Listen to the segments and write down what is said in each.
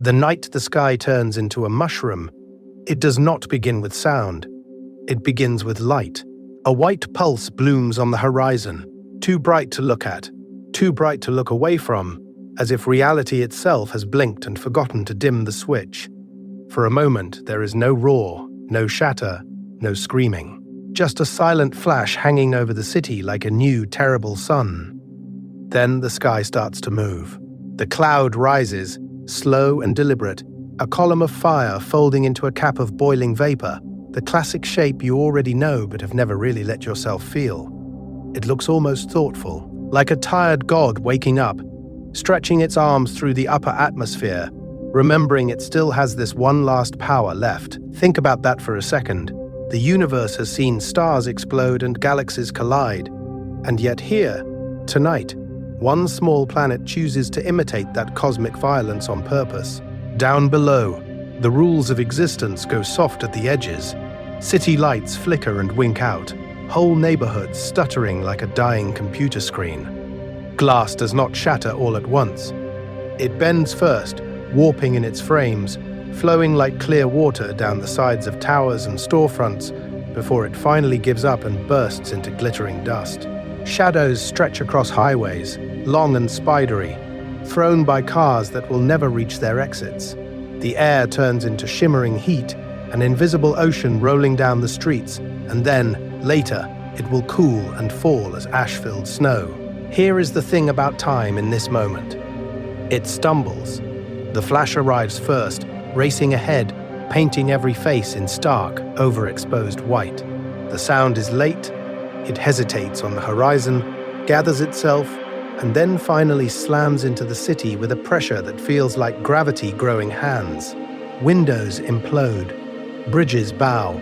The night the sky turns into a mushroom, it does not begin with sound. It begins with light. A white pulse blooms on the horizon, too bright to look at, too bright to look away from, as if reality itself has blinked and forgotten to dim the switch. For a moment, there is no roar, no shatter, no screaming. Just a silent flash hanging over the city like a new, terrible sun. Then the sky starts to move. The cloud rises, slow and deliberate, a column of fire folding into a cap of boiling vapor, the classic shape you already know but have never really let yourself feel. It looks almost thoughtful, like a tired god waking up, stretching its arms through the upper atmosphere, remembering it still has this one last power left. Think about that for a second. The universe has seen stars explode and galaxies collide, and yet here, tonight, one small planet chooses to imitate that cosmic violence on purpose. Down below, the rules of existence go soft at the edges. City lights flicker and wink out, whole neighborhoods stuttering like a dying computer screen. Glass does not shatter all at once. It bends first, warping in its frames, flowing like clear water down the sides of towers and storefronts, before it finally gives up and bursts into glittering dust. Shadows stretch across highways, long and spidery, thrown by cars that will never reach their exits. The air turns into shimmering heat, an invisible ocean rolling down the streets, and then, later, it will cool and fall as ash-filled snow. Here is the thing about time in this moment. It stumbles. The flash arrives first, racing ahead, painting every face in stark, overexposed white. The sound is late. It hesitates on the horizon, gathers itself, and then finally slams into the city with a pressure that feels like gravity growing hands. Windows implode. Bridges bow.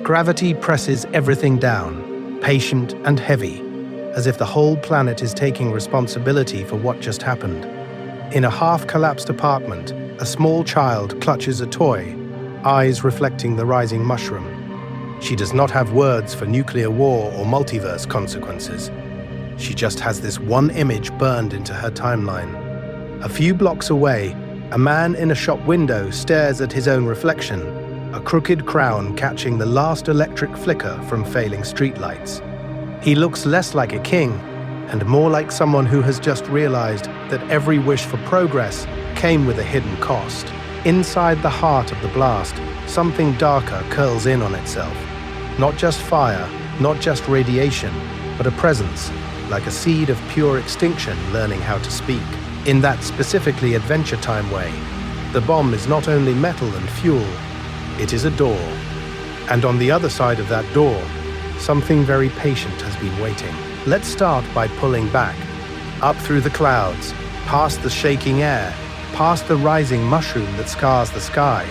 Gravity presses everything down, patient and heavy, as if the whole planet is taking responsibility for what just happened. In a half-collapsed apartment, a small child clutches a toy, eyes reflecting the rising mushroom. She does not have words for nuclear war or multiverse consequences. She just has this one image burned into her timeline. A few blocks away, a man in a shop window stares at his own reflection, a crooked crown catching the last electric flicker from failing streetlights. He looks less like a king and more like someone who has just realized that every wish for progress came with a hidden cost. Inside the heart of the blast, something darker curls in on itself. Not just fire, not just radiation, but a presence, like a seed of pure extinction learning how to speak. In that specifically Adventure Time way, the bomb is not only metal and fuel, it is a door. And on the other side of that door, something very patient has been waiting. Let's start by pulling back, up through the clouds, past the shaking air, past the rising mushroom that scars the sky.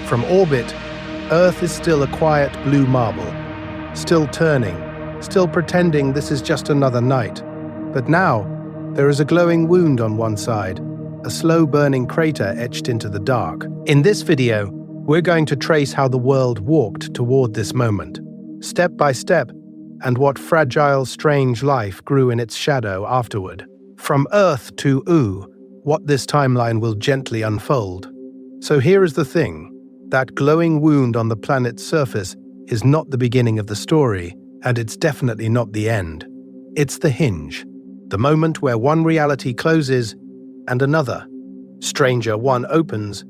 From orbit, Earth is still a quiet blue marble, still turning, still pretending this is just another night. But now, there is a glowing wound on one side, a slow-burning crater etched into the dark. In this video, we're going to trace how the world walked toward this moment, step by step, and what fragile, strange life grew in its shadow afterward. From Earth to Ooo, what this timeline will gently unfold. So here is the thing. That glowing wound on the planet's surface is not the beginning of the story, and it's definitely not the end. It's the hinge, the moment where one reality closes and another, stranger one opens,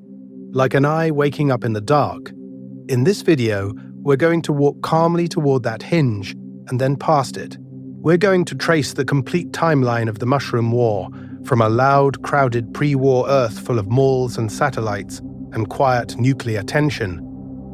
like an eye waking up in the dark. In this video, we're going to walk calmly toward that hinge and then past it. We're going to trace the complete timeline of the Mushroom War, from a loud, crowded pre-war Earth full of malls and satellites and quiet nuclear tension,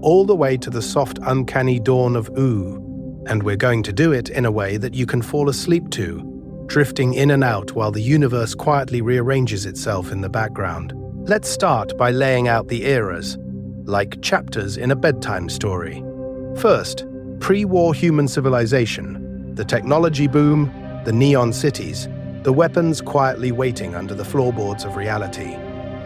all the way to the soft, uncanny dawn of Ooo. And we're going to do it in a way that you can fall asleep to, drifting in and out while the universe quietly rearranges itself in the background. Let's start by laying out the eras, like chapters in a bedtime story. First, pre-war human civilization, the technology boom, the neon cities, the weapons quietly waiting under the floorboards of reality.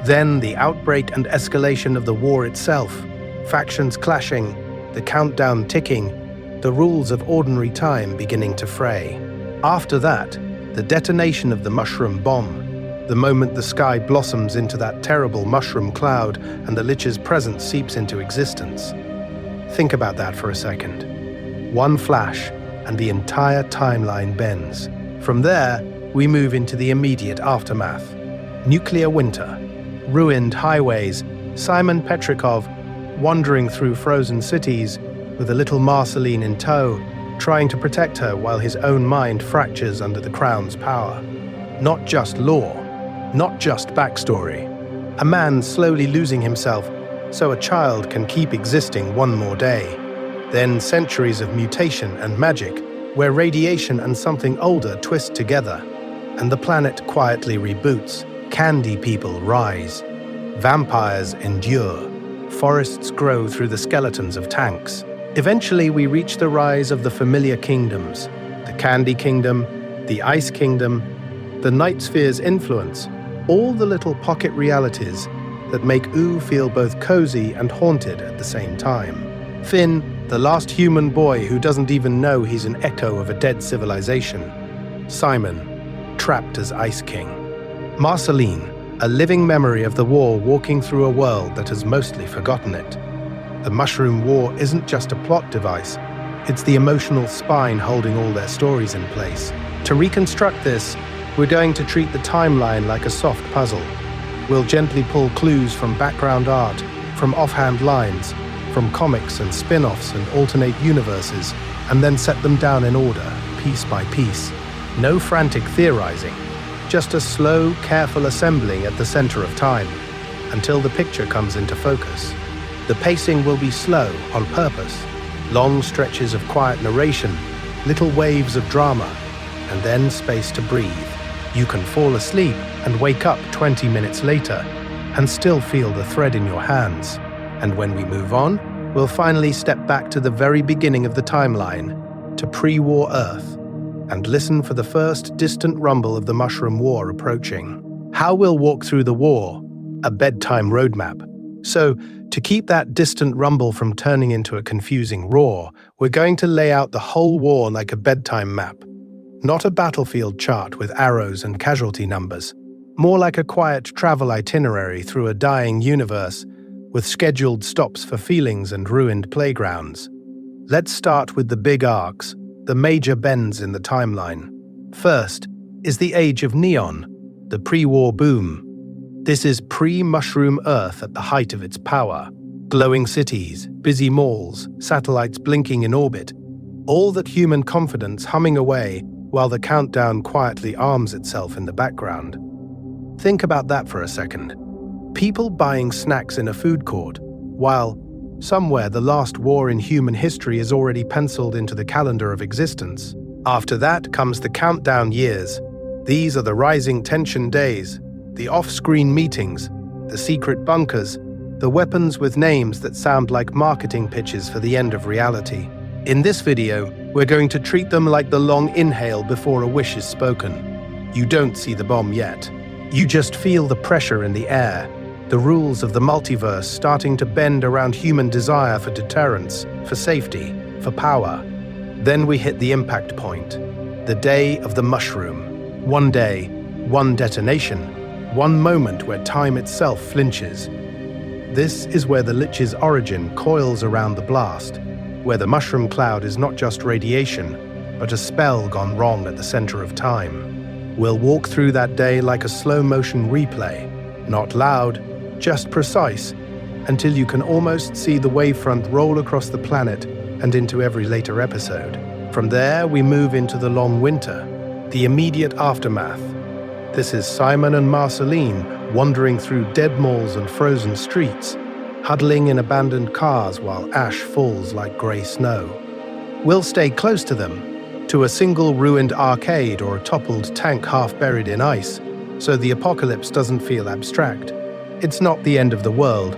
Then the outbreak and escalation of the war itself, factions clashing, the countdown ticking, the rules of ordinary time beginning to fray. After that, the detonation of the mushroom bomb, the moment the sky blossoms into that terrible mushroom cloud and the Lich's presence seeps into existence. Think about that for a second. One flash, and the entire timeline bends. From there, we move into the immediate aftermath. Nuclear winter, ruined highways, Simon Petrikov wandering through frozen cities with a little Marceline in tow, trying to protect her while his own mind fractures under the Crown's power. Not just lore, not just backstory. A man slowly losing himself so a child can keep existing one more day. Then centuries of mutation and magic, where radiation and something older twist together, and the planet quietly reboots. Candy people rise. Vampires endure. Forests grow through the skeletons of tanks. Eventually, we reach the rise of the familiar kingdoms. The Candy Kingdom, the Ice Kingdom, the Night Sphere's influence, all the little pocket realities that make Ooo feel both cozy and haunted at the same time. Finn, the last human boy who doesn't even know he's an echo of a dead civilization. Simon, trapped as Ice King. Marceline, a living memory of the war walking through a world that has mostly forgotten it. The Mushroom War isn't just a plot device, it's the emotional spine holding all their stories in place. To reconstruct this, we're going to treat the timeline like a soft puzzle. We'll gently pull clues from background art, from offhand lines, from comics and spin-offs and alternate universes, and then set them down in order, piece by piece. No frantic theorizing, just a slow, careful assembling at the center of time, until the picture comes into focus. The pacing will be slow on purpose, long stretches of quiet narration, little waves of drama, and then space to breathe. You can fall asleep and wake up 20 minutes later, and still feel the thread in your hands. And when we move on, we'll finally step back to the very beginning of the timeline, to pre-war Earth, and listen for the first distant rumble of the Mushroom War approaching. How we'll walk through the war, a bedtime roadmap. So, to keep that distant rumble from turning into a confusing roar, we're going to lay out the whole war like a bedtime map. Not a battlefield chart with arrows and casualty numbers. More like a quiet travel itinerary through a dying universe, with scheduled stops for feelings and ruined playgrounds. Let's start with the big arcs, the major bends in the timeline. First is the Age of Neon, the pre-war boom. This is pre-Mushroom Earth at the height of its power. Glowing cities, busy malls, satellites blinking in orbit. All that human confidence humming away while the countdown quietly arms itself in the background. Think about that for a second. People buying snacks in a food court, while somewhere the last war in human history is already penciled into the calendar of existence. After that comes the countdown years. These are the rising tension days, the off-screen meetings, the secret bunkers, the weapons with names that sound like marketing pitches for the end of reality. In this video, we're going to treat them like the long inhale before a wish is spoken. You don't see the bomb yet. You just feel the pressure in the air, the rules of the multiverse starting to bend around human desire for deterrence, for safety, for power. Then we hit the impact point, the day of the mushroom. One day, one detonation, one moment where time itself flinches. This is where the Lich's origin coils around the blast, where the mushroom cloud is not just radiation, but a spell gone wrong at the center of time. We'll walk through that day like a slow-motion replay, not loud, just precise, until you can almost see the wavefront roll across the planet and into every later episode. From there, we move into the long winter, the immediate aftermath. This is Simon and Marceline wandering through dead malls and frozen streets, huddling in abandoned cars while ash falls like grey snow. We'll stay close to them, to a single ruined arcade or a toppled tank half buried in ice, so the apocalypse doesn't feel abstract. It's not the end of the world.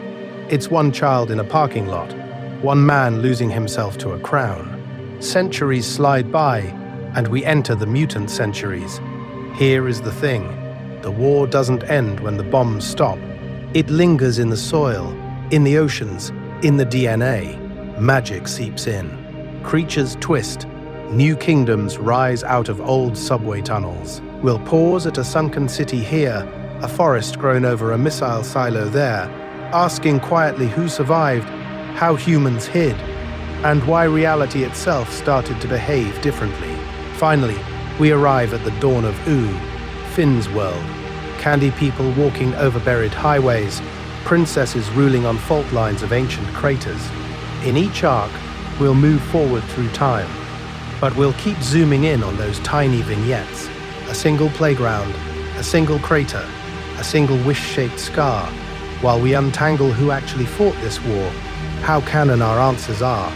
It's one child in a parking lot, one man losing himself to a crown. Centuries slide by, and we enter the mutant centuries. Here is the thing. The war doesn't end when the bombs stop. It lingers in the soil, in the oceans, in the DNA. Magic seeps in. Creatures twist. New kingdoms rise out of old subway tunnels. We'll pause at a sunken city here a forest grown over a missile silo there, asking quietly who survived, how humans hid, and why reality itself started to behave differently. Finally, we arrive at the dawn of Ooo, Finn's world. Candy people walking over buried highways, princesses ruling on fault lines of ancient craters. In each arc, we'll move forward through time, but we'll keep zooming in on those tiny vignettes. A single playground, a single crater, a single wish-shaped scar, while we untangle who actually fought this war, how canon our answers are,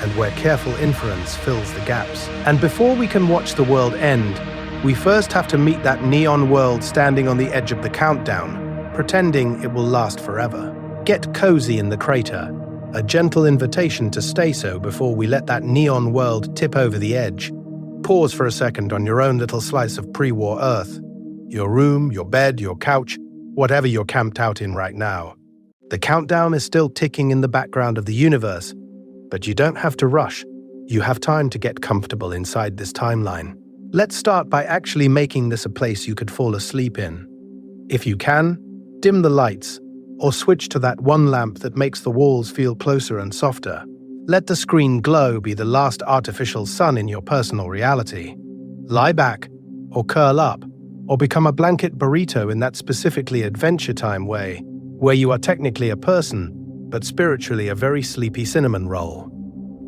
and where careful inference fills the gaps. And before we can watch the world end, we first have to meet that neon world standing on the edge of the countdown, pretending it will last forever. Get cozy in the crater, a gentle invitation to stay so before we let that neon world tip over the edge. Pause for a second on your own little slice of pre-war Earth. Your room, your bed, your couch, whatever you're camped out in right now. The countdown is still ticking in the background of the universe, but you don't have to rush. You have time to get comfortable inside this timeline. Let's start by actually making this a place you could fall asleep in. If you can, dim the lights, or switch to that one lamp that makes the walls feel closer and softer. Let the screen glow be the last artificial sun in your personal reality. Lie back, or curl up, or become a blanket burrito in that specifically Adventure Time way, where you are technically a person, but spiritually a very sleepy cinnamon roll.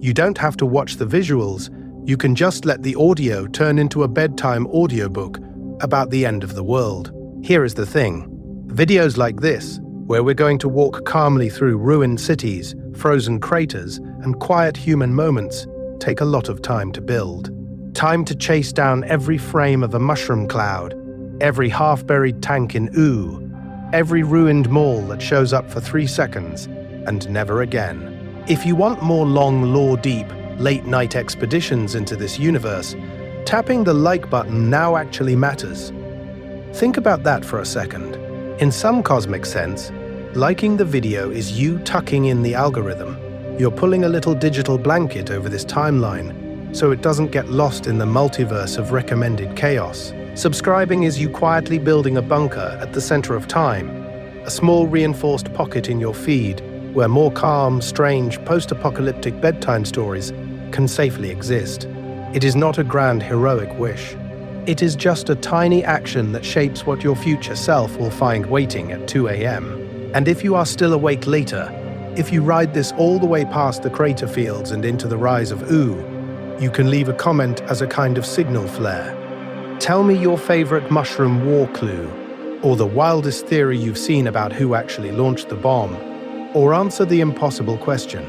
You don't have to watch the visuals, you can just let the audio turn into a bedtime audiobook about the end of the world. Here is the thing. Videos like this, where we're going to walk calmly through ruined cities, frozen craters, and quiet human moments, take a lot of time to build. Time to chase down every frame of a mushroom cloud, every half-buried tank in Ooo, every ruined mall that shows up for 3 seconds, and never again. If you want more long, lore-deep, late-night expeditions into this universe, tapping the like button now actually matters. Think about that for a second. In some cosmic sense, liking the video is you tucking in the algorithm. You're pulling a little digital blanket over this timeline, so it doesn't get lost in the multiverse of recommended chaos. Subscribing is you quietly building a bunker at the center of time, a small reinforced pocket in your feed where more calm, strange, post-apocalyptic bedtime stories can safely exist. It is not a grand heroic wish. It is just a tiny action that shapes what your future self will find waiting at 2 a.m. And if you are still awake later, if you ride this all the way past the crater fields and into the rise of Ooo, you can leave a comment as a kind of signal flare. Tell me your favorite mushroom war clue, or the wildest theory you've seen about who actually launched the bomb, or answer the impossible question: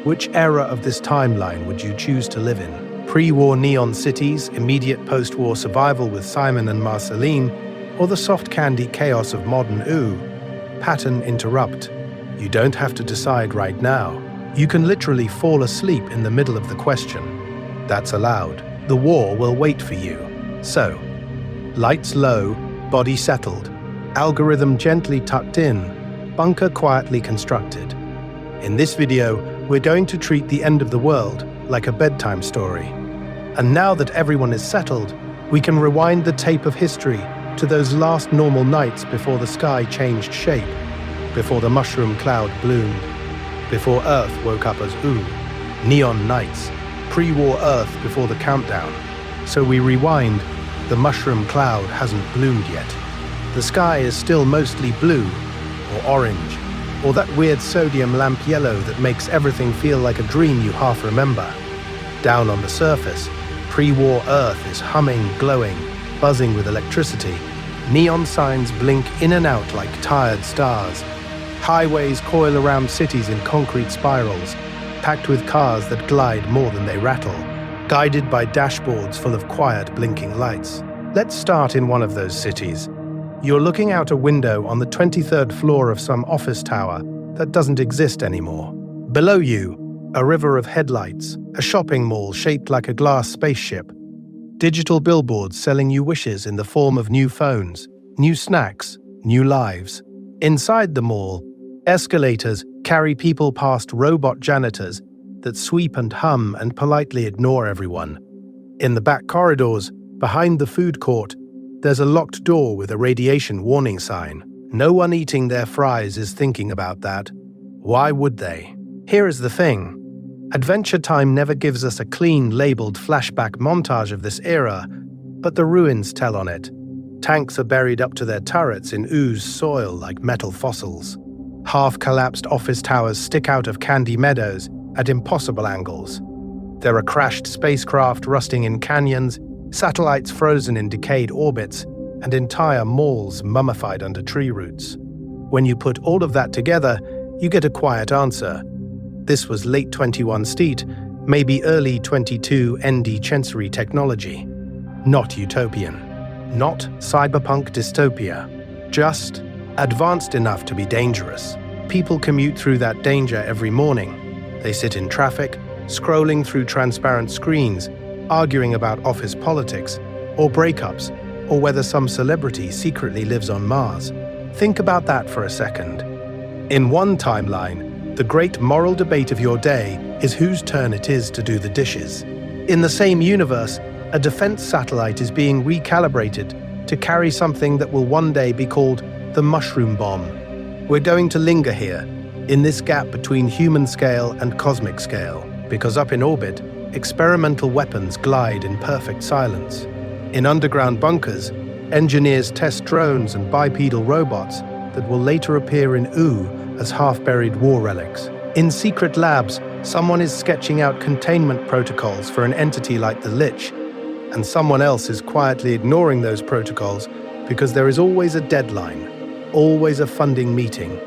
which era of this timeline would you choose to live in? Pre-war neon cities, immediate post-war survival with Simon and Marceline, or the soft candy chaos of modern Ooo? Pattern interrupt. You don't have to decide right now. You can literally fall asleep in the middle of the question. That's allowed. The war will wait for you. So, lights low, body settled, algorithm gently tucked in, bunker quietly constructed. In this video, we're going to treat the end of the world like a bedtime story. And now that everyone is settled, we can rewind the tape of history to those last normal nights before the sky changed shape, before the mushroom cloud bloomed, before Earth woke up as Ooo. Neon nights, pre-war Earth before the countdown. So we rewind, the mushroom cloud hasn't bloomed yet. The sky is still mostly blue, or orange, or that weird sodium lamp yellow that makes everything feel like a dream you half remember. Down on the surface, pre-war Earth is humming, glowing, buzzing with electricity. Neon signs blink in and out like tired stars. Highways coil around cities in concrete spirals, packed with cars that glide more than they rattle, guided by dashboards full of quiet, blinking lights. Let's start in one of those cities. You're looking out a window on the 23rd floor of some office tower that doesn't exist anymore. Below you, a river of headlights, a shopping mall shaped like a glass spaceship, digital billboards selling you wishes in the form of new phones, new snacks, new lives. Inside the mall, escalators carry people past robot janitors that sweep and hum and politely ignore everyone. In the back corridors, behind the food court, There's a locked door with a radiation warning sign. No one eating their fries is thinking about that. Why would they? Here is the thing. Adventure Time never gives us a clean, labeled flashback montage of this era, but the ruins tell on it. Tanks are buried up to their turrets in ooze soil like metal fossils. Half-collapsed office towers stick out of candy meadows at impossible angles. There are crashed spacecraft rusting in canyons, satellites frozen in decayed orbits, and entire malls mummified under tree roots. When you put all of that together, you get a quiet answer. This was late 21 Steet, maybe early 22 ND Chancery technology. Not utopian. Not cyberpunk dystopia. Just advanced enough to be dangerous. People commute through that danger every morning. They sit in traffic, scrolling through transparent screens, arguing about office politics, or breakups, or whether some celebrity secretly lives on Mars. Think about that for a second. In one timeline, the great moral debate of your day is whose turn it is to do the dishes. In the same universe, a defense satellite is being recalibrated to carry something that will one day be called the mushroom bomb. We're going to linger here, in this gap between human scale and cosmic scale, because up in orbit, experimental weapons glide in perfect silence. In underground bunkers, engineers test drones and bipedal robots that will later appear in Ooo as half-buried war relics. In secret labs, someone is sketching out containment protocols for an entity like the Lich, and someone else is quietly ignoring those protocols because there is always a deadline, always a funding meeting,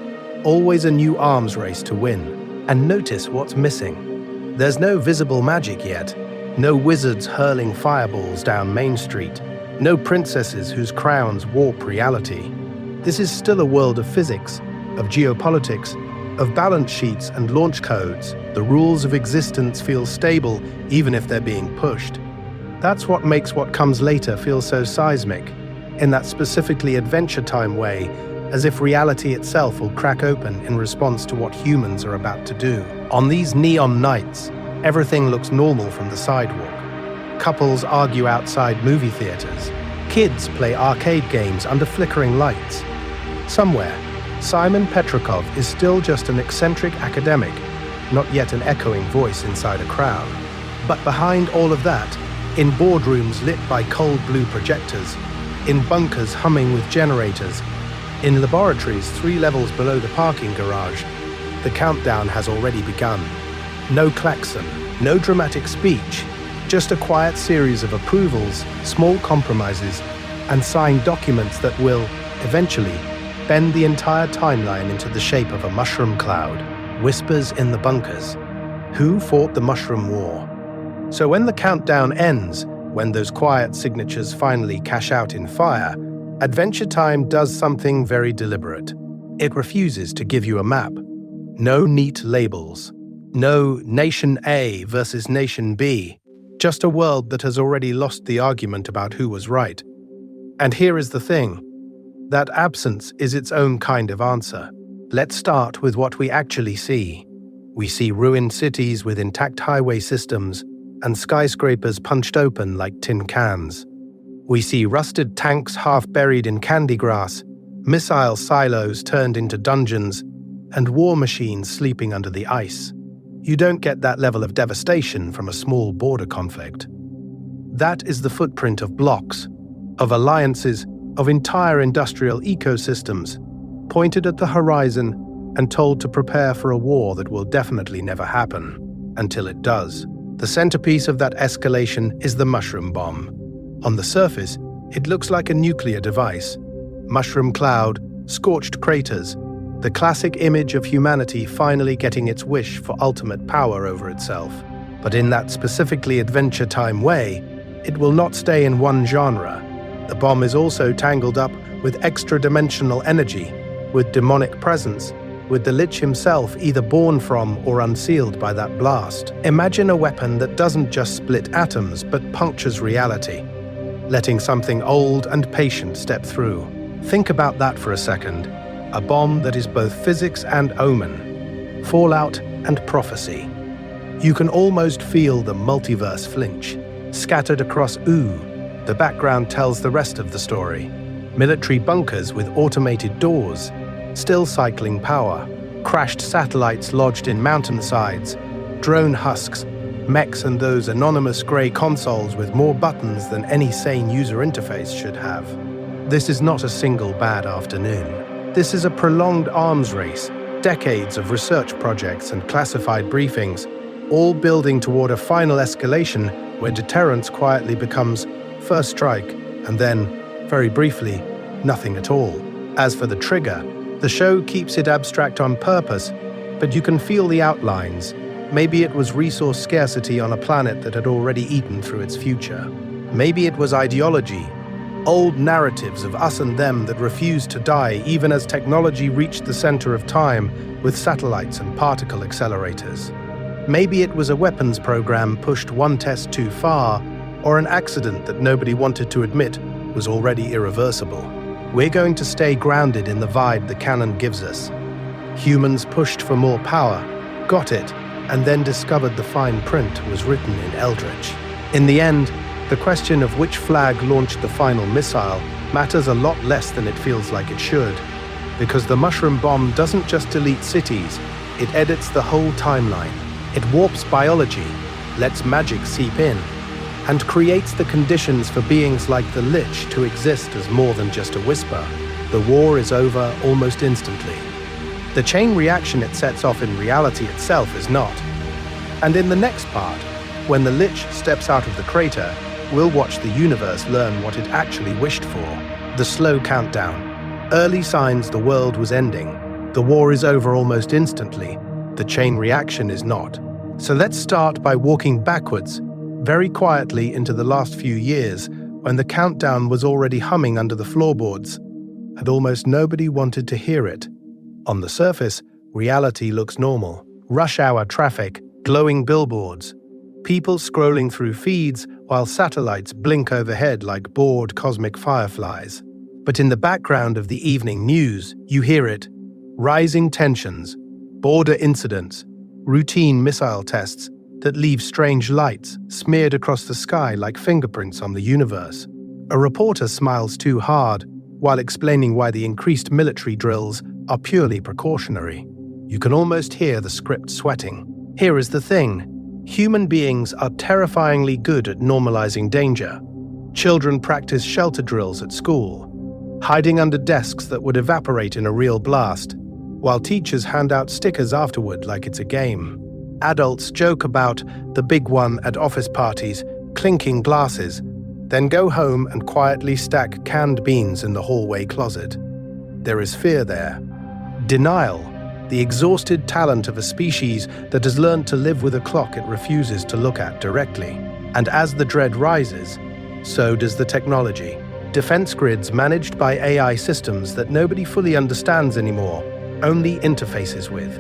always a new arms race to win. And notice what's missing. There's no visible magic yet, no wizards hurling fireballs down Main Street, no princesses whose crowns warp reality. This is still a world of physics, of geopolitics, of balance sheets and launch codes. The rules of existence feel stable even if they're being pushed. That's what makes what comes later feel so seismic, in that specifically Adventure Time way, as if reality itself will crack open in response to what humans are about to do. On these neon nights, everything looks normal from the sidewalk. Couples argue outside movie theaters. Kids play arcade games under flickering lights. Somewhere, Simon Petrikov is still just an eccentric academic, not yet an echoing voice inside a crowd. But behind all of that, in boardrooms lit by cold blue projectors, in bunkers humming with generators, in laboratories 3 levels below the parking garage, the countdown has already begun. No klaxon, no dramatic speech, just a quiet series of approvals, small compromises, and signed documents that will, eventually, bend the entire timeline into the shape of a mushroom cloud. Whispers in the bunkers. Who fought the Mushroom War? So when the countdown ends, when those quiet signatures finally cash out in fire, Adventure Time does something very deliberate. It refuses to give you a map. No neat labels. No Nation A versus Nation B. Just a world that has already lost the argument about who was right. And here is the thing. That absence is its own kind of answer. Let's start with what we actually see. We see ruined cities with intact highway systems and skyscrapers punched open like tin cans. We see rusted tanks half buried in candy grass, missile silos turned into dungeons, and war machines sleeping under the ice. You don't get that level of devastation from a small border conflict. That is the footprint of blocks, of alliances, of entire industrial ecosystems, pointed at the horizon and told to prepare for a war that will definitely never happen, until it does. The centerpiece of that escalation is the mushroom bomb. On the surface, it looks like a nuclear device. Mushroom cloud, scorched craters, the classic image of humanity finally getting its wish for ultimate power over itself. But in that specifically Adventure Time way, it will not stay in one genre. The bomb is also tangled up with extra-dimensional energy, with demonic presence, with the Lich himself either born from or unsealed by that blast. Imagine a weapon that doesn't just split atoms but punctures reality, letting something old and patient step through. Think about that for a second. A bomb that is both physics and omen, fallout and prophecy. You can almost feel the multiverse flinch, scattered across Ooo, The background tells the rest of the story. Military bunkers with automated doors, still cycling power, crashed satellites lodged in mountainsides, drone husks, mechs and those anonymous grey consoles with more buttons than any sane user interface should have. This is not a single bad afternoon. This is a prolonged arms race, decades of research projects and classified briefings, all building toward a final escalation where deterrence quietly becomes first strike and then, very briefly, nothing at all. As for the trigger, the show keeps it abstract on purpose, but you can feel the outlines. Maybe it was resource scarcity on a planet that had already eaten through its future. Maybe it was ideology, old narratives of us and them that refused to die even as technology reached the center of time with satellites and particle accelerators. Maybe it was a weapons program pushed one test too far, or an accident that nobody wanted to admit was already irreversible. We're going to stay grounded in the vibe the canon gives us. Humans pushed for more power, got it, and then discovered the fine print was written in Eldritch. In the end, the question of which flag launched the final missile matters a lot less than it feels like it should, because the mushroom bomb doesn't just delete cities, it edits the whole timeline. It warps biology, lets magic seep in, and creates the conditions for beings like the Lich to exist as more than just a whisper. The war is over almost instantly. The chain reaction it sets off in reality itself is not. And in the next part, when the Lich steps out of the crater, we'll watch the universe learn what it actually wished for. The slow countdown. Early signs the world was ending. The war is over almost instantly. The chain reaction is not. So let's start by walking backwards, very quietly into the last few years, when the countdown was already humming under the floorboards, and almost nobody wanted to hear it. On the surface, reality looks normal. Rush hour traffic, glowing billboards, people scrolling through feeds while satellites blink overhead like bored cosmic fireflies. But in the background of the evening news, you hear it. Rising tensions, border incidents, routine missile tests that leave strange lights smeared across the sky like fingerprints on the universe. A reporter smiles too hard while explaining why the increased military drills are purely precautionary. You can almost hear the script sweating. Here is the thing. Human beings are terrifyingly good at normalizing danger. Children practice shelter drills at school, hiding under desks that would evaporate in a real blast, while teachers hand out stickers afterward like it's a game. Adults joke about the big one at office parties, clinking glasses, then go home and quietly stack canned beans in the hallway closet. There is fear there. Denial, the exhausted talent of a species that has learned to live with a clock it refuses to look at directly. And as the dread rises, so does the technology. Defense grids managed by AI systems that nobody fully understands anymore, only interfaces with.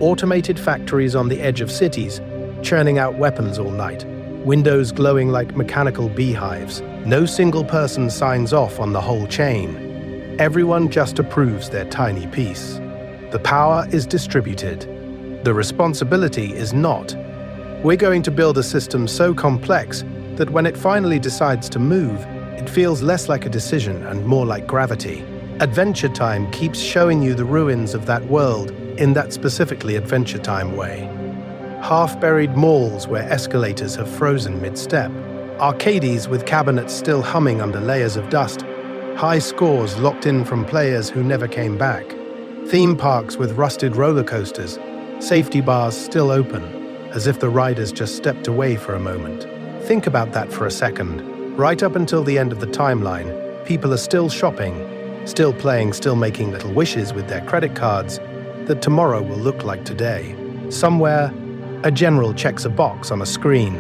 Automated factories on the edge of cities, churning out weapons all night. Windows glowing like mechanical beehives. No single person signs off on the whole chain. Everyone just approves their tiny piece. The power is distributed. The responsibility is not. We're going to build a system so complex that when it finally decides to move, it feels less like a decision and more like gravity. Adventure Time keeps showing you the ruins of that world in that specifically Adventure Time way. Half-buried malls where escalators have frozen mid-step. Arcades with cabinets still humming under layers of dust. High scores locked in from players who never came back. Theme parks with rusted roller coasters. Safety bars still open, as if the riders just stepped away for a moment. Think about that for a second. Right up until the end of the timeline, people are still shopping, still playing, still making little wishes with their credit cards that tomorrow will look like today. Somewhere, a general checks a box on a screen.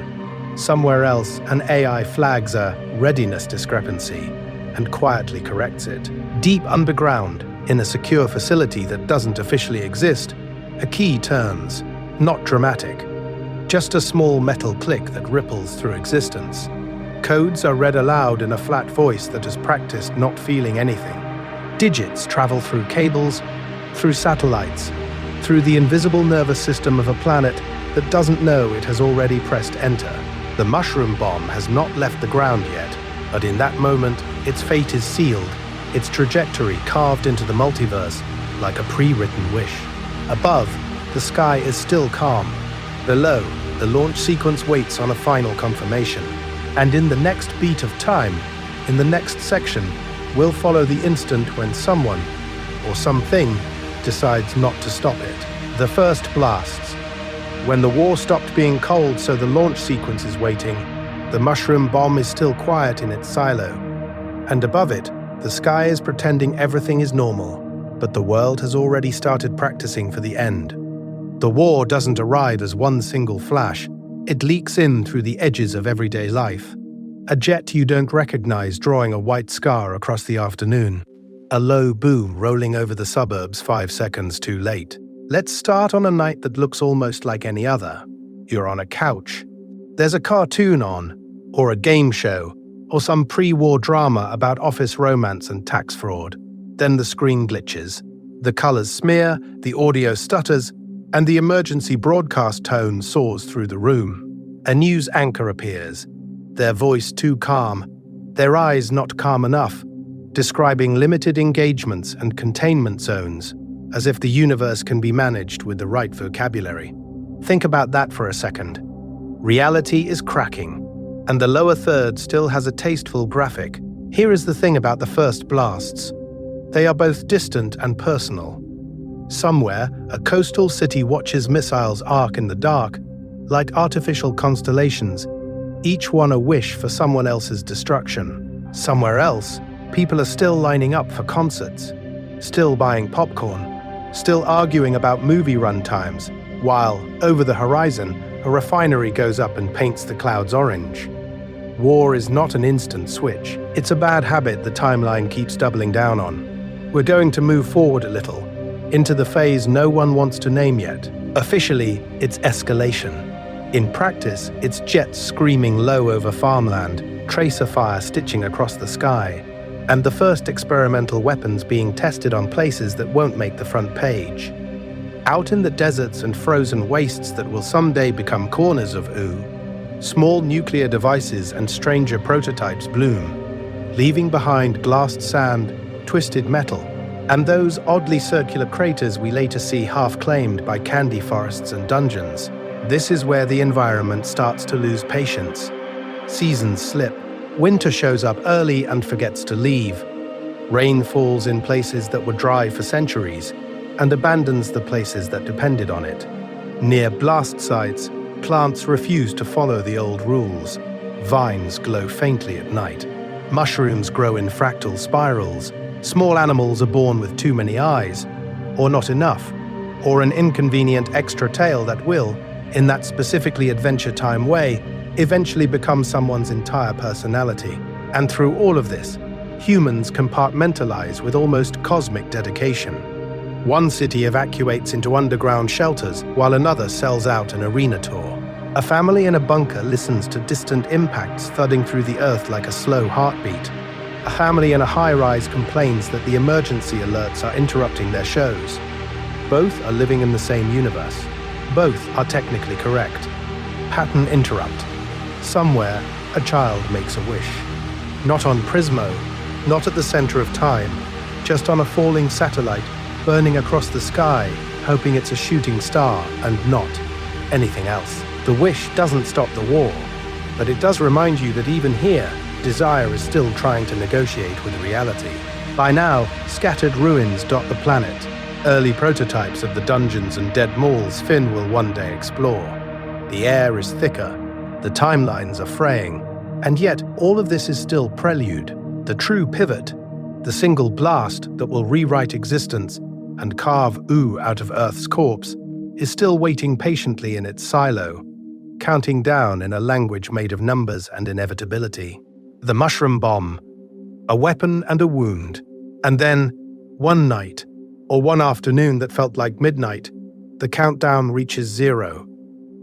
Somewhere else, an AI flags a readiness discrepancy and quietly corrects it. Deep underground, in a secure facility that doesn't officially exist, a key turns. Not dramatic. Just a small metal click that ripples through existence. Codes are read aloud in a flat voice that has practiced not feeling anything. Digits travel through cables, through satellites, through the invisible nervous system of a planet that doesn't know it has already pressed enter. The mushroom bomb has not left the ground yet, But in that moment, its fate is sealed, its trajectory carved into the multiverse like a pre-written wish. Above, the sky is still calm. Below, the launch sequence waits on a final confirmation. And in the next beat of time, in the next section, we'll follow the instant when someone, or something, decides not to stop it. The first blasts. When the war stopped being cold so the launch sequence is waiting, the mushroom bomb is still quiet in its silo. And above it, the sky is pretending everything is normal, but the world has already started practicing for the end. The war doesn't arrive as one single flash. It leaks in through the edges of everyday life. A jet you don't recognize drawing a white scar across the afternoon. A low boom rolling over the suburbs 5 seconds too late. Let's start on a night that looks almost like any other. You're on a couch. There's a cartoon on, or a game show, or some pre-war drama about office romance and tax fraud. Then the screen glitches. The colors smear, the audio stutters, and the emergency broadcast tone soars through the room. A news anchor appears, their voice too calm, their eyes not calm enough, describing limited engagements and containment zones, as if the universe can be managed with the right vocabulary. Think about that for a second. Reality is cracking, and the lower third still has a tasteful graphic. Here is the thing about the first blasts. They are both distant and personal. Somewhere, a coastal city watches missiles arc in the dark, like artificial constellations, each one a wish for someone else's destruction. Somewhere else, people are still lining up for concerts, still buying popcorn, still arguing about movie run times, while, over the horizon, a refinery goes up and paints the clouds orange. War is not an instant switch. It's a bad habit the timeline keeps doubling down on. We're going to move forward a little, into the phase no one wants to name yet. Officially, it's escalation. In practice, it's jets screaming low over farmland, tracer fire stitching across the sky, and the first experimental weapons being tested on places that won't make the front page. Out in the deserts and frozen wastes that will someday become corners of Ooo, small nuclear devices and stranger prototypes bloom, leaving behind glassed sand, twisted metal, and those oddly circular craters we later see half-claimed by candy forests and dungeons. This is where the environment starts to lose patience. Seasons slip, winter shows up early and forgets to leave. Rain falls in places that were dry for centuries, and abandons the places that depended on it. Near blast sites, plants refuse to follow the old rules. Vines glow faintly at night. Mushrooms grow in fractal spirals. Small animals are born with too many eyes, or not enough, or an inconvenient extra tail that will, in that specifically Adventure Time way, eventually become someone's entire personality. And through all of this, humans compartmentalize with almost cosmic dedication. One city evacuates into underground shelters, while another sells out an arena tour. A family in a bunker listens to distant impacts thudding through the earth like a slow heartbeat. A family in a high-rise complains that the emergency alerts are interrupting their shows. Both are living in the same universe. Both are technically correct. Pattern interrupt. Somewhere, a child makes a wish. Not on Prismo, not at the center of time, just on a falling satellite burning across the sky, hoping it's a shooting star and not anything else. The wish doesn't stop the war, but it does remind you that even here, desire is still trying to negotiate with reality. By now, scattered ruins dot the planet. Early prototypes of the dungeons and dead malls Finn will one day explore. The air is thicker, the timelines are fraying, and yet all of this is still prelude. The true pivot, the single blast that will rewrite existence and carve Ooo out of Earth's corpse, is still waiting patiently in its silo, counting down in a language made of numbers and inevitability. The mushroom bomb, a weapon and a wound, and then, one night, or one afternoon that felt like midnight, the countdown reaches 0.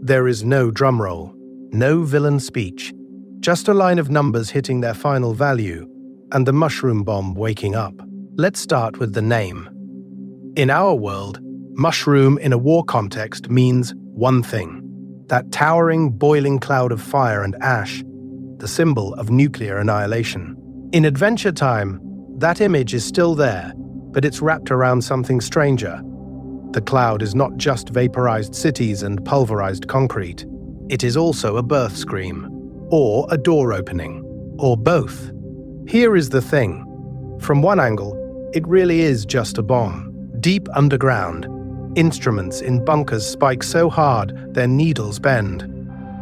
There is no drumroll, no villain speech, just a line of numbers hitting their final value, and the mushroom bomb waking up. Let's start with the name. In our world, mushroom in a war context means one thing: that towering, boiling cloud of fire and ash, the symbol of nuclear annihilation. In Adventure Time, that image is still there, but it's wrapped around something stranger. The cloud is not just vaporized cities and pulverized concrete. It is also a birth scream, or a door opening, or both. Here is the thing. From one angle, it really is just a bomb. Deep underground, instruments in bunkers spike so hard their needles bend.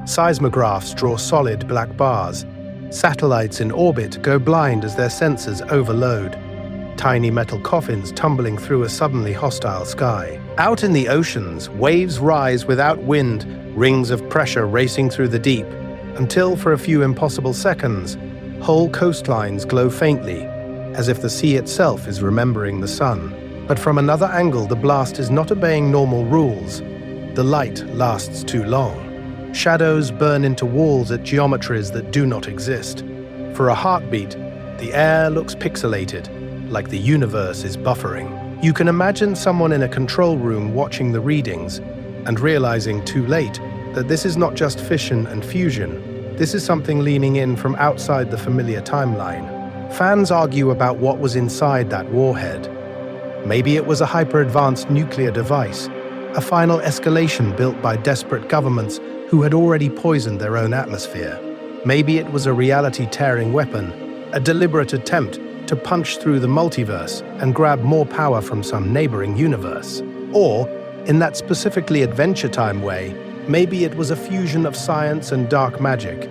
Seismographs draw solid black bars. Satellites in orbit go blind as their sensors overload. Tiny metal coffins tumbling through a suddenly hostile sky. Out in the oceans, waves rise without wind, rings of pressure racing through the deep, until for a few impossible seconds, whole coastlines glow faintly, as if the sea itself is remembering the sun. But from another angle, the blast is not obeying normal rules. The light lasts too long. Shadows burn into walls at geometries that do not exist. For a heartbeat, the air looks pixelated, like the universe is buffering. You can imagine someone in a control room watching the readings and realizing too late that this is not just fission and fusion. This is something leaning in from outside the familiar timeline. Fans argue about what was inside that warhead. Maybe it was a hyper-advanced nuclear device, a final escalation built by desperate governments who had already poisoned their own atmosphere. Maybe it was a reality-tearing weapon, a deliberate attempt to punch through the multiverse and grab more power from some neighboring universe. Or, in that specifically Adventure Time way, maybe it was a fusion of science and dark magic,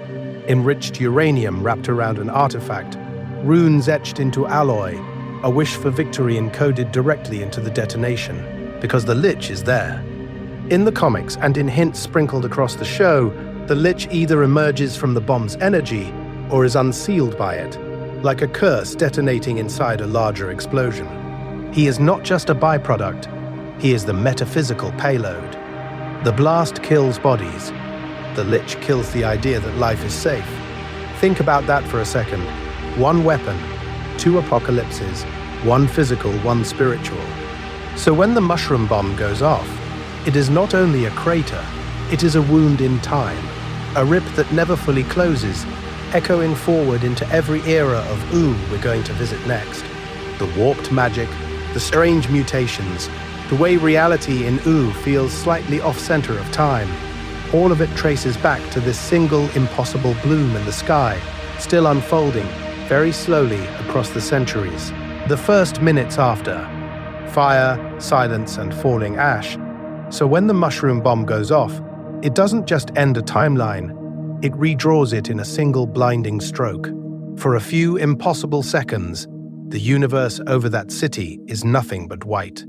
enriched uranium wrapped around an artifact, runes etched into alloy, a wish for victory encoded directly into the detonation, because the Lich is there. In the comics and in hints sprinkled across the show, the Lich either emerges from the bomb's energy or is unsealed by it, like a curse detonating inside a larger explosion. He is not just a byproduct, he is the metaphysical payload. The blast kills bodies. The Lich kills the idea that life is safe. Think about that for a second. One weapon, two apocalypses, one physical, one spiritual. So when the mushroom bomb goes off, it is not only a crater, it is a wound in time, a rip that never fully closes, echoing forward into every era of Ooo we're going to visit next. The warped magic, the strange mutations, the way reality in Ooo feels slightly off-center of time, all of it traces back to this single impossible bloom in the sky, still unfolding, very slowly across the centuries. The first minutes after, fire, silence, and falling ash. So when the mushroom bomb goes off, it doesn't just end a timeline, it redraws it in a single blinding stroke. For a few impossible seconds, the universe over that city is nothing but white.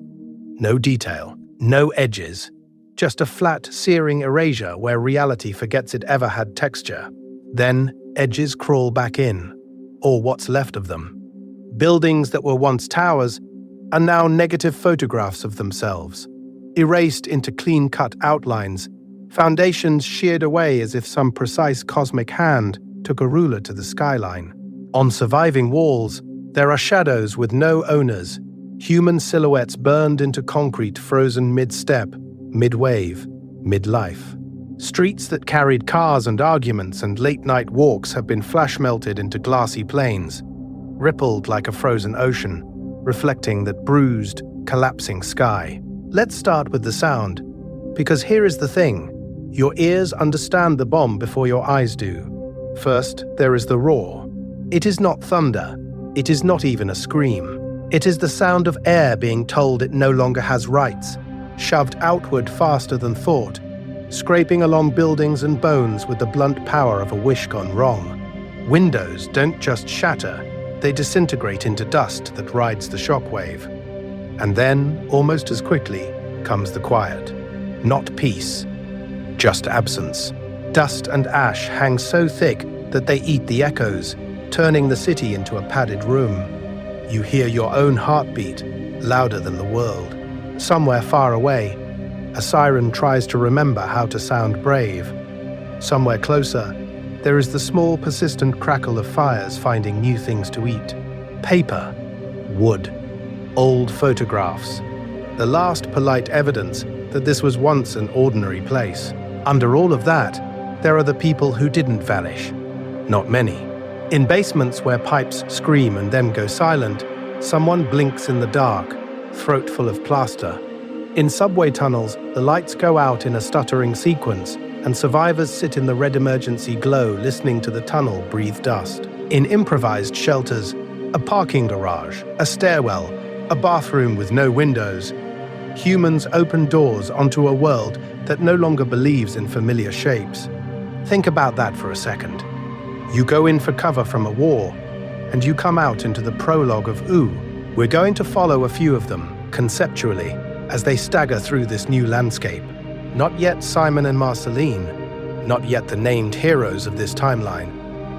No detail, no edges, just a flat, searing erasure where reality forgets it ever had texture. Then, edges crawl back in, or what's left of them. Buildings that were once towers are now negative photographs of themselves, erased into clean-cut outlines, foundations sheared away as if some precise cosmic hand took a ruler to the skyline. On surviving walls, there are shadows with no owners, human silhouettes burned into concrete frozen mid-step, mid-wave, mid-life. Streets that carried cars and arguments and late-night walks have been flash-melted into glassy plains, rippled like a frozen ocean, reflecting that bruised, collapsing sky. Let's start with the sound, because here is the thing. Your ears understand the bomb before your eyes do. First, there is the roar. It is not thunder. It is not even a scream. It is the sound of air being told it no longer has rights, shoved outward faster than thought, scraping along buildings and bones with the blunt power of a wish gone wrong. Windows don't just shatter, they disintegrate into dust that rides the shockwave. And then, almost as quickly, comes the quiet. Not peace, just absence. Dust and ash hang so thick that they eat the echoes, turning the city into a padded room. You hear your own heartbeat, louder than the world. Somewhere far away, a siren tries to remember how to sound brave. Somewhere closer, there is the small, persistent crackle of fires finding new things to eat. Paper, wood, old photographs. The last polite evidence that this was once an ordinary place. Under all of that, there are the people who didn't vanish. Not many. In basements where pipes scream and then go silent, someone blinks in the dark, throat full of plaster. In subway tunnels, the lights go out in a stuttering sequence, and survivors sit in the red emergency glow listening to the tunnel breathe dust. In improvised shelters, a parking garage, a stairwell, a bathroom with no windows, humans open doors onto a world that no longer believes in familiar shapes. Think about that for a second. You go in for cover from a war, and you come out into the prologue of Ooo. We're going to follow a few of them, conceptually, as they stagger through this new landscape. Not yet Simon and Marceline, not yet the named heroes of this timeline,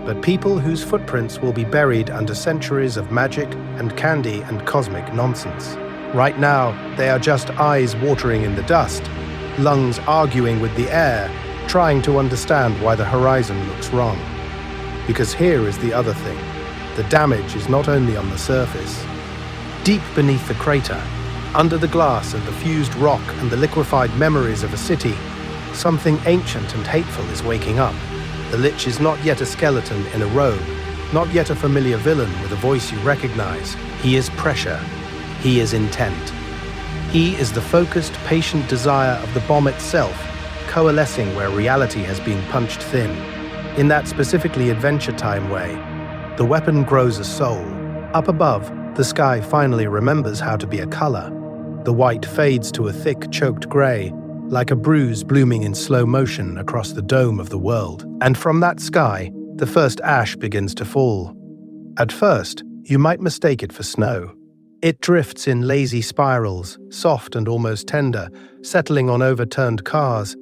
but people whose footprints will be buried under centuries of magic and candy and cosmic nonsense. Right now, they are just eyes watering in the dust, lungs arguing with the air, trying to understand why the horizon looks wrong. Because here is the other thing. The damage is not only on the surface. Deep beneath the crater, under the glass and the fused rock and the liquefied memories of a city, something ancient and hateful is waking up. The Lich is not yet a skeleton in a robe, not yet a familiar villain with a voice you recognize. He is pressure. He is intent. He is the focused, patient desire of the bomb itself, coalescing where reality has been punched thin. In that specifically Adventure Time way, the weapon grows a soul. Up above, the sky finally remembers how to be a color. The white fades to a thick, choked gray, like a bruise blooming in slow motion across the dome of the world. And from that sky, the first ash begins to fall. At first, you might mistake it for snow. It drifts in lazy spirals, soft and almost tender, settling on overturned cars,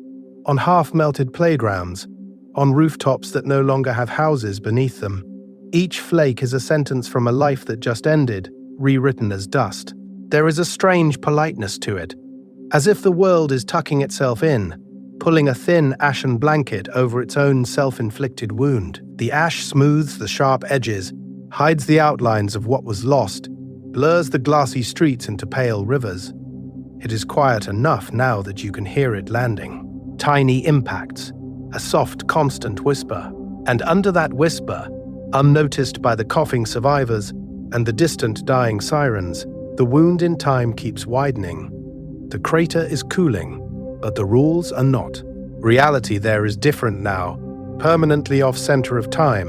on half-melted playgrounds, on rooftops that no longer have houses beneath them. Each flake is a sentence from a life that just ended, rewritten as dust. There is a strange politeness to it, as if the world is tucking itself in, pulling a thin ashen blanket over its own self-inflicted wound. The ash smooths the sharp edges, hides the outlines of what was lost, blurs the glassy streets into pale rivers. It is quiet enough now that you can hear it landing. Tiny impacts, a soft, constant whisper. And under that whisper, unnoticed by the coughing survivors and the distant dying sirens, the wound in time keeps widening. The crater is cooling, but the rules are not. Reality there is different now, permanently off-center of time,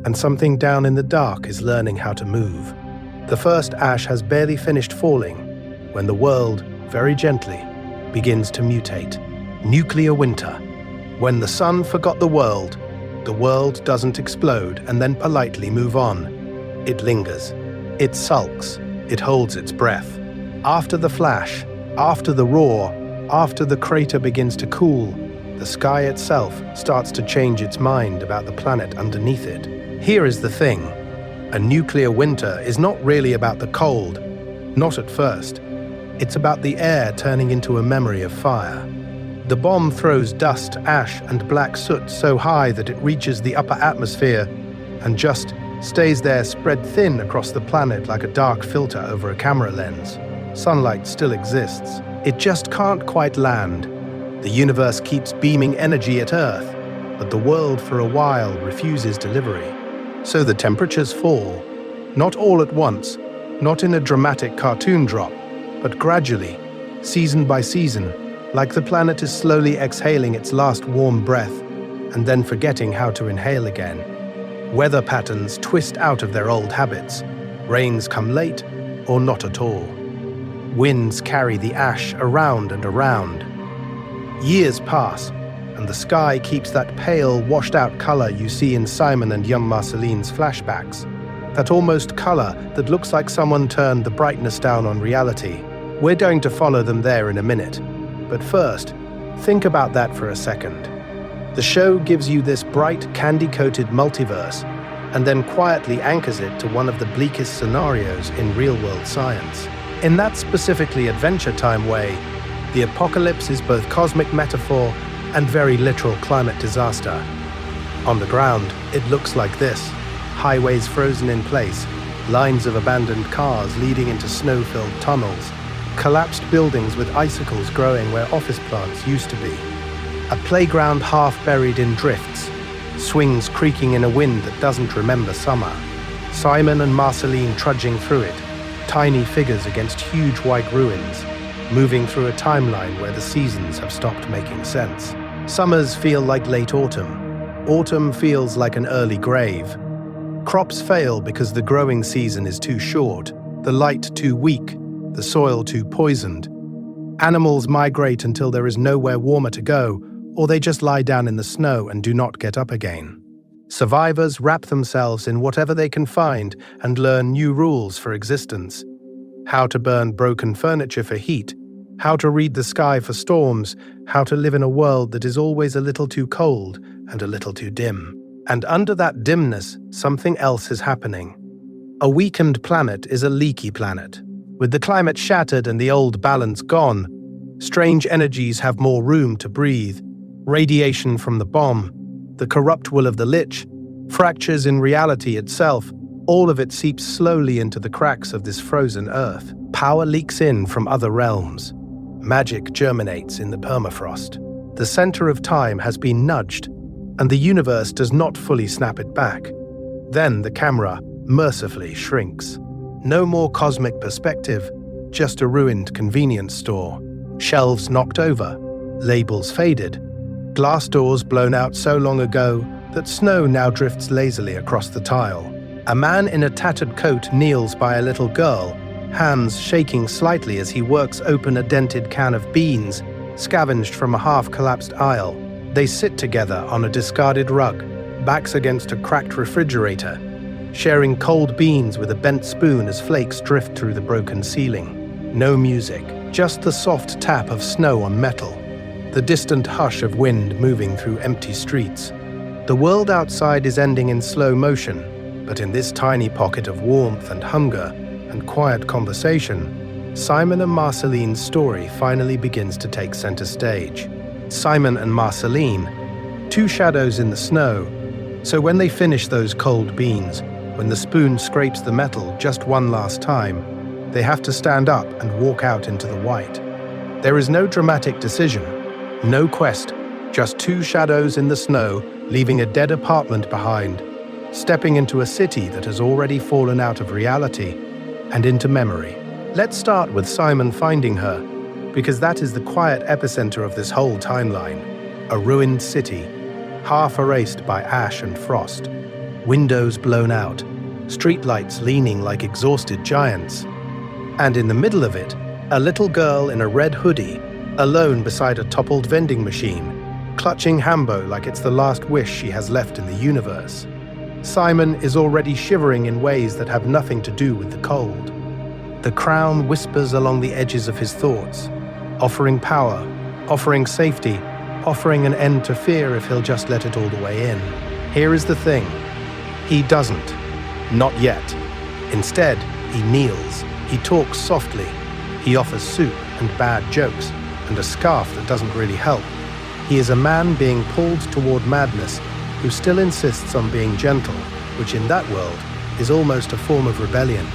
and something down in the dark is learning how to move. The first ash has barely finished falling when the world, very gently, begins to mutate. Nuclear winter. When the sun forgot the world doesn't explode and then politely move on. It lingers. It sulks. It holds its breath. After the flash, after the roar, after the crater begins to cool, the sky itself starts to change its mind about the planet underneath it. Here is the thing. A nuclear winter is not really about the cold, not at first. It's about the air turning into a memory of fire. The bomb throws dust, ash, and black soot so high that it reaches the upper atmosphere and just stays there spread thin across the planet like a dark filter over a camera lens. Sunlight still exists. It just can't quite land. The universe keeps beaming energy at Earth, but the world for a while refuses delivery. So the temperatures fall, not all at once, not in a dramatic cartoon drop, but gradually, season by season, like the planet is slowly exhaling its last warm breath and then forgetting how to inhale again. Weather patterns twist out of their old habits. Rains come late or not at all. Winds carry the ash around and around. Years pass, and the sky keeps that pale, washed-out color you see in Simon and young Marceline's flashbacks. That almost color that looks like someone turned the brightness down on reality. We're going to follow them there in a minute. But first, think about that for a second. The show gives you this bright, candy-coated multiverse, and then quietly anchors it to one of the bleakest scenarios in real-world science. In that specifically Adventure Time way, the apocalypse is both cosmic metaphor and very literal climate disaster. On the ground, it looks like this. Highways frozen in place, lines of abandoned cars leading into snow-filled tunnels, collapsed buildings with icicles growing where office plants used to be. A playground half buried in drifts, swings creaking in a wind that doesn't remember summer. Simon and Marceline trudging through it, tiny figures against huge white ruins, moving through a timeline where the seasons have stopped making sense. Summers feel like late autumn. Autumn feels like an early grave. Crops fail because the growing season is too short, the light too weak, the soil too poisoned. Animals migrate until there is nowhere warmer to go, or they just lie down in the snow and do not get up again. Survivors wrap themselves in whatever they can find and learn new rules for existence. How to burn broken furniture for heat, how to read the sky for storms, how to live in a world that is always a little too cold and a little too dim. And under that dimness, something else is happening. A weakened planet is a leaky planet. With the climate shattered and the old balance gone, strange energies have more room to breathe. Radiation from the bomb, the corrupt will of the Lich, fractures in reality itself, all of it seeps slowly into the cracks of this frozen earth. Power leaks in from other realms. Magic germinates in the permafrost. The center of time has been nudged, and the universe does not fully snap it back. Then the camera mercifully shrinks. No more cosmic perspective, just a ruined convenience store. Shelves knocked over, labels faded, glass doors blown out so long ago that snow now drifts lazily across the tile. A man in a tattered coat kneels by a little girl, hands shaking slightly as he works open a dented can of beans, scavenged from a half-collapsed aisle. They sit together on a discarded rug, backs against a cracked refrigerator, sharing cold beans with a bent spoon as flakes drift through the broken ceiling. No music, just the soft tap of snow on metal, the distant hush of wind moving through empty streets. The world outside is ending in slow motion, but in this tiny pocket of warmth and hunger and quiet conversation, Simon and Marceline's story finally begins to take center stage. Simon and Marceline, two shadows in the snow, so when they finish those cold beans, when the spoon scrapes the metal just one last time, they have to stand up and walk out into the white. There is no dramatic decision, no quest, just two shadows in the snow, leaving a dead apartment behind, stepping into a city that has already fallen out of reality and into memory. Let's start with Simon finding her, because that is the quiet epicenter of this whole timeline. A ruined city, half erased by ash and frost, windows blown out, streetlights leaning like exhausted giants. And in the middle of it, a little girl in a red hoodie, alone beside a toppled vending machine, clutching Hambo like it's the last wish she has left in the universe. Simon is already shivering in ways that have nothing to do with the cold. The crown whispers along the edges of his thoughts, offering power, offering safety, offering an end to fear if he'll just let it all the way in. Here is the thing. He doesn't. Not yet. Instead, he kneels. He talks softly. He offers soup and bad jokes and a scarf that doesn't really help. He is a man being pulled toward madness who still insists on being gentle, which in that world is almost a form of rebellion.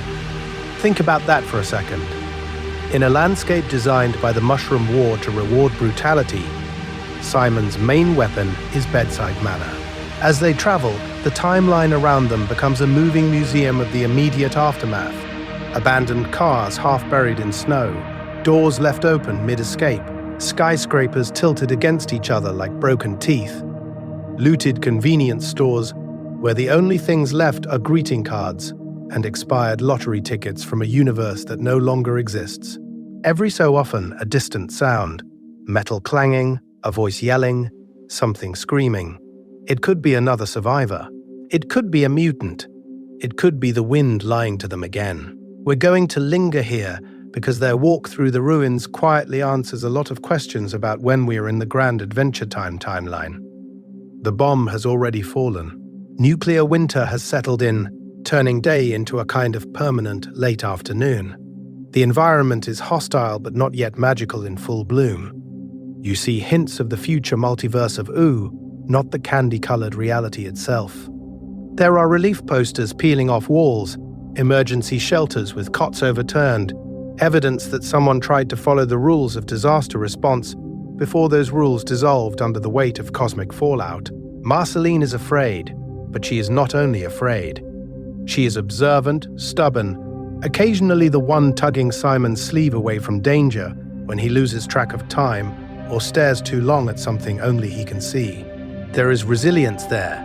Think about that for a second. In a landscape designed by the Mushroom War to reward brutality, Simon's main weapon is bedside manner. As they travel, the timeline around them becomes a moving museum of the immediate aftermath. Abandoned cars half buried in snow, doors left open mid-escape, skyscrapers tilted against each other like broken teeth, looted convenience stores where the only things left are greeting cards and expired lottery tickets from a universe that no longer exists. Every so often, a distant sound, metal clanging, a voice yelling, something screaming. It could be another survivor. It could be a mutant. It could be the wind lying to them again. We're going to linger here because their walk through the ruins quietly answers a lot of questions about when we are in the grand Adventure Time timeline. The bomb has already fallen. Nuclear winter has settled in, turning day into a kind of permanent late afternoon. The environment is hostile but not yet magical in full bloom. You see hints of the future multiverse of Ooo, not the candy-colored reality itself. There are relief posters peeling off walls, emergency shelters with cots overturned, evidence that someone tried to follow the rules of disaster response before those rules dissolved under the weight of cosmic fallout. Marceline is afraid, but she is not only afraid. She is observant, stubborn, occasionally the one tugging Simon's sleeve away from danger when he loses track of time or stares too long at something only he can see. There is resilience there,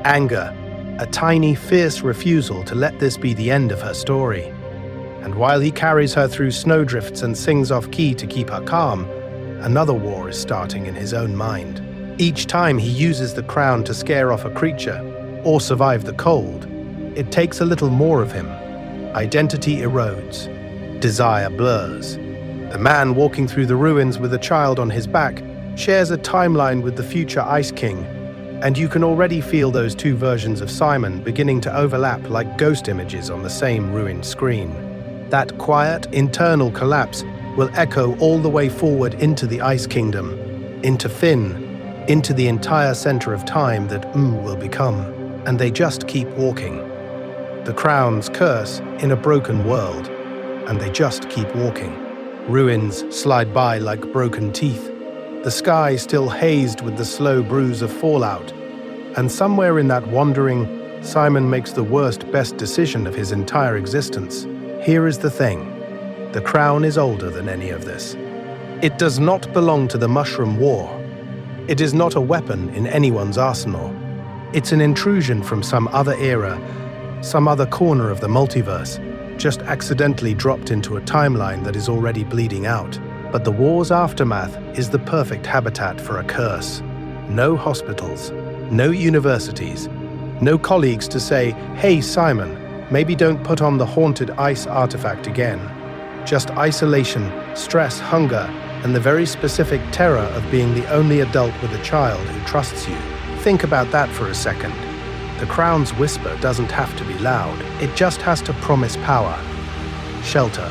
anger, a tiny, fierce refusal to let this be the end of her story. And while he carries her through snowdrifts and sings off-key to keep her calm, another war is starting in his own mind. Each time he uses the crown to scare off a creature or survive the cold, it takes a little more of him. Identity erodes. Desire blurs. The man walking through the ruins with a child on his back shares a timeline with the future Ice King, and you can already feel those two versions of Simon beginning to overlap like ghost images on the same ruined screen. That quiet, internal collapse will echo all the way forward into the Ice Kingdom, into Finn, into the entire center of time that Ooo will become, and they just keep walking. The crown's curse in a broken world, and they just keep walking. Ruins slide by like broken teeth, the sky still hazed with the slow bruise of fallout, and somewhere in that wandering, Simon makes the worst best decision of his entire existence. Here is the thing. The crown is older than any of this. It does not belong to the Mushroom War. It is not a weapon in anyone's arsenal. It's an intrusion from some other era, some other corner of the multiverse, just accidentally dropped into a timeline that is already bleeding out. But the war's aftermath is the perfect habitat for a curse. No hospitals, no universities, no colleagues to say, "Hey Simon, maybe don't put on the haunted ice artifact again." Just isolation, stress, hunger, and the very specific terror of being the only adult with a child who trusts you. Think about that for a second. The crown's whisper doesn't have to be loud. It just has to promise power. Shelter.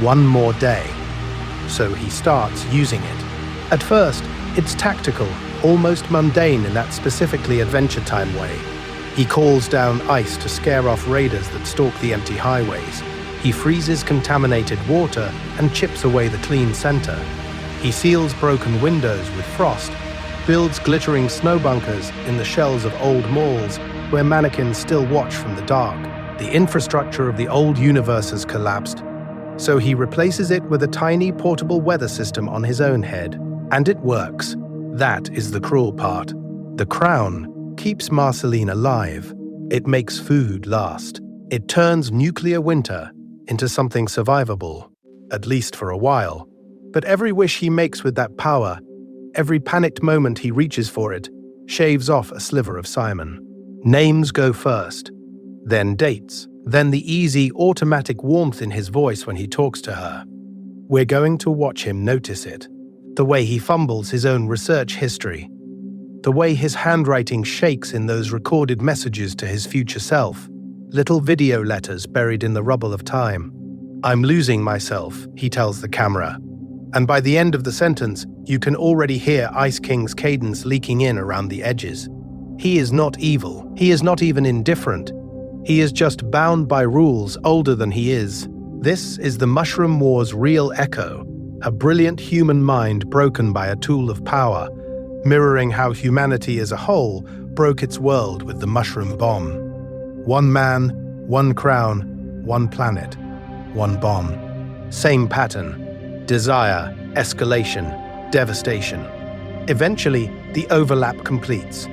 One more day. So he starts using it. At first, it's tactical, almost mundane in that specifically Adventure Time way. He calls down ice to scare off raiders that stalk the empty highways. He freezes contaminated water and chips away the clean center. He seals broken windows with frost, builds glittering snow bunkers in the shells of old malls where mannequins still watch from the dark. The infrastructure of the old universe has collapsed, so he replaces it with a tiny portable weather system on his own head. And it works. That is the cruel part. The crown keeps Marceline alive. It makes food last. It turns nuclear winter into something survivable, at least for a while. But every wish he makes with that power, every panicked moment he reaches for it, shaves off a sliver of Simon. Names go first, then dates, then the easy, automatic warmth in his voice when he talks to her. We're going to watch him notice it. The way he fumbles his own research history. The way his handwriting shakes in those recorded messages to his future self. Little video letters buried in the rubble of time. "I'm losing myself," he tells the camera. And by the end of the sentence, you can already hear Ice King's cadence leaking in around the edges. He is not evil. He is not even indifferent. He is just bound by rules older than he is. This is the Mushroom War's real echo, a brilliant human mind broken by a tool of power, mirroring how humanity as a whole broke its world with the mushroom bomb. One man, one crown, one planet, one bomb. Same pattern. Desire, escalation, devastation. Eventually, the overlap completes.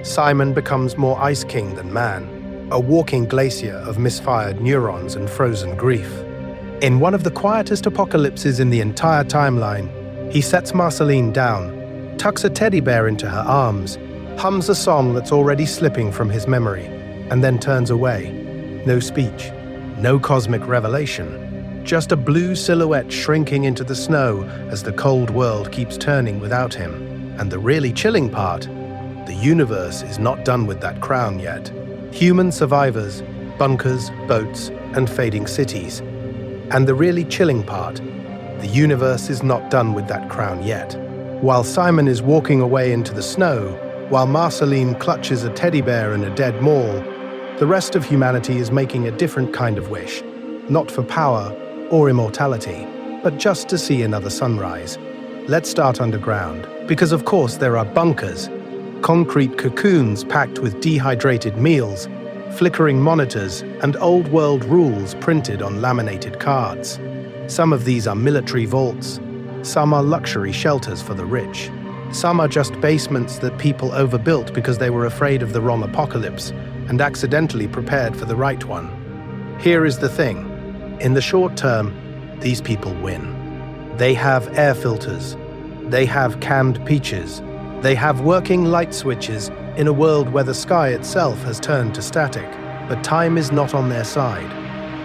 Simon becomes more Ice King than man, a walking glacier of misfired neurons and frozen grief. In one of the quietest apocalypses in the entire timeline, he sets Marceline down, tucks a teddy bear into her arms, hums a song that's already slipping from his memory, and then turns away. No speech, no cosmic revelation, just a blue silhouette shrinking into the snow as the cold world keeps turning without him. And the really chilling part, the universe is not done with that crown yet. Human survivors, bunkers, boats, and fading cities. And the really chilling part, the universe is not done with that crown yet. While Simon is walking away into the snow, while Marceline clutches a teddy bear in a dead mall, the rest of humanity is making a different kind of wish. Not for power or immortality, but just to see another sunrise. Let's start underground, because of course there are bunkers. Concrete cocoons packed with dehydrated meals, flickering monitors, and old-world rules printed on laminated cards. Some of these are military vaults, some are luxury shelters for the rich. Some are just basements that people overbuilt because they were afraid of the wrong apocalypse and accidentally prepared for the right one. Here is the thing. In the short term, these people win. They have air filters. They have canned peaches. They have working light switches in a world where the sky itself has turned to static. But time is not on their side.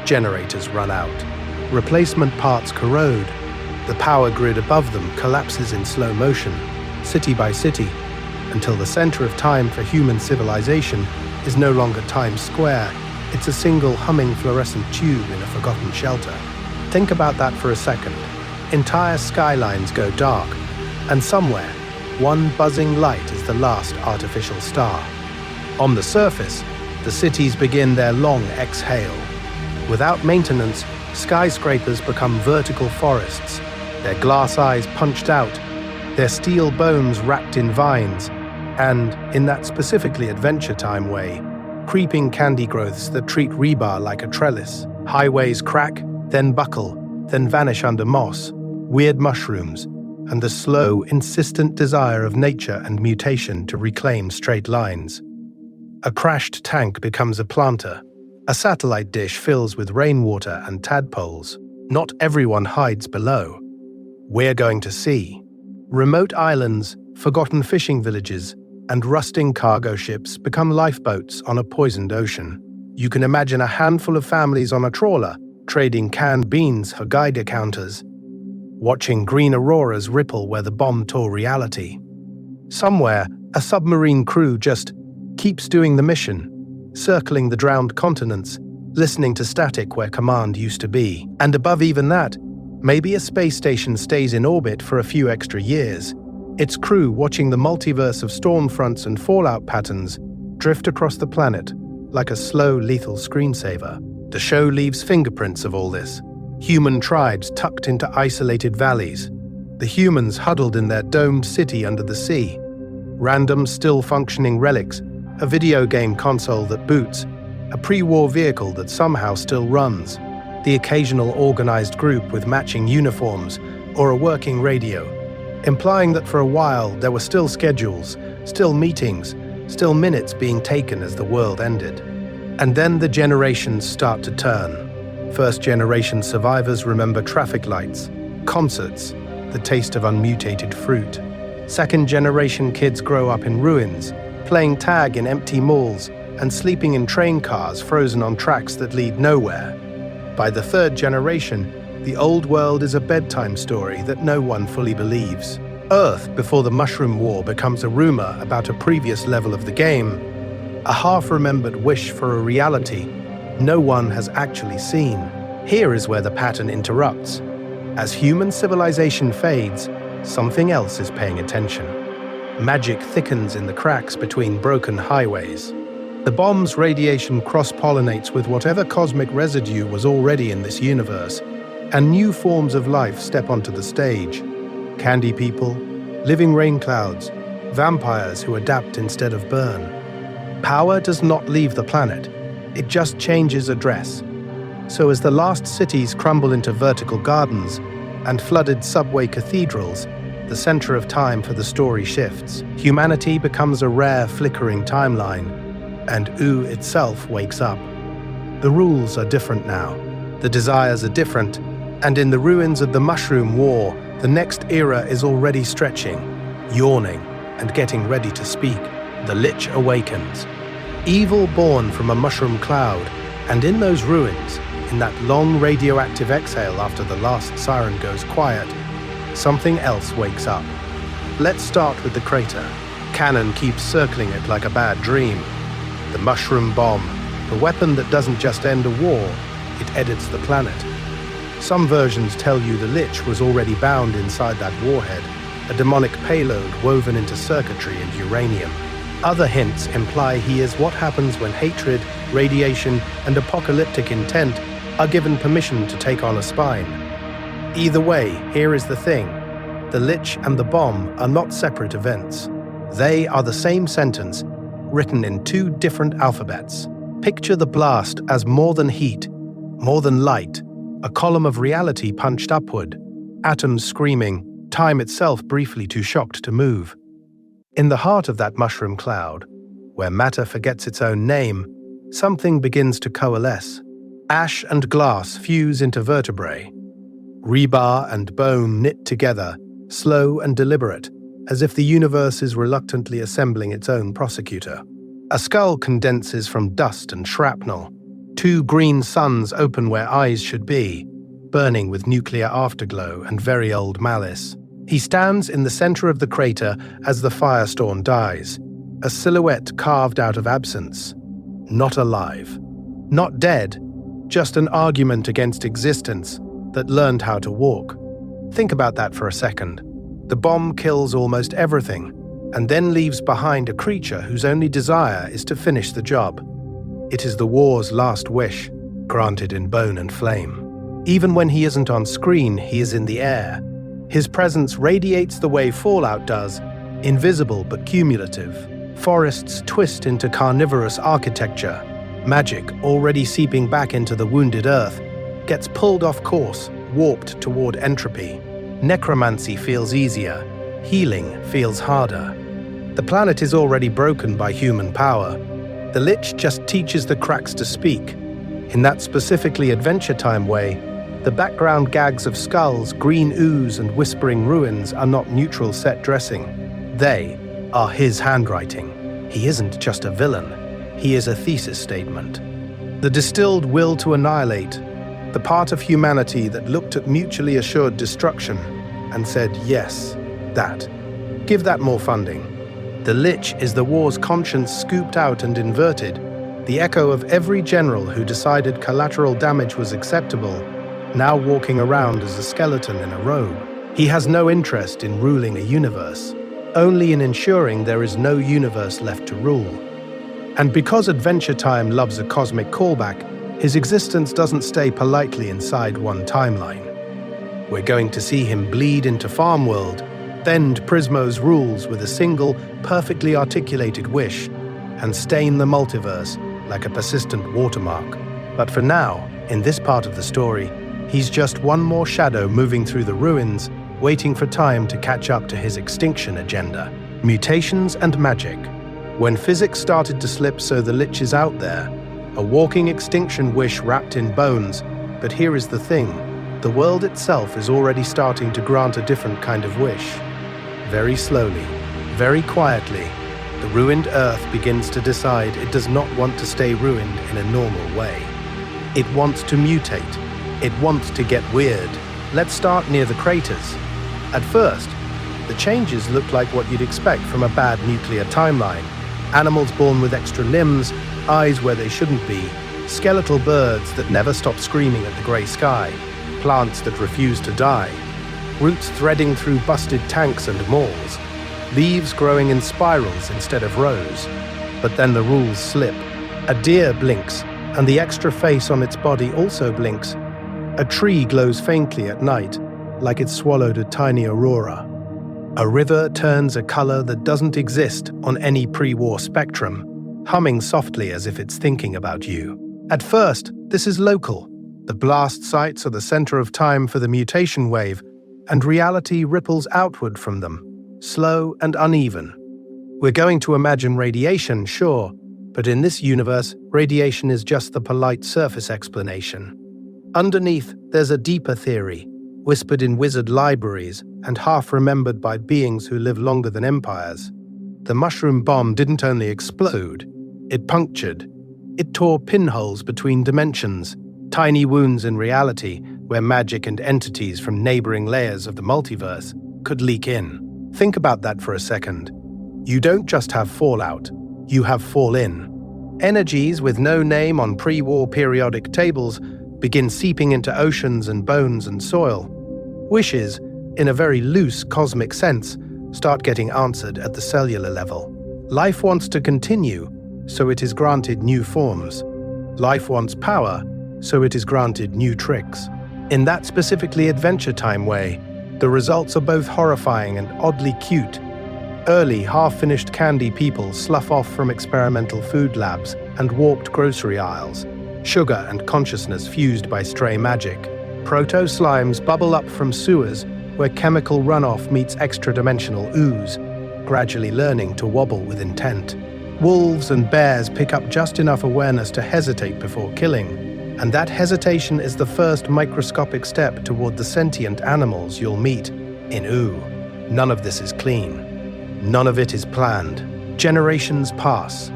Generators run out. Replacement parts corrode. The power grid above them collapses in slow motion, city by city, until the center of time for human civilization is no longer Times Square. It's a single humming fluorescent tube in a forgotten shelter. Think about that for a second. Entire skylines go dark, and somewhere, one buzzing light is the last artificial star. On the surface, the cities begin their long exhale. Without maintenance, skyscrapers become vertical forests, their glass eyes punched out, their steel bones wrapped in vines, and, in that specifically Adventure Time way, creeping candy growths that treat rebar like a trellis. Highways crack, then buckle, then vanish under moss, weird mushrooms, and the slow, insistent desire of nature and mutation to reclaim straight lines. A crashed tank becomes a planter. A satellite dish fills with rainwater and tadpoles. Not everyone hides below. We're going to see. Remote islands, forgotten fishing villages, and rusting cargo ships become lifeboats on a poisoned ocean. You can imagine a handful of families on a trawler, trading canned beans for Geiger counters, watching green auroras ripple where the bomb tore reality. Somewhere, a submarine crew just keeps doing the mission, circling the drowned continents, listening to static where command used to be. And above even that, maybe a space station stays in orbit for a few extra years, its crew watching the multiverse of storm fronts and fallout patterns drift across the planet like a slow, lethal screensaver. The show leaves fingerprints of all this. Human tribes tucked into isolated valleys, the humans huddled in their domed city under the sea, random still-functioning relics, a video game console that boots, a pre-war vehicle that somehow still runs, the occasional organized group with matching uniforms or a working radio, implying that for a while there were still schedules, still meetings, still minutes being taken as the world ended. And then the generations start to turn. First-generation survivors remember traffic lights, concerts, the taste of unmutated fruit. Second-generation kids grow up in ruins, playing tag in empty malls and sleeping in train cars frozen on tracks that lead nowhere. By the third generation, the old world is a bedtime story that no one fully believes. Earth, before the Mushroom War, becomes a rumor about a previous level of the game, a half-remembered wish for a reality no one has actually seen. Here is where the pattern interrupts. As human civilization fades, something else is paying attention. Magic thickens in the cracks between broken highways. The bomb's radiation cross-pollinates with whatever cosmic residue was already in this universe, and new forms of life step onto the stage. Candy people, living rain clouds, vampires who adapt instead of burn. Power does not leave the planet. It just changes address. So as the last cities crumble into vertical gardens and flooded subway cathedrals, the center of time for the story shifts. Humanity becomes a rare, flickering timeline, and Ooo itself wakes up. The rules are different now. The desires are different, and in the ruins of the Mushroom War, the next era is already stretching, yawning, and getting ready to speak. The Lich awakens. Evil born from a mushroom cloud, and in those ruins, in that long radioactive exhale after the last siren goes quiet, something else wakes up. Let's start with the crater. Canon keeps circling it like a bad dream. The mushroom bomb, the weapon that doesn't just end a war, it edits the planet. Some versions tell you the Lich was already bound inside that warhead, a demonic payload woven into circuitry and uranium. Other hints imply he is what happens when hatred, radiation, and apocalyptic intent are given permission to take on a spine. Either way, here is the thing. The Lich and the bomb are not separate events. They are the same sentence, written in two different alphabets. Picture the blast as more than heat, more than light, a column of reality punched upward, atoms screaming, time itself briefly too shocked to move. In the heart of that mushroom cloud, where matter forgets its own name, something begins to coalesce. Ash and glass fuse into vertebrae. Rebar and bone knit together, slow and deliberate, as if the universe is reluctantly assembling its own prosecutor. A skull condenses from dust and shrapnel. Two green suns open where eyes should be, burning with nuclear afterglow and very old malice. He stands in the center of the crater as the firestorm dies, a silhouette carved out of absence. Not alive. Not dead, just an argument against existence that learned how to walk. Think about that for a second. The bomb kills almost everything, and then leaves behind a creature whose only desire is to finish the job. It is the war's last wish, granted in bone and flame. Even when he isn't on screen, he is in the air. His presence radiates the way fallout does, invisible but cumulative. Forests twist into carnivorous architecture. Magic, already seeping back into the wounded earth, gets pulled off course, warped toward entropy. Necromancy feels easier. Healing feels harder. The planet is already broken by human power. The Lich just teaches the cracks to speak. In that specifically Adventure Time way, the background gags of skulls, green ooze, and whispering ruins are not neutral set dressing. They are his handwriting. He isn't just a villain. He is a thesis statement. The distilled will to annihilate, the part of humanity that looked at mutually assured destruction and said, yes, that. Give that more funding. The Lich is the war's conscience scooped out and inverted, the echo of every general who decided collateral damage was acceptable, now walking around as a skeleton in a robe. He has no interest in ruling a universe, only in ensuring there is no universe left to rule. And because Adventure Time loves a cosmic callback, his existence doesn't stay politely inside one timeline. We're going to see him bleed into Farmworld, bend Prismo's rules with a single, perfectly articulated wish, and stain the multiverse like a persistent watermark. But for now, in this part of the story, he's just one more shadow moving through the ruins, waiting for time to catch up to his extinction agenda. Mutations and magic. When physics started to slip so the Lich is out there, a walking extinction wish wrapped in bones, but here is the thing, the world itself is already starting to grant a different kind of wish. Very slowly, very quietly, the ruined Earth begins to decide it does not want to stay ruined in a normal way. It wants to mutate. It wants to get weird. Let's start near the craters. At first, the changes look like what you'd expect from a bad nuclear timeline. Animals born with extra limbs, eyes where they shouldn't be, skeletal birds that never stop screaming at the grey sky, plants that refuse to die, roots threading through busted tanks and malls, leaves growing in spirals instead of rows. But then the rules slip. A deer blinks, and the extra face on its body also blinks. A tree glows faintly at night, like it's swallowed a tiny aurora. A river turns a color that doesn't exist on any pre-war spectrum, humming softly as if it's thinking about you. At first, this is local. The blast sites are the center of time for the mutation wave, and reality ripples outward from them, slow and uneven. We're going to imagine radiation, sure, but in this universe, radiation is just the polite surface explanation. Underneath, there's a deeper theory, whispered in wizard libraries and half-remembered by beings who live longer than empires. The mushroom bomb didn't only explode, it punctured. It tore pinholes between dimensions, tiny wounds in reality where magic and entities from neighboring layers of the multiverse could leak in. Think about that for a second. You don't just have fallout, you have fall-in. Energies with no name on pre-war periodic tables begin seeping into oceans and bones and soil. Wishes, in a very loose cosmic sense, start getting answered at the cellular level. Life wants to continue, so it is granted new forms. Life wants power, so it is granted new tricks. In that specifically Adventure Time way, the results are both horrifying and oddly cute. Early, half-finished candy people slough off from experimental food labs and warped grocery aisles. Sugar and consciousness fused by stray magic. Proto-slimes bubble up from sewers where chemical runoff meets extra-dimensional ooze, gradually learning to wobble with intent. Wolves and bears pick up just enough awareness to hesitate before killing, and that hesitation is the first microscopic step toward the sentient animals you'll meet in Ooo. None of this is clean. None of it is planned. Generations pass.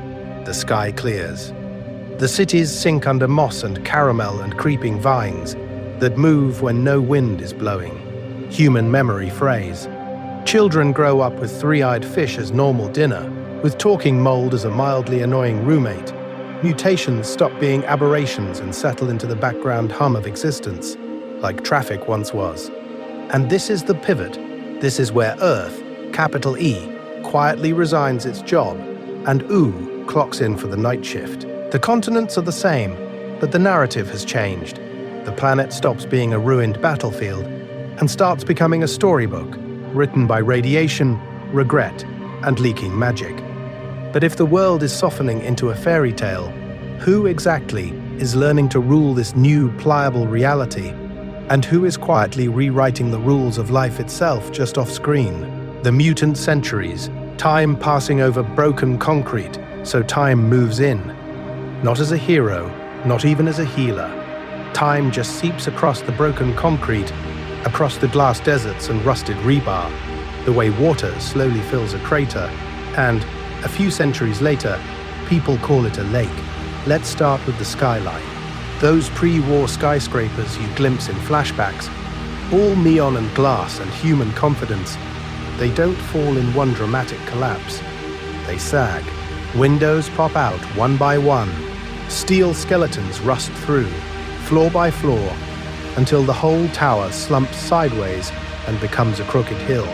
The sky clears. The cities sink under moss and caramel and creeping vines that move when no wind is blowing. Human memory frays. Children grow up with three-eyed fish as normal dinner, with talking mold as a mildly annoying roommate. Mutations stop being aberrations and settle into the background hum of existence, like traffic once was. And this is the pivot. This is where Earth, capital E, quietly resigns its job, and Ooo clocks in for the night shift. The continents are the same, but the narrative has changed. The planet stops being a ruined battlefield and starts becoming a storybook, written by radiation, regret, and leaking magic. But if the world is softening into a fairy tale, who exactly is learning to rule this new, pliable reality? And who is quietly rewriting the rules of life itself just off-screen? The mutant centuries, time passing over broken concrete, so time moves in. Not as a hero, not even as a healer. Time just seeps across the broken concrete, across the glass deserts and rusted rebar, the way water slowly fills a crater, and, a few centuries later, people call it a lake. Let's start with the skyline. Those pre-war skyscrapers you glimpse in flashbacks, all neon and glass and human confidence, they don't fall in one dramatic collapse. They sag. Windows pop out one by one. Steel skeletons rust through, floor by floor, until the whole tower slumps sideways and becomes a crooked hill.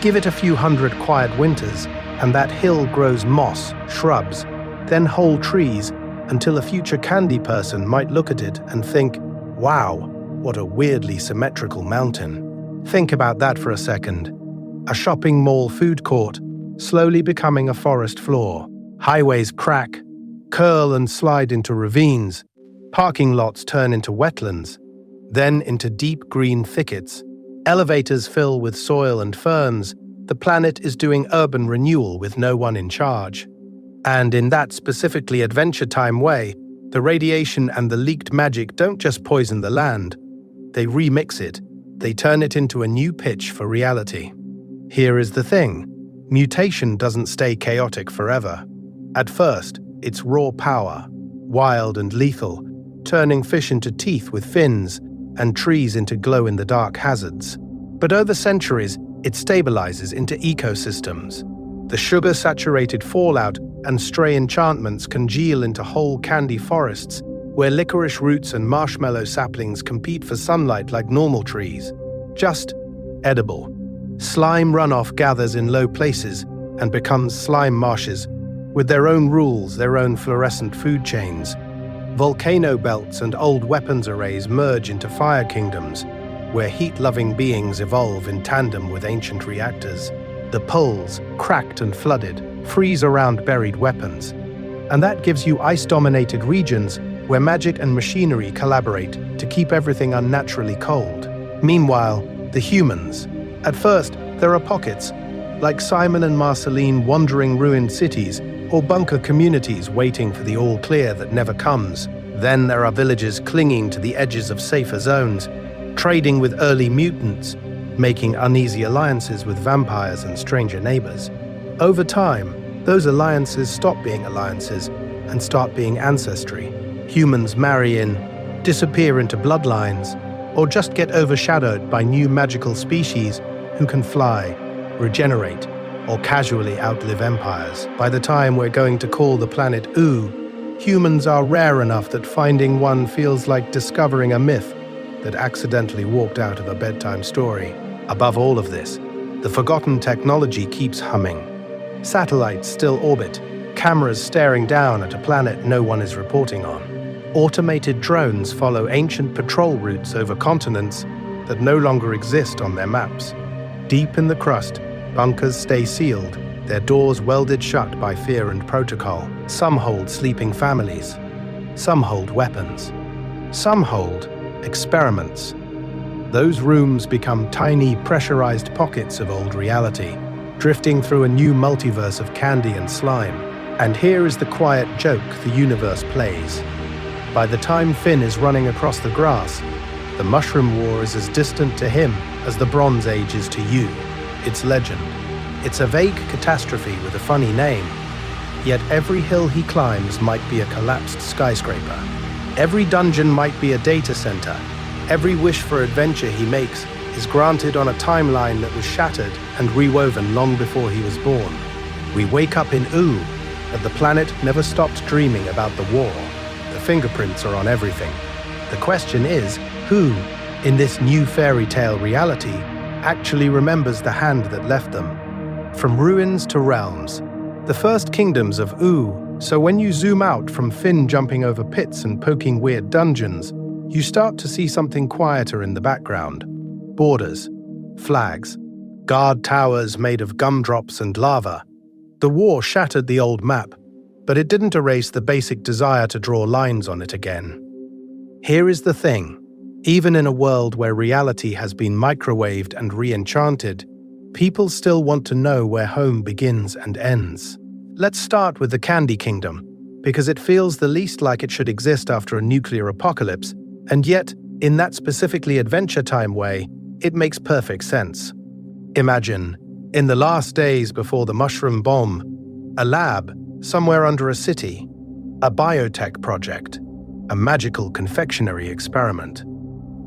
Give it a few hundred quiet winters, and that hill grows moss, shrubs, then whole trees, until a future candy person might look at it and think, wow, what a weirdly symmetrical mountain. Think about that for a second. A shopping mall food court, slowly becoming a forest floor. Highways crack, curl and slide into ravines. Parking lots turn into wetlands, then into deep green thickets. Elevators fill with soil and ferns. The planet is doing urban renewal with no one in charge. And in that specifically Adventure Time way, the radiation and the leaked magic don't just poison the land. They remix it. They turn it into a new pitch for reality. Here is the thing. Mutation doesn't stay chaotic forever. At first, it's raw power, wild and lethal, turning fish into teeth with fins and trees into glow-in-the-dark hazards. But over centuries, it stabilizes into ecosystems. The sugar-saturated fallout and stray enchantments congeal into whole candy forests, where licorice roots and marshmallow saplings compete for sunlight like normal trees. Just edible. Slime runoff gathers in low places and becomes slime marshes, with their own rules, their own fluorescent food chains. Volcano belts and old weapons arrays merge into fire kingdoms, where heat-loving beings evolve in tandem with ancient reactors. The poles, cracked and flooded, freeze around buried weapons. And that gives you ice-dominated regions where magic and machinery collaborate to keep everything unnaturally cold. Meanwhile, the humans. At first, there are pockets, like Simon and Marceline wandering ruined cities, or bunker communities waiting for the all-clear that never comes. Then there are villages clinging to the edges of safer zones, trading with early mutants, making uneasy alliances with vampires and stranger neighbors. Over time, those alliances stop being alliances and start being ancestry. Humans marry in, disappear into bloodlines, or just get overshadowed by new magical species who can fly, regenerate, or casually outlive empires. By the time we're going to call the planet Ooo, humans are rare enough that finding one feels like discovering a myth that accidentally walked out of a bedtime story. Above all of this, the forgotten technology keeps humming. Satellites still orbit, cameras staring down at a planet no one is reporting on. Automated drones follow ancient patrol routes over continents that no longer exist on their maps. Deep in the crust, bunkers stay sealed, their doors welded shut by fear and protocol. Some hold sleeping families. Some hold weapons. Some hold experiments. Those rooms become tiny, pressurized pockets of old reality, drifting through a new multiverse of candy and slime. And here is the quiet joke the universe plays. By the time Finn is running across the grass, the Mushroom War is as distant to him as the Bronze Age is to you. It's legend. It's a vague catastrophe with a funny name. Yet every hill he climbs might be a collapsed skyscraper. Every dungeon might be a data center. Every wish for adventure he makes is granted on a timeline that was shattered and rewoven long before he was born. We wake up in Ooo, but the planet never stopped dreaming about the war. The fingerprints are on everything. The question is, who, in this new fairy tale reality, actually remembers the hand that left them? From ruins to realms, the first kingdoms of Ooo. So when you zoom out from Finn jumping over pits and poking weird dungeons, you start to see something quieter in the background. Borders, flags, guard towers made of gumdrops and lava. The war shattered the old map, but it didn't erase the basic desire to draw lines on it again. Here is the thing. Even in a world where reality has been microwaved and re-enchanted, people still want to know where home begins and ends. Let's start with the Candy Kingdom, because it feels the least like it should exist after a nuclear apocalypse, and yet, in that specifically Adventure Time way, it makes perfect sense. Imagine, in the last days before the mushroom bomb, a lab somewhere under a city, a biotech project, a magical confectionery experiment.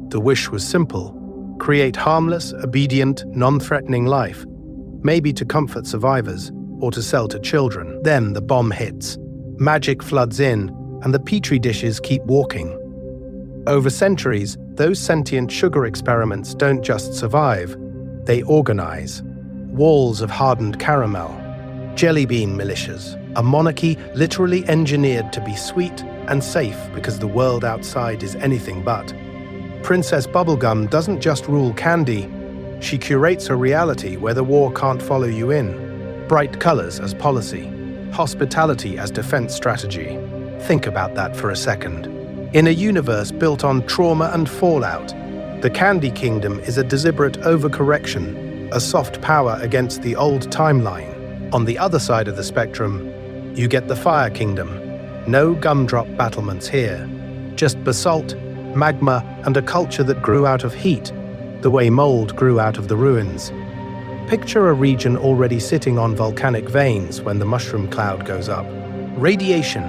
The wish was simple: create harmless, obedient, non-threatening life, maybe to comfort survivors or to sell to children. Then the bomb hits, magic floods in, and the petri dishes keep walking. Over centuries, those sentient sugar experiments don't just survive, they organize. Walls of hardened caramel, jelly bean militias, a monarchy literally engineered to be sweet and safe because the world outside is anything but. Princess Bubblegum doesn't just rule candy, she curates a reality where the war can't follow you in. Bright colors as policy, hospitality as defense strategy. Think about that for a second. In a universe built on trauma and fallout, the Candy Kingdom is a deliberate overcorrection, a soft power against the old timeline. On the other side of the spectrum, you get the Fire Kingdom. No gumdrop battlements here, just basalt, magma, and a culture that grew out of heat, the way mold grew out of the ruins. Picture a region already sitting on volcanic veins when the mushroom cloud goes up. Radiation,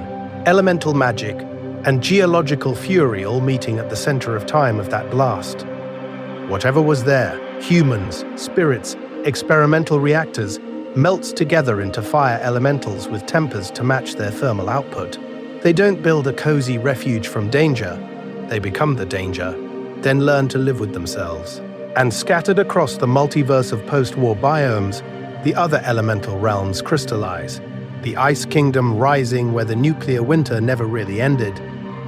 elemental magic, and geological fury all meeting at the center of time of that blast. Whatever was there, humans, spirits, experimental reactors, melts together into fire elementals with tempers to match their thermal output. They don't build a cozy refuge from danger, they become the danger, then learn to live with themselves. And scattered across the multiverse of post-war biomes, the other elemental realms crystallize. The Ice Kingdom rising where the nuclear winter never really ended,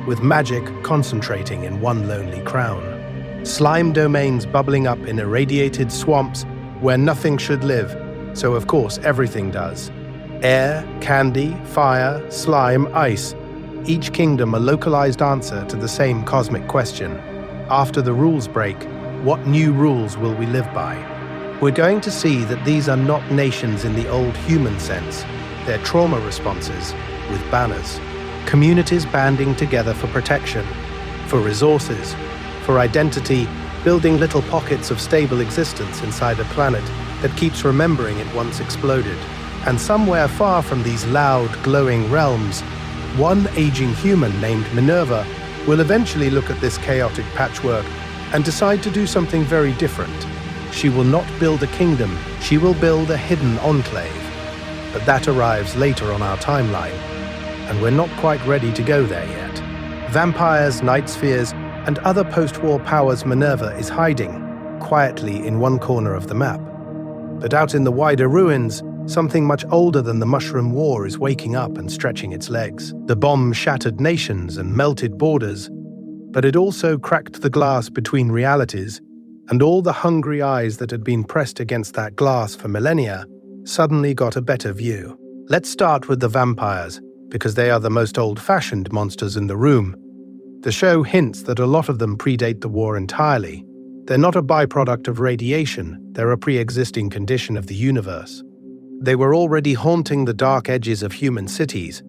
with magic concentrating in one lonely crown. Slime domains bubbling up in irradiated swamps where nothing should live, so of course everything does. Air, candy, fire, slime, ice. Each kingdom a localized answer to the same cosmic question. After the rules break, what new rules will we live by? We're going to see that these are not nations in the old human sense. They're trauma responses with banners. Communities banding together for protection, for resources, for identity, building little pockets of stable existence inside a planet that keeps remembering it once exploded. And somewhere far from these loud, glowing realms, one aging human named Minerva will eventually look at this chaotic patchwork and decide to do something very different. She will not build a kingdom, she will build a hidden enclave. But that arrives later on our timeline, and we're not quite ready to go there yet. Vampires, night spheres, and other post-war powers Minerva is hiding, quietly in one corner of the map. But out in the wider ruins, something much older than the Mushroom War is waking up and stretching its legs. The bomb shattered nations and melted borders, but it also cracked the glass between realities, and all the hungry eyes that had been pressed against that glass for millennia suddenly got a better view. Let's start with the vampires, because they are the most old-fashioned monsters in the room. The show hints that a lot of them predate the war entirely. They're not a byproduct of radiation, they're a pre-existing condition of the universe. They were already haunting the dark edges of human cities,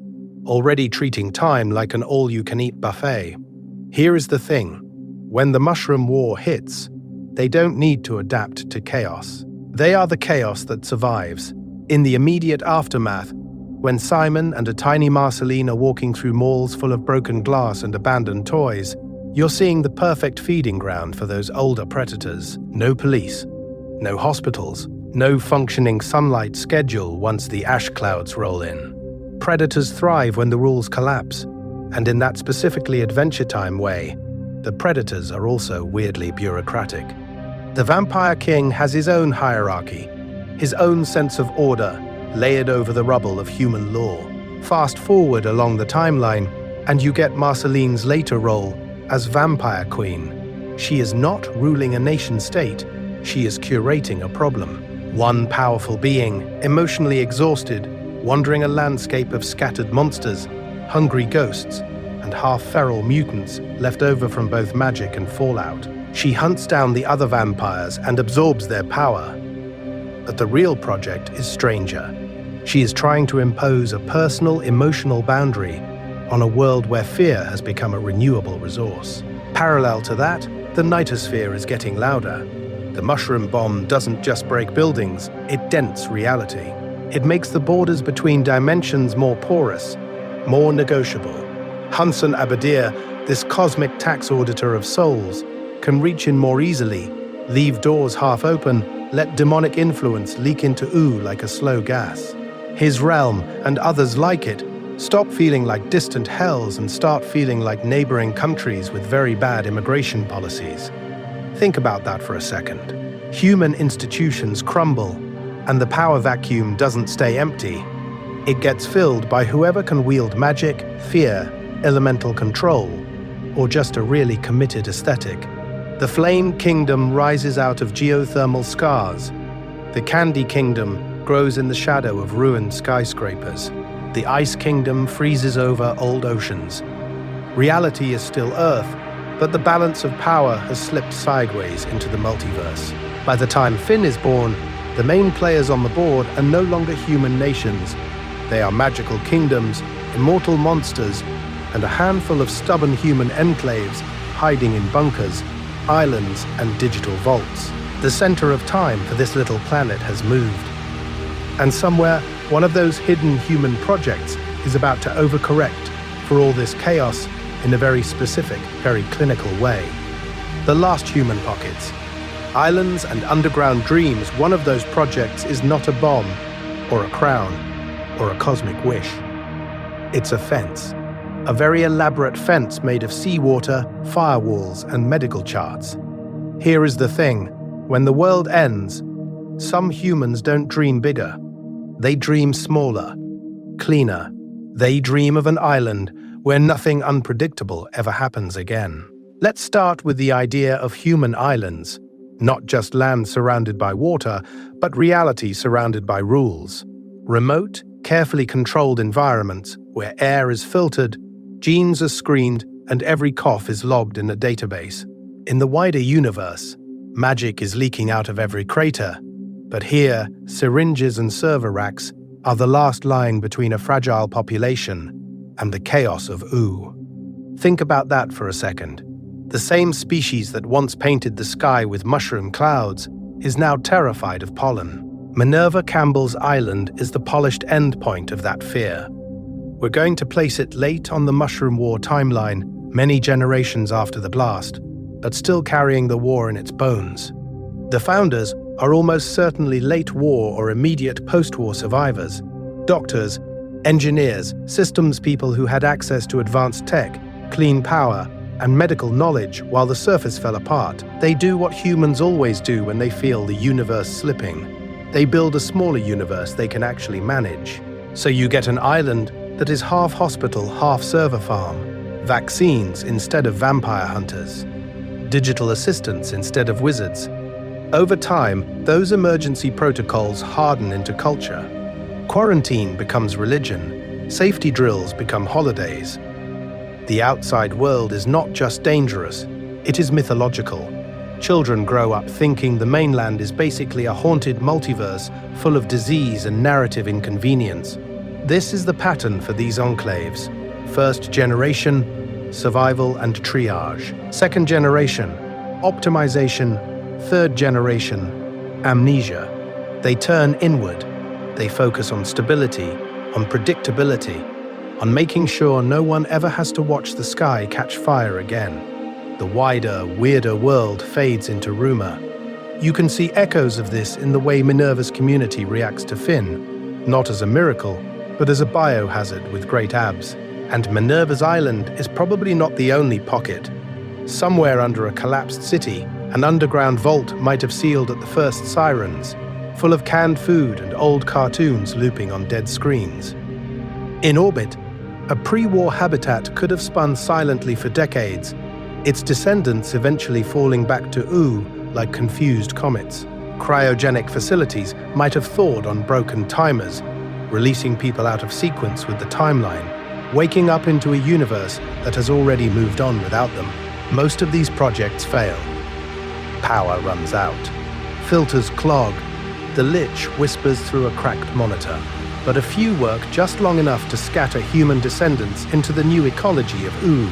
already treating time like an all-you-can-eat buffet. Here is the thing. When the Mushroom War hits, they don't need to adapt to chaos. They are the chaos that survives. In the immediate aftermath, when Simon and a tiny Marceline are walking through malls full of broken glass and abandoned toys, you're seeing the perfect feeding ground for those older predators. No police, no hospitals, no functioning sunlight schedule once the ash clouds roll in. Predators thrive when the rules collapse, and in that specifically Adventure Time way, the predators are also weirdly bureaucratic. The Vampire King has his own hierarchy, his own sense of order, layered over the rubble of human law. Fast forward along the timeline, and you get Marceline's later role as Vampire Queen. She is not ruling a nation-state, she is curating a problem. One powerful being, emotionally exhausted, wandering a landscape of scattered monsters, hungry ghosts, and half-feral mutants left over from both magic and fallout. She hunts down the other vampires and absorbs their power. But the real project is stranger. She is trying to impose a personal, emotional boundary on a world where fear has become a renewable resource. Parallel to that, the Nightosphere is getting louder. The mushroom bomb doesn't just break buildings, it dents reality. It makes the borders between dimensions more porous, more negotiable. Hunson Abadir, this cosmic tax auditor of souls, can reach in more easily, leave doors half open, let demonic influence leak into Ooo like a slow gas. His realm, and others like it, stop feeling like distant hells and start feeling like neighboring countries with very bad immigration policies. Think about that for a second. Human institutions crumble, and the power vacuum doesn't stay empty. It gets filled by whoever can wield magic, fear, elemental control, or just a really committed aesthetic. The Flame Kingdom rises out of geothermal scars. The Candy Kingdom grows in the shadow of ruined skyscrapers. The Ice Kingdom freezes over old oceans. Reality is still Earth, but the balance of power has slipped sideways into the multiverse. By the time Finn is born, the main players on the board are no longer human nations. They are magical kingdoms, immortal monsters, and a handful of stubborn human enclaves hiding in bunkers, islands, and digital vaults. The center of time for this little planet has moved. And somewhere, one of those hidden human projects is about to overcorrect for all this chaos in a very specific, very clinical way. The Last Human Pockets. Islands and underground dreams, one of those projects is not a bomb, or a crown, or a cosmic wish. It's a fence. A very elaborate fence made of seawater, firewalls, and medical charts. Here is the thing. When the world ends, some humans don't dream bigger. They dream smaller, cleaner. They dream of an island where nothing unpredictable ever happens again. Let's start with the idea of human islands. Not just land surrounded by water, but reality surrounded by rules. Remote, carefully controlled environments where air is filtered, genes are screened, and every cough is logged in a database. In the wider universe, magic is leaking out of every crater, but here, syringes and server racks are the last line between a fragile population and the chaos of Ooo. Think about that for a second. The same species that once painted the sky with mushroom clouds is now terrified of pollen. Minerva Campbell's island is the polished endpoint of that fear. We're going to place it late on the Mushroom War timeline, many generations after the blast, but still carrying the war in its bones. The founders are almost certainly late war or immediate post-war survivors. Doctors, engineers, systems people who had access to advanced tech, clean power, and medical knowledge while the surface fell apart. They do what humans always do when they feel the universe slipping. They build a smaller universe they can actually manage. So you get an island that is half hospital, half server farm, vaccines instead of vampire hunters, digital assistants instead of wizards, Over time, those emergency protocols harden into culture. Quarantine becomes religion. Safety drills become holidays. The outside world is not just dangerous, it is mythological. Children grow up thinking the mainland is basically a haunted multiverse full of disease and narrative inconvenience. This is the pattern for these enclaves. First generation, survival and triage. Second generation, optimization. Third generation, amnesia. They turn inward. They focus on stability, on predictability, on making sure no one ever has to watch the sky catch fire again. The wider, weirder world fades into rumor. You can see echoes of this in the way Minerva's community reacts to Finn, not as a miracle, but as a biohazard with great abs. And Minerva's island is probably not the only pocket. Somewhere under a collapsed city, an underground vault might have sealed at the first sirens, full of canned food and old cartoons looping on dead screens. In orbit, a pre-war habitat could have spun silently for decades, its descendants eventually falling back to Ooo like confused comets. Cryogenic facilities might have thawed on broken timers, releasing people out of sequence with the timeline, waking up into a universe that has already moved on without them. Most of these projects fail. Power runs out. Filters clog. The Lich whispers through a cracked monitor. But a few work just long enough to scatter human descendants into the new ecology of Ooo.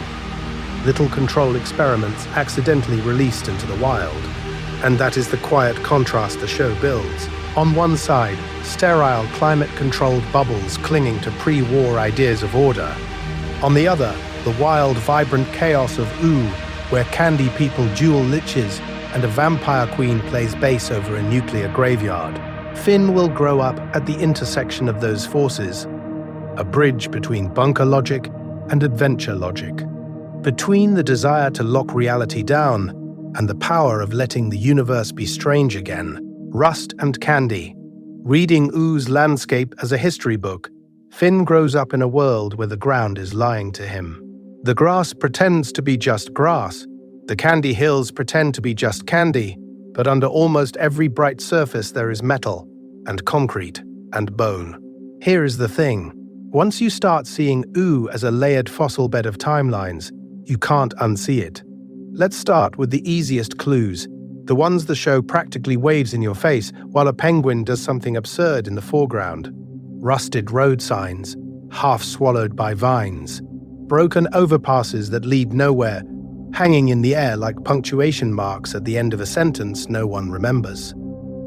Little control experiments accidentally released into the wild. And that is the quiet contrast the show builds. On one side, sterile climate-controlled bubbles clinging to pre-war ideas of order. On the other, the wild, vibrant chaos of Ooo, where candy people duel liches and a vampire queen plays bass over a nuclear graveyard. Finn will grow up at the intersection of those forces, a bridge between bunker logic and adventure logic, between the desire to lock reality down and the power of letting the universe be strange again. Rust and candy. Reading Oo's landscape as a history book, Finn grows up in a world where the ground is lying to him. The grass pretends to be just grass. The candy hills pretend to be just candy, but under almost every bright surface there is metal, and concrete, and bone. Here is the thing. Once you start seeing Ooo as a layered fossil bed of timelines, you can't unsee it. Let's start with the easiest clues, the ones the show practically waves in your face while a penguin does something absurd in the foreground. Rusted road signs, half swallowed by vines, broken overpasses that lead nowhere, hanging in the air like punctuation marks at the end of a sentence no one remembers.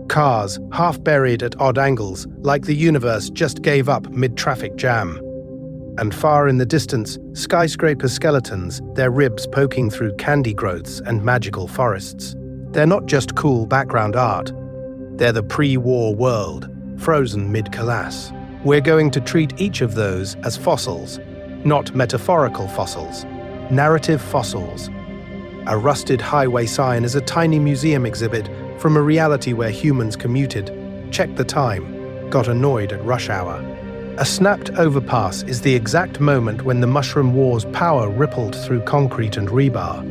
Cars, half buried at odd angles, like the universe just gave up mid-traffic jam. And far in the distance, skyscraper skeletons, their ribs poking through candy growths and magical forests. They're not just cool background art. They're the pre-war world, frozen mid-collapse. We're going to treat each of those as fossils, not metaphorical fossils, narrative fossils. A rusted highway sign is a tiny museum exhibit from a reality where humans commuted, checked the time, got annoyed at rush hour. A snapped overpass is the exact moment when the Mushroom War's power rippled through concrete and rebar.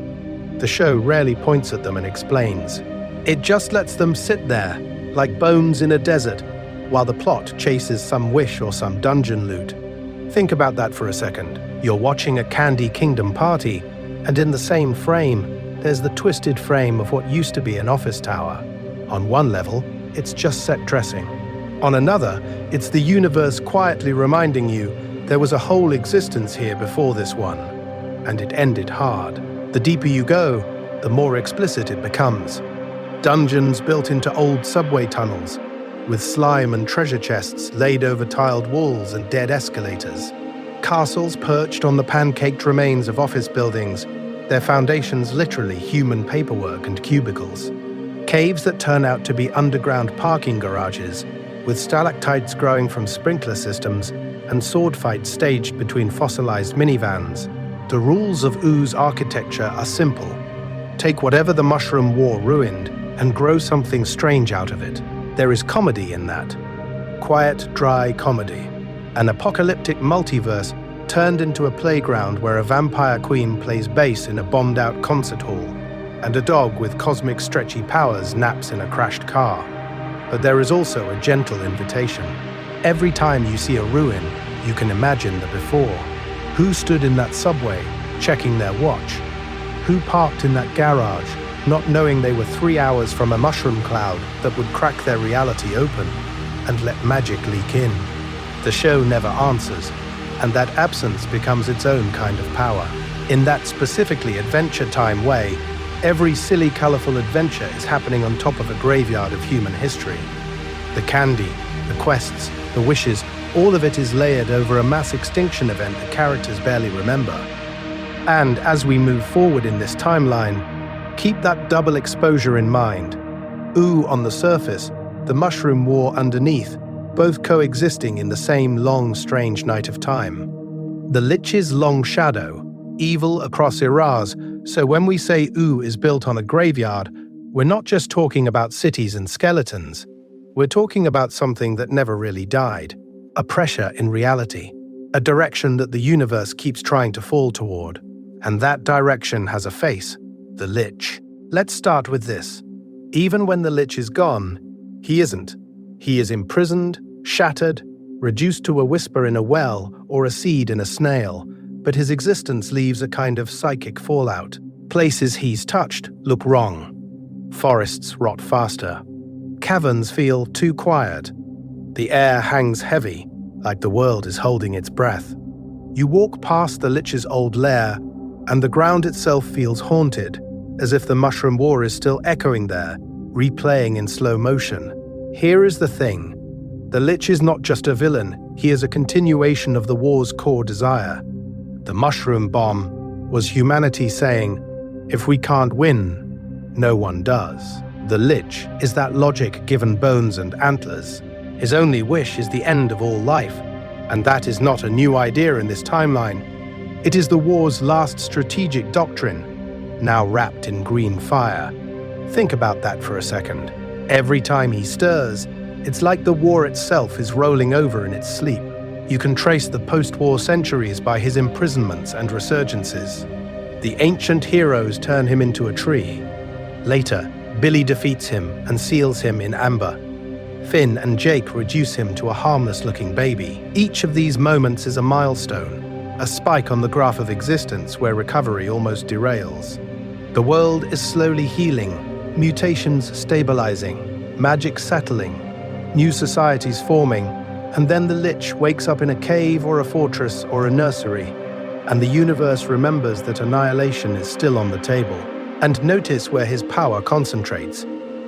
The show rarely points at them and explains. It just lets them sit there, like bones in a desert, while the plot chases some wish or some dungeon loot. Think about that for a second. You're watching a Candy Kingdom party, and in the same frame, there's the twisted frame of what used to be an office tower. On one level, it's just set dressing. On another, it's the universe quietly reminding you there was a whole existence here before this one, and it ended hard. The deeper you go, the more explicit it becomes. Dungeons built into old subway tunnels, with slime and treasure chests laid over tiled walls and dead escalators. Castles perched on the pancaked remains of office buildings, their foundations literally human paperwork and cubicles. Caves that turn out to be underground parking garages, with stalactites growing from sprinkler systems and sword fights staged between fossilized minivans. The rules of Oo's architecture are simple. Take whatever the Mushroom War ruined and grow something strange out of it. There is comedy in that. Quiet, dry comedy. An apocalyptic multiverse turned into a playground where a vampire queen plays bass in a bombed-out concert hall. and a dog with cosmic stretchy powers naps in a crashed car. But there is also a gentle invitation. Every time you see a ruin, you can imagine the before. Who stood in that subway, checking their watch? Who parked in that garage, not knowing they were 3 hours from a mushroom cloud that would crack their reality open and let magic leak in? The show never answers, and that absence becomes its own kind of power. In that specifically Adventure Time way, every silly, colorful adventure is happening on top of a graveyard of human history. The candy, the quests, the wishes, all of it is layered over a mass extinction event the characters barely remember. And as we move forward in this timeline, keep that double exposure in mind. Ooo on the surface, the mushroom war underneath, both coexisting in the same long, strange night of time. The Lich's long shadow, evil across eras, so when we say Ooo is built on a graveyard, we're not just talking about cities and skeletons. We're talking about something that never really died. A pressure in reality. A direction that the universe keeps trying to fall toward. And that direction has a face. The Lich. Let's start with this. Even when the Lich is gone, he isn't. He is imprisoned, shattered, reduced to a whisper in a well or a seed in a snail, but his existence leaves a kind of psychic fallout. Places he's touched look wrong. Forests rot faster. Caverns feel too quiet. The air hangs heavy, like the world is holding its breath. You walk past the Lich's old lair, and the ground itself feels haunted, as if the mushroom war is still echoing there, replaying in slow motion. Here is the thing. The Lich is not just a villain, he is a continuation of the war's core desire. The mushroom bomb was humanity saying, if we can't win, no one does. The Lich is that logic given bones and antlers. His only wish is the end of all life, and that is not a new idea in this timeline. It is the war's last strategic doctrine, now wrapped in green fire. Think about that for a second. Every time he stirs, it's like the war itself is rolling over in its sleep. You can trace the post-war centuries by his imprisonments and resurgences. The ancient heroes turn him into a tree. Later, Billy defeats him and seals him in amber. Finn and Jake reduce him to a harmless-looking baby. Each of these moments is a milestone, a spike on the graph of existence where recovery almost derails. The world is slowly healing, mutations stabilizing, magic settling, new societies forming, and then the Lich wakes up in a cave or a fortress or a nursery, and the universe remembers that annihilation is still on the table. And notice where his power concentrates.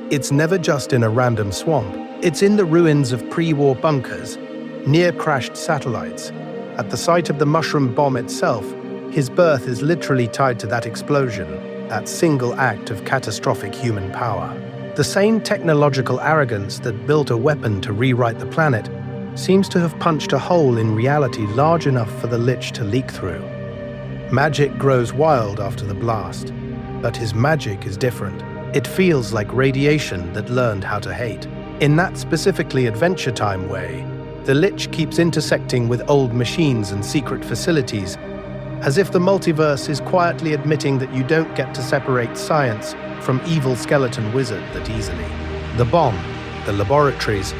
It's never just in a random swamp. It's in the ruins of pre-war bunkers, near crashed satellites. At the site of the mushroom bomb itself, his birth is literally tied to that explosion, that single act of catastrophic human power. The same technological arrogance that built a weapon to rewrite the planet seems to have punched a hole in reality large enough for the Lich to leak through. Magic grows wild after the blast, but his magic is different. It feels like radiation that learned how to hate. In that specifically Adventure Time way, the Lich keeps intersecting with old machines and secret facilities, as if the multiverse is quietly admitting that you don't get to separate science from evil skeleton wizard that easily. The bomb, the laboratories,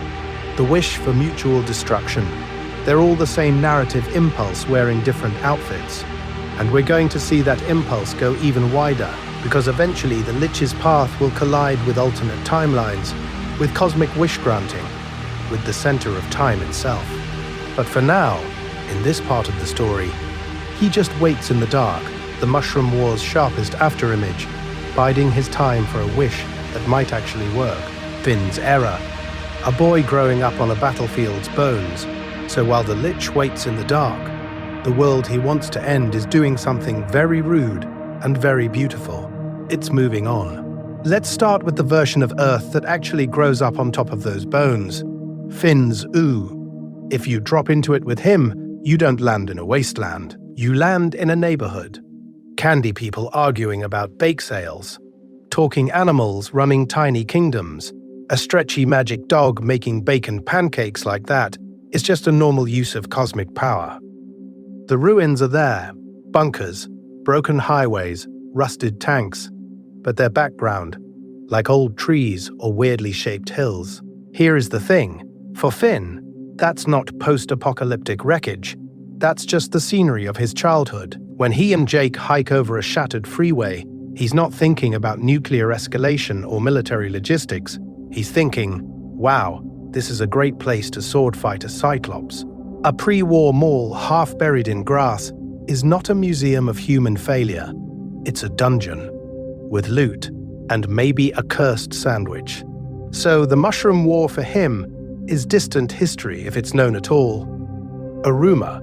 the wish for mutual destruction, they're all the same narrative impulse wearing different outfits. And we're going to see that impulse go even wider, because eventually the Lich's path will collide with alternate timelines, with cosmic wish-granting, with the center of time itself. But for now, in this part of the story, he just waits in the dark, the Mushroom War's sharpest afterimage, biding his time for a wish that might actually work. Finn's error, a boy growing up on a battlefield's bones, so while the Lich waits in the dark, the world he wants to end is doing something very rude and very beautiful. It's moving on. Let's start with the version of Earth that actually grows up on top of those bones. Finn's Ooo. If you drop into it with him, you don't land in a wasteland. You land in a neighborhood. Candy people arguing about bake sales. Talking animals running tiny kingdoms. A stretchy magic dog making bacon pancakes like that is just a normal use of cosmic power. The ruins are there. Bunkers, broken highways, rusted tanks. but their background, like old trees or weirdly shaped hills. Here is the thing. For Finn, that's not post-apocalyptic wreckage. That's just the scenery of his childhood. When he and Jake hike over a shattered freeway, he's not thinking about nuclear escalation or military logistics. He's thinking, wow, this is a great place to sword fight a Cyclops. A pre-war mall half buried in grass is not a museum of human failure. It's a dungeon, with loot and maybe a cursed sandwich. So the Mushroom War for him is distant history if it's known at all. A rumor,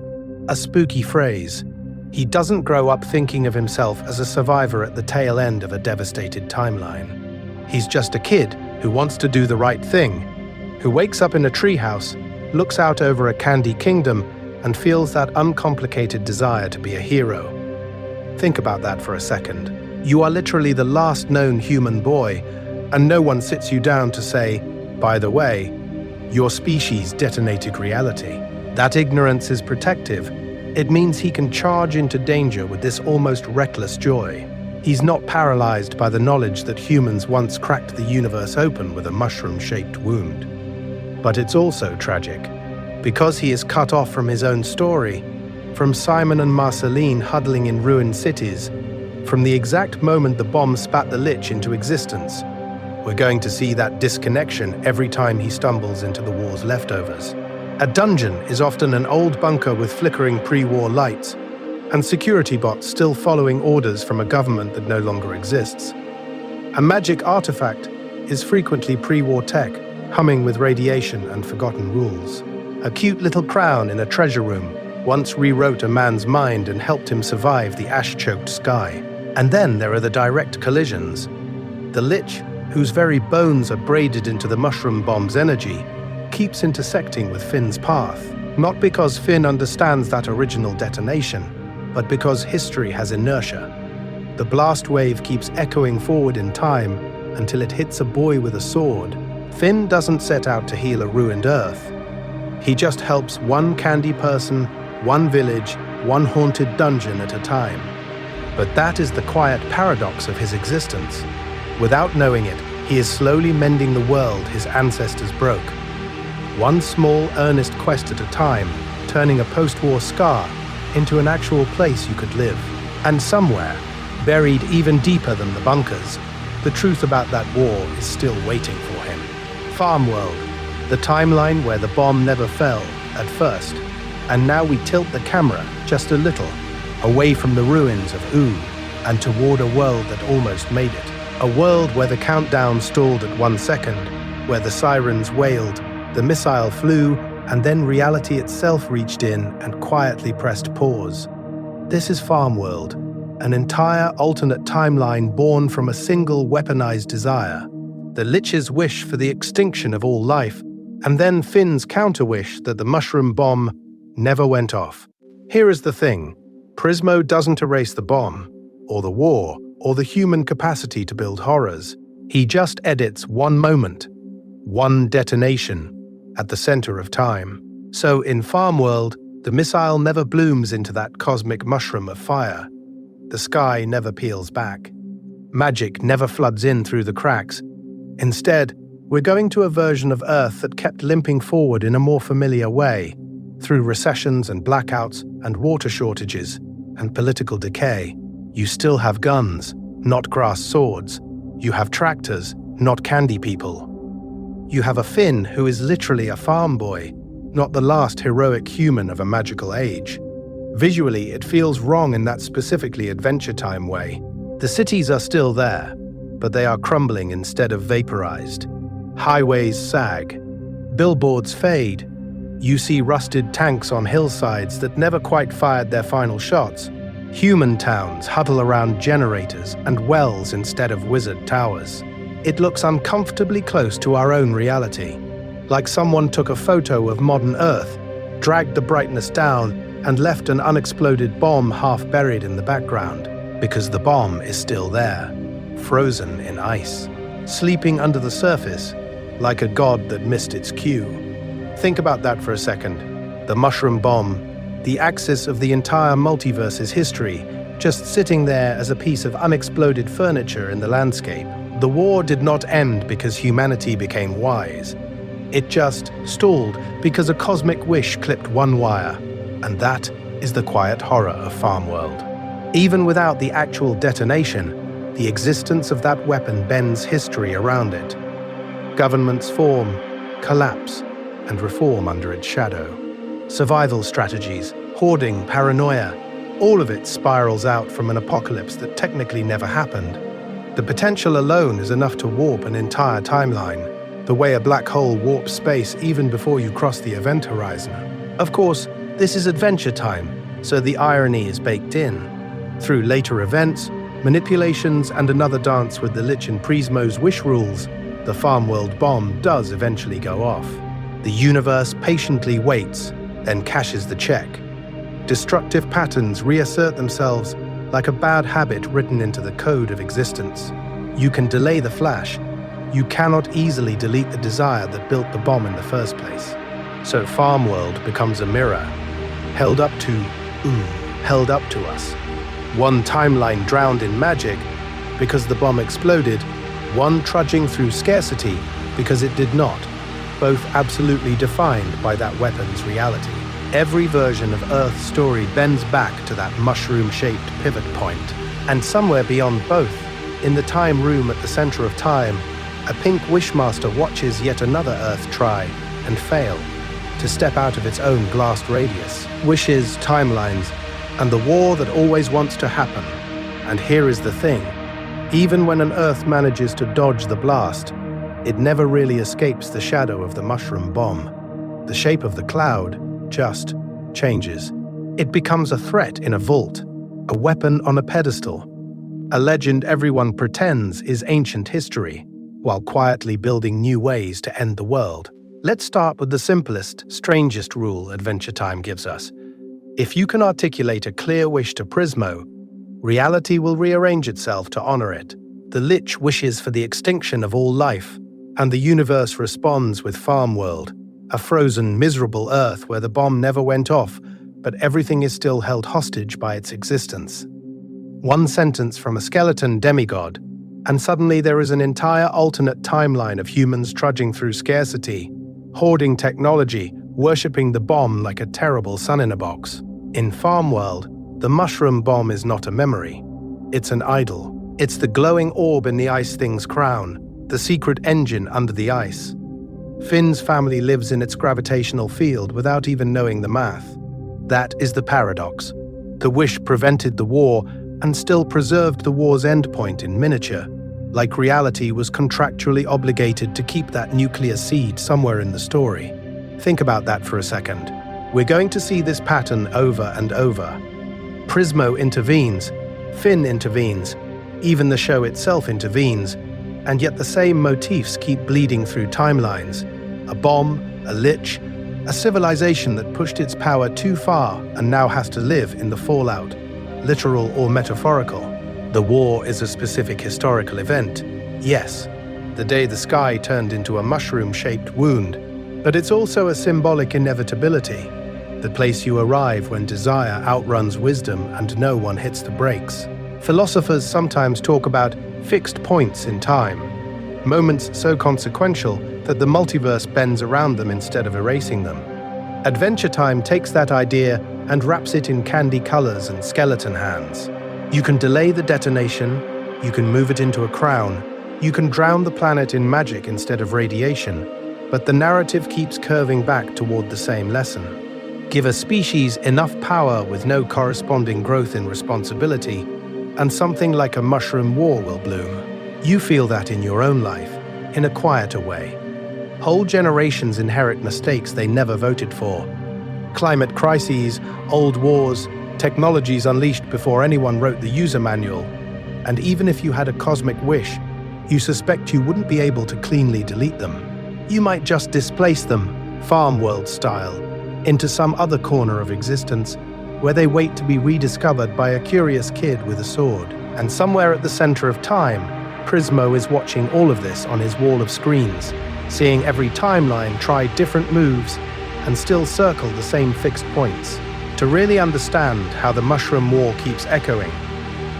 a spooky phrase. He doesn't grow up thinking of himself as a survivor at the tail end of a devastated timeline. He's just a kid who wants to do the right thing, who wakes up in a treehouse, looks out over a candy kingdom, and feels that uncomplicated desire to be a hero. Think about that for a second. You are literally the last known human boy, and no one sits you down to say, by the way, your species detonated reality. That ignorance is protective. It means he can charge into danger with this almost reckless joy. He's not paralyzed by the knowledge that humans once cracked the universe open with a mushroom-shaped wound. But it's also tragic, because he is cut off from his own story, from Simon and Marceline huddling in ruined cities, from the exact moment the bomb spat the Lich into existence. We're going to see that disconnection every time he stumbles into the war's leftovers. A dungeon is often an old bunker with flickering pre-war lights, and security bots still following orders from a government that no longer exists. A magic artifact is frequently pre-war tech, humming with radiation and forgotten rules. A cute little crown in a treasure room once rewrote a man's mind and helped him survive the ash-choked sky. And then there are the direct collisions. The Lich, whose very bones are braided into the mushroom bomb's energy, keeps intersecting with Finn's path, not because Finn understands that original detonation, but because history has inertia. The blast wave keeps echoing forward in time until it hits a boy with a sword. Finn doesn't set out to heal a ruined Earth. He just helps one candy person, one village, one haunted dungeon at a time. But that is the quiet paradox of his existence. Without knowing it, he is slowly mending the world his ancestors broke. One small, earnest quest at a time, turning a post-war scar into an actual place you could live. And somewhere, buried even deeper than the bunkers, the truth about that war is still waiting for him. Farm World, the timeline where the bomb never fell, at first. And now we tilt the camera just a little, away from the ruins of Ooo, and toward a world that almost made it. A world where the countdown stalled at 1 second, where the sirens wailed, the missile flew, and then reality itself reached in and quietly pressed pause. This is Farm World, an entire alternate timeline born from a single weaponized desire. The Lich's wish for the extinction of all life, and then Finn's counter-wish that the mushroom bomb never went off. Here is the thing. Prismo doesn't erase the bomb, or the war, or the human capacity to build horrors. He just edits one moment, one detonation, at the center of time. So in Farm World, the missile never blooms into that cosmic mushroom of fire. The sky never peels back. Magic never floods in through the cracks. Instead, we're going to a version of Earth that kept limping forward in a more familiar way, through recessions and blackouts and water shortages and political decay. You still have guns, not grass swords. You have tractors, not candy people. You have a Finn who is literally a farm boy, not the last heroic human of a magical age. Visually, it feels wrong in that specifically Adventure Time way. The cities are still there, but they are crumbling instead of vaporized. Highways sag. Billboards fade. You see rusted tanks on hillsides that never quite fired their final shots. Human towns huddle around generators and wells instead of wizard towers. It looks uncomfortably close to our own reality, like someone took a photo of modern Earth, dragged the brightness down, and left an unexploded bomb half buried in the background, because the bomb is still there, frozen in ice, sleeping under the surface, like a god that missed its cue. Think about that for a second. The mushroom bomb, the axis of the entire multiverse's history, just sitting there as a piece of unexploded furniture in the landscape. The war did not end because humanity became wise. It just stalled because a cosmic wish clipped one wire, and that is the quiet horror of Farm World. Even without the actual detonation, the existence of that weapon bends history around it. Governments form, collapse, and reform under its shadow. Survival strategies, hoarding, paranoia, all of it spirals out from an apocalypse that technically never happened. The potential alone is enough to warp an entire timeline, the way a black hole warps space even before you cross the event horizon. Of course, this is Adventure Time, so the irony is baked in. Through later events, manipulations, and another dance with the Lich and Prismo's wish rules, the Farm World bomb does eventually go off. The universe patiently waits, then cashes the check. Destructive patterns reassert themselves like a bad habit written into the code of existence. You can delay the flash. You cannot easily delete the desire that built the bomb in the first place. So Farm World becomes a mirror, held up to held up to us. One timeline drowned in magic because the bomb exploded, one trudging through scarcity because it did not, both absolutely defined by that weapon's reality. Every version of Earth's story bends back to that mushroom-shaped pivot point, and somewhere beyond both, in the time room at the center of time, a pink Wishmaster watches yet another Earth try and fail to step out of its own glassed radius. Wishes, timelines, and the war that always wants to happen. And here is the thing. Even when an Earth manages to dodge the blast, it never really escapes the shadow of the mushroom bomb. The shape of the cloud just changes. It becomes a threat in a vault, a weapon on a pedestal, a legend everyone pretends is ancient history, while quietly building new ways to end the world. Let's start with the simplest, strangest rule Adventure Time gives us. If you can articulate a clear wish to Prismo, reality will rearrange itself to honor it. The Lich wishes for the extinction of all life, and the universe responds with Farm World, a frozen, miserable Earth where the bomb never went off, but everything is still held hostage by its existence. One sentence from a skeleton demigod, and suddenly there is an entire alternate timeline of humans trudging through scarcity, hoarding technology, worshipping the bomb like a terrible sun in a box. In Farm World, the mushroom bomb is not a memory. It's an idol. It's the glowing orb in the Ice Thing's crown, the secret engine under the ice. Finn's family lives in its gravitational field without even knowing the math. That is the paradox. The wish prevented the war and still preserved the war's endpoint in miniature, like reality was contractually obligated to keep that nuclear seed somewhere in the story. Think about that for a second. We're going to see this pattern over and over. Prismo intervenes, Finn intervenes, even the show itself intervenes, and yet the same motifs keep bleeding through timelines. A bomb, a lich, a civilization that pushed its power too far and now has to live in the fallout, literal or metaphorical. The war is a specific historical event, yes, the day the sky turned into a mushroom-shaped wound, but it's also a symbolic inevitability, the place you arrive when desire outruns wisdom and no one hits the brakes. Philosophers sometimes talk about fixed points in time, moments so consequential that the multiverse bends around them instead of erasing them. Adventure Time takes that idea and wraps it in candy colors and skeleton hands. You can delay the detonation, you can move it into a crown, you can drown the planet in magic instead of radiation, but the narrative keeps curving back toward the same lesson. Give a species enough power with no corresponding growth in responsibility, and something like a mushroom war will bloom. You feel that in your own life, in a quieter way. Whole generations inherit mistakes they never voted for. Climate crises, old wars, technologies unleashed before anyone wrote the user manual. And even if you had a cosmic wish, you suspect you wouldn't be able to cleanly delete them. You might just displace them, Farm World style, into some other corner of existence where they wait to be rediscovered by a curious kid with a sword. And somewhere at the center of time, Prismo is watching all of this on his wall of screens, seeing every timeline try different moves and still circle the same fixed points. To really understand how the Mushroom War keeps echoing,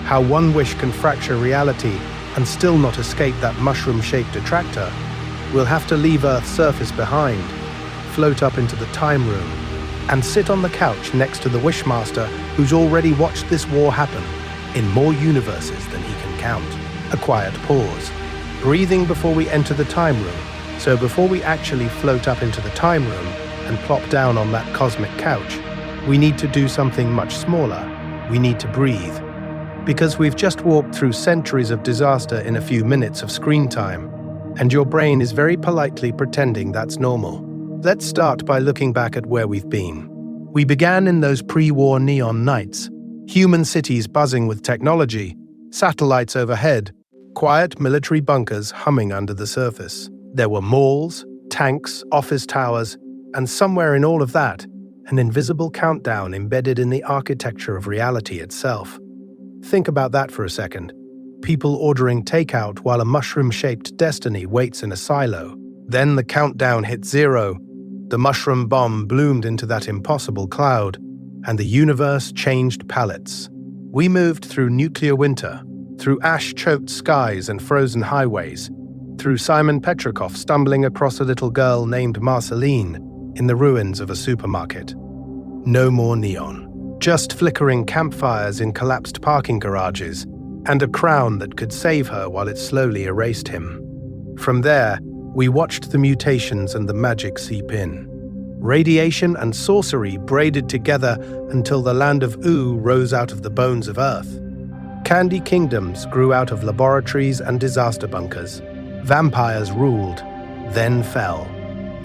how one wish can fracture reality and still not escape that mushroom-shaped attractor. We'll have to leave Earth's surface behind, float up into the time room, and sit on the couch next to the Wishmaster who's already watched this war happen in more universes than he can count. A quiet pause, breathing before we enter the time room. So before we actually float up into the time room and plop down on that cosmic couch, we need to do something much smaller. We need to breathe. Because we've just walked through centuries of disaster in a few minutes of screen time, and your brain is very politely pretending that's normal. Let's start by looking back at where we've been. We began in those pre-war neon nights, human cities buzzing with technology, satellites overhead, quiet military bunkers humming under the surface. There were malls, tanks, office towers, and somewhere in all of that, an invisible countdown embedded in the architecture of reality itself. Think about that for a second. People ordering takeout while a mushroom-shaped destiny waits in a silo. Then the countdown hit 0. The mushroom bomb bloomed into that impossible cloud, and the universe changed palettes. We moved through nuclear winter, through ash-choked skies and frozen highways, through Simon Petrikov stumbling across a little girl named Marceline in the ruins of a supermarket. No more neon. Just flickering campfires in collapsed parking garages, and a crown that could save her while it slowly erased him. From there, we watched the mutations and the magic seep in. Radiation and sorcery braided together until the Land of Ooo rose out of the bones of Earth. Candy kingdoms grew out of laboratories and disaster bunkers. Vampires ruled, then fell.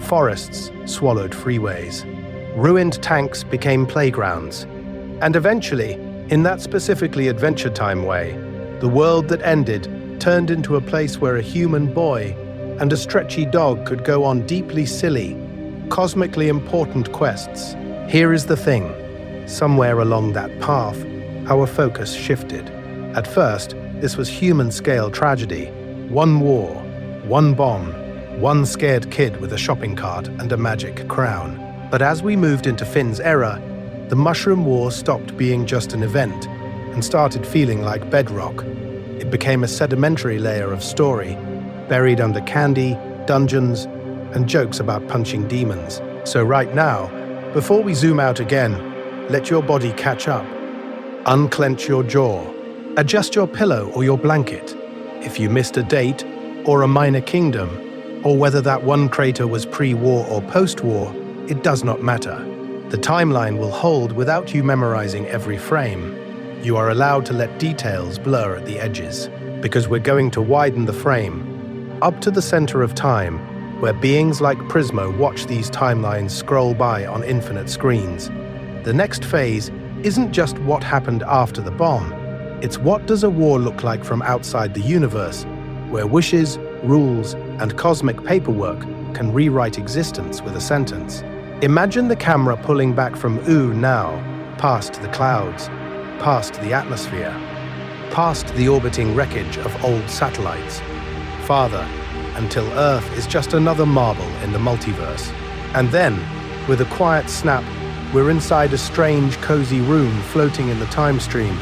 Forests swallowed freeways. Ruined tanks became playgrounds. And eventually, in that specifically Adventure Time way, the world that ended turned into a place where a human boy and a stretchy dog could go on deeply silly, cosmically important quests. Here is the thing. Somewhere along that path, our focus shifted. At first, this was human-scale tragedy. One war, one bomb, one scared kid with a shopping cart and a magic crown. But as we moved into Finn's era, the Mushroom War stopped being just an event and started feeling like bedrock. It became a sedimentary layer of story, buried under candy, dungeons, and jokes about punching demons. So right now, before we zoom out again, let your body catch up. Unclench your jaw. Adjust your pillow or your blanket. If you missed a date or a minor kingdom, or whether that one crater was pre-war or post-war, it does not matter. The timeline will hold without you memorizing every frame. You are allowed to let details blur at the edges, because we're going to widen the frame, up to the center of time, where beings like Prismo watch these timelines scroll by on infinite screens. The next phase isn't just what happened after the bomb, it's what does a war look like from outside the universe, where wishes, rules, and cosmic paperwork can rewrite existence with a sentence. Imagine the camera pulling back from Ooo now, past the clouds, past the atmosphere, past the orbiting wreckage of old satellites, farther, until Earth is just another marble in the multiverse. And then, with a quiet snap, we're inside a strange, cozy room floating in the time stream,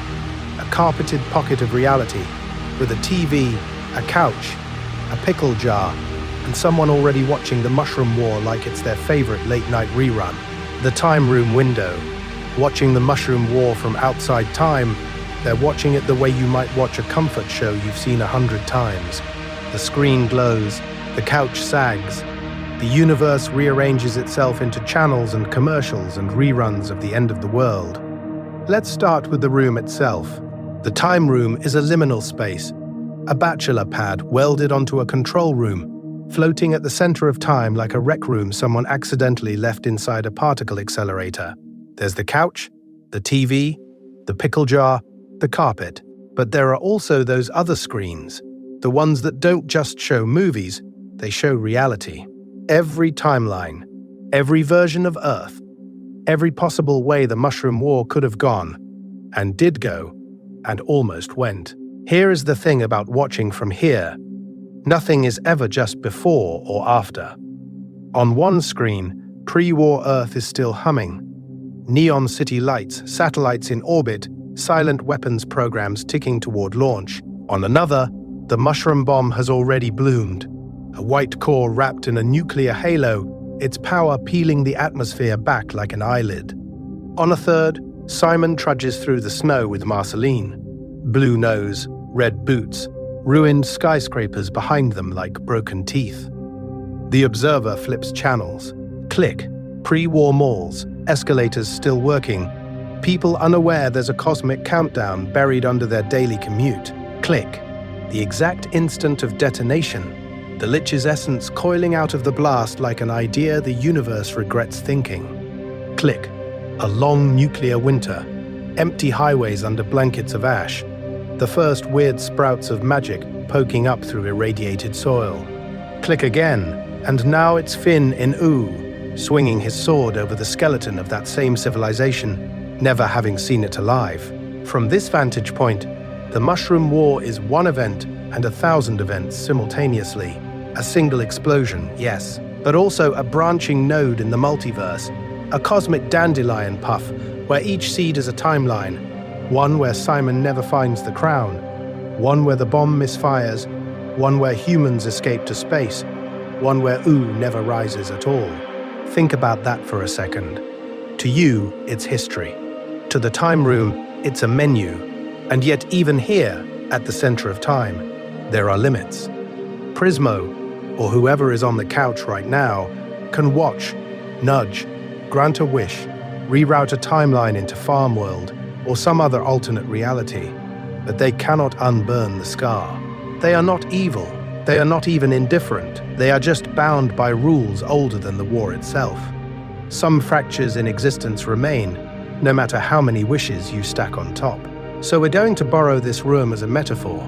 a carpeted pocket of reality, with a TV, a couch, a pickle jar, and someone already watching the Mushroom War like it's their favorite late-night rerun. The time room window. Watching the Mushroom War from outside time, they're watching it the way you might watch a comfort show you've seen 100 times. The screen glows, the couch sags, the universe rearranges itself into channels and commercials and reruns of the end of the world. Let's start with the room itself. The time room is a liminal space, a bachelor pad welded onto a control room, floating at the center of time like a rec room someone accidentally left inside a particle accelerator. There's the couch, the TV, the pickle jar, the carpet. But there are also those other screens, the ones that don't just show movies, they show reality. Every timeline, every version of Earth, every possible way the Mushroom War could have gone, and did go, and almost went. Here is the thing about watching from here. Nothing is ever just before or after. On one screen, pre-war Earth is still humming. Neon city lights, satellites in orbit, silent weapons programs ticking toward launch. On another, the mushroom bomb has already bloomed, a white core wrapped in a nuclear halo, its power peeling the atmosphere back like an eyelid. On a third, Simon trudges through the snow with Marceline. Blue nose, red boots, ruined skyscrapers behind them like broken teeth. The observer flips channels. Click. Pre-war malls, escalators still working. People unaware there's a cosmic countdown buried under their daily commute. Click. The exact instant of detonation, the Lich's essence coiling out of the blast like an idea the universe regrets thinking. Click. A long nuclear winter, empty highways under blankets of ash, the first weird sprouts of magic poking up through irradiated soil. Click again, and now it's Finn in Ooo, swinging his sword over the skeleton of that same civilization, never having seen it alive. From this vantage point, the Mushroom War is one event and 1,000 events simultaneously. A single explosion, yes, but also a branching node in the multiverse, a cosmic dandelion puff where each seed is a timeline, one where Simon never finds the crown, one where the bomb misfires, one where humans escape to space, one where Ooo never rises at all. Think about that for a second. To you, it's history. To the Time Room, it's a menu. And yet even here, at the center of time, there are limits. Prismo, or whoever is on the couch right now, can watch, nudge, grant a wish, reroute a timeline into Farm World or some other alternate reality, but they cannot unburn the scar. They are not evil. They are not even indifferent. They are just bound by rules older than the war itself. Some fractures in existence remain, no matter how many wishes you stack on top. So we're going to borrow this room as a metaphor.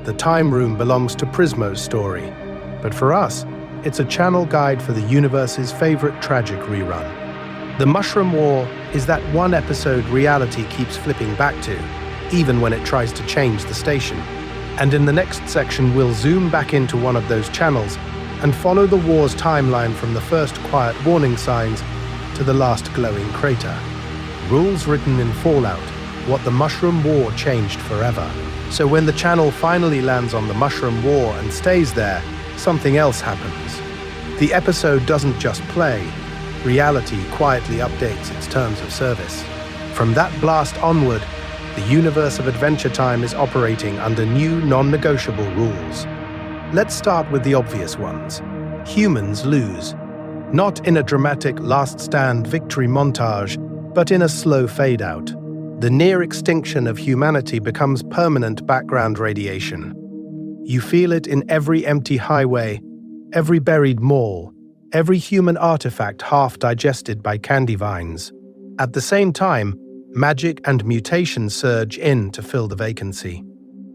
The Time Room belongs to Prismo's story, but for us, it's a channel guide for the universe's favorite tragic rerun. The Mushroom War is that one episode reality keeps flipping back to, even when it tries to change the station. And in the next section, we'll zoom back into one of those channels and follow the war's timeline from the first quiet warning signs to the last glowing crater. Rules written in Fallout, what the Mushroom War changed forever. So when the channel finally lands on the Mushroom War and stays there, something else happens. The episode doesn't just play. Reality quietly updates its terms of service. From that blast onward, the universe of Adventure Time is operating under new non-negotiable rules. Let's start with the obvious ones. Humans lose. Not in a dramatic last stand victory montage, but in a slow fade-out. The near extinction of humanity becomes permanent background radiation. You feel it in every empty highway, every buried mall, every human artifact half digested by candy vines. At the same time, magic and mutation surge in to fill the vacancy.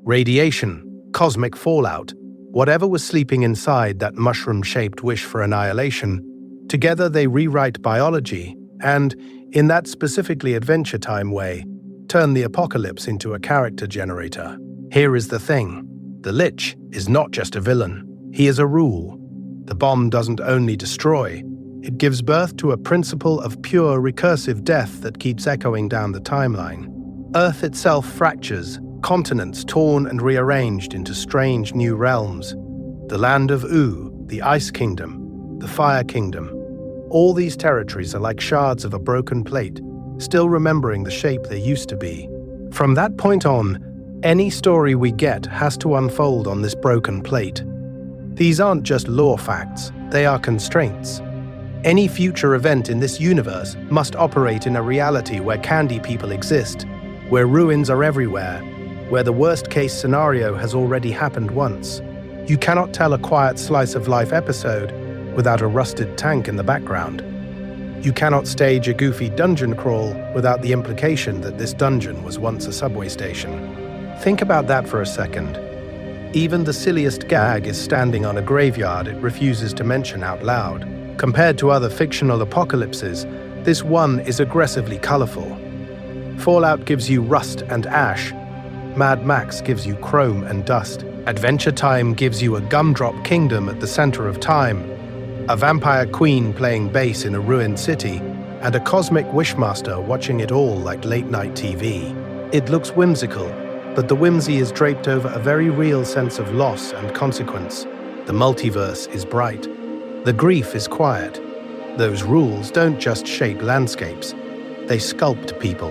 Radiation, cosmic fallout, whatever was sleeping inside that mushroom-shaped wish for annihilation, together they rewrite biology and, in that specifically Adventure Time way, turn the apocalypse into a character generator. Here is the thing. The Lich is not just a villain. He is a rule. The bomb doesn't only destroy, it gives birth to a principle of pure recursive death that keeps echoing down the timeline. Earth itself fractures, continents torn and rearranged into strange new realms. The Land of Ooo, the Ice Kingdom, the Fire Kingdom. All these territories are like shards of a broken plate, still remembering the shape they used to be. From that point on, any story we get has to unfold on this broken plate. These aren't just lore facts, they are constraints. Any future event in this universe must operate in a reality where candy people exist, where ruins are everywhere, where the worst-case scenario has already happened once. You cannot tell a quiet slice-of-life episode without a rusted tank in the background. You cannot stage a goofy dungeon crawl without the implication that this dungeon was once a subway station. Think about that for a second. Even the silliest gag is standing on a graveyard it refuses to mention out loud. Compared to other fictional apocalypses, this one is aggressively colorful. Fallout gives you rust and ash. Mad Max gives you chrome and dust. Adventure Time gives you a gumdrop kingdom at the center of time, a vampire queen playing bass in a ruined city, and a cosmic wishmaster watching it all like late-night TV. It looks whimsical, but the whimsy is draped over a very real sense of loss and consequence. The multiverse is bright. The grief is quiet. Those rules don't just shape landscapes, they sculpt people.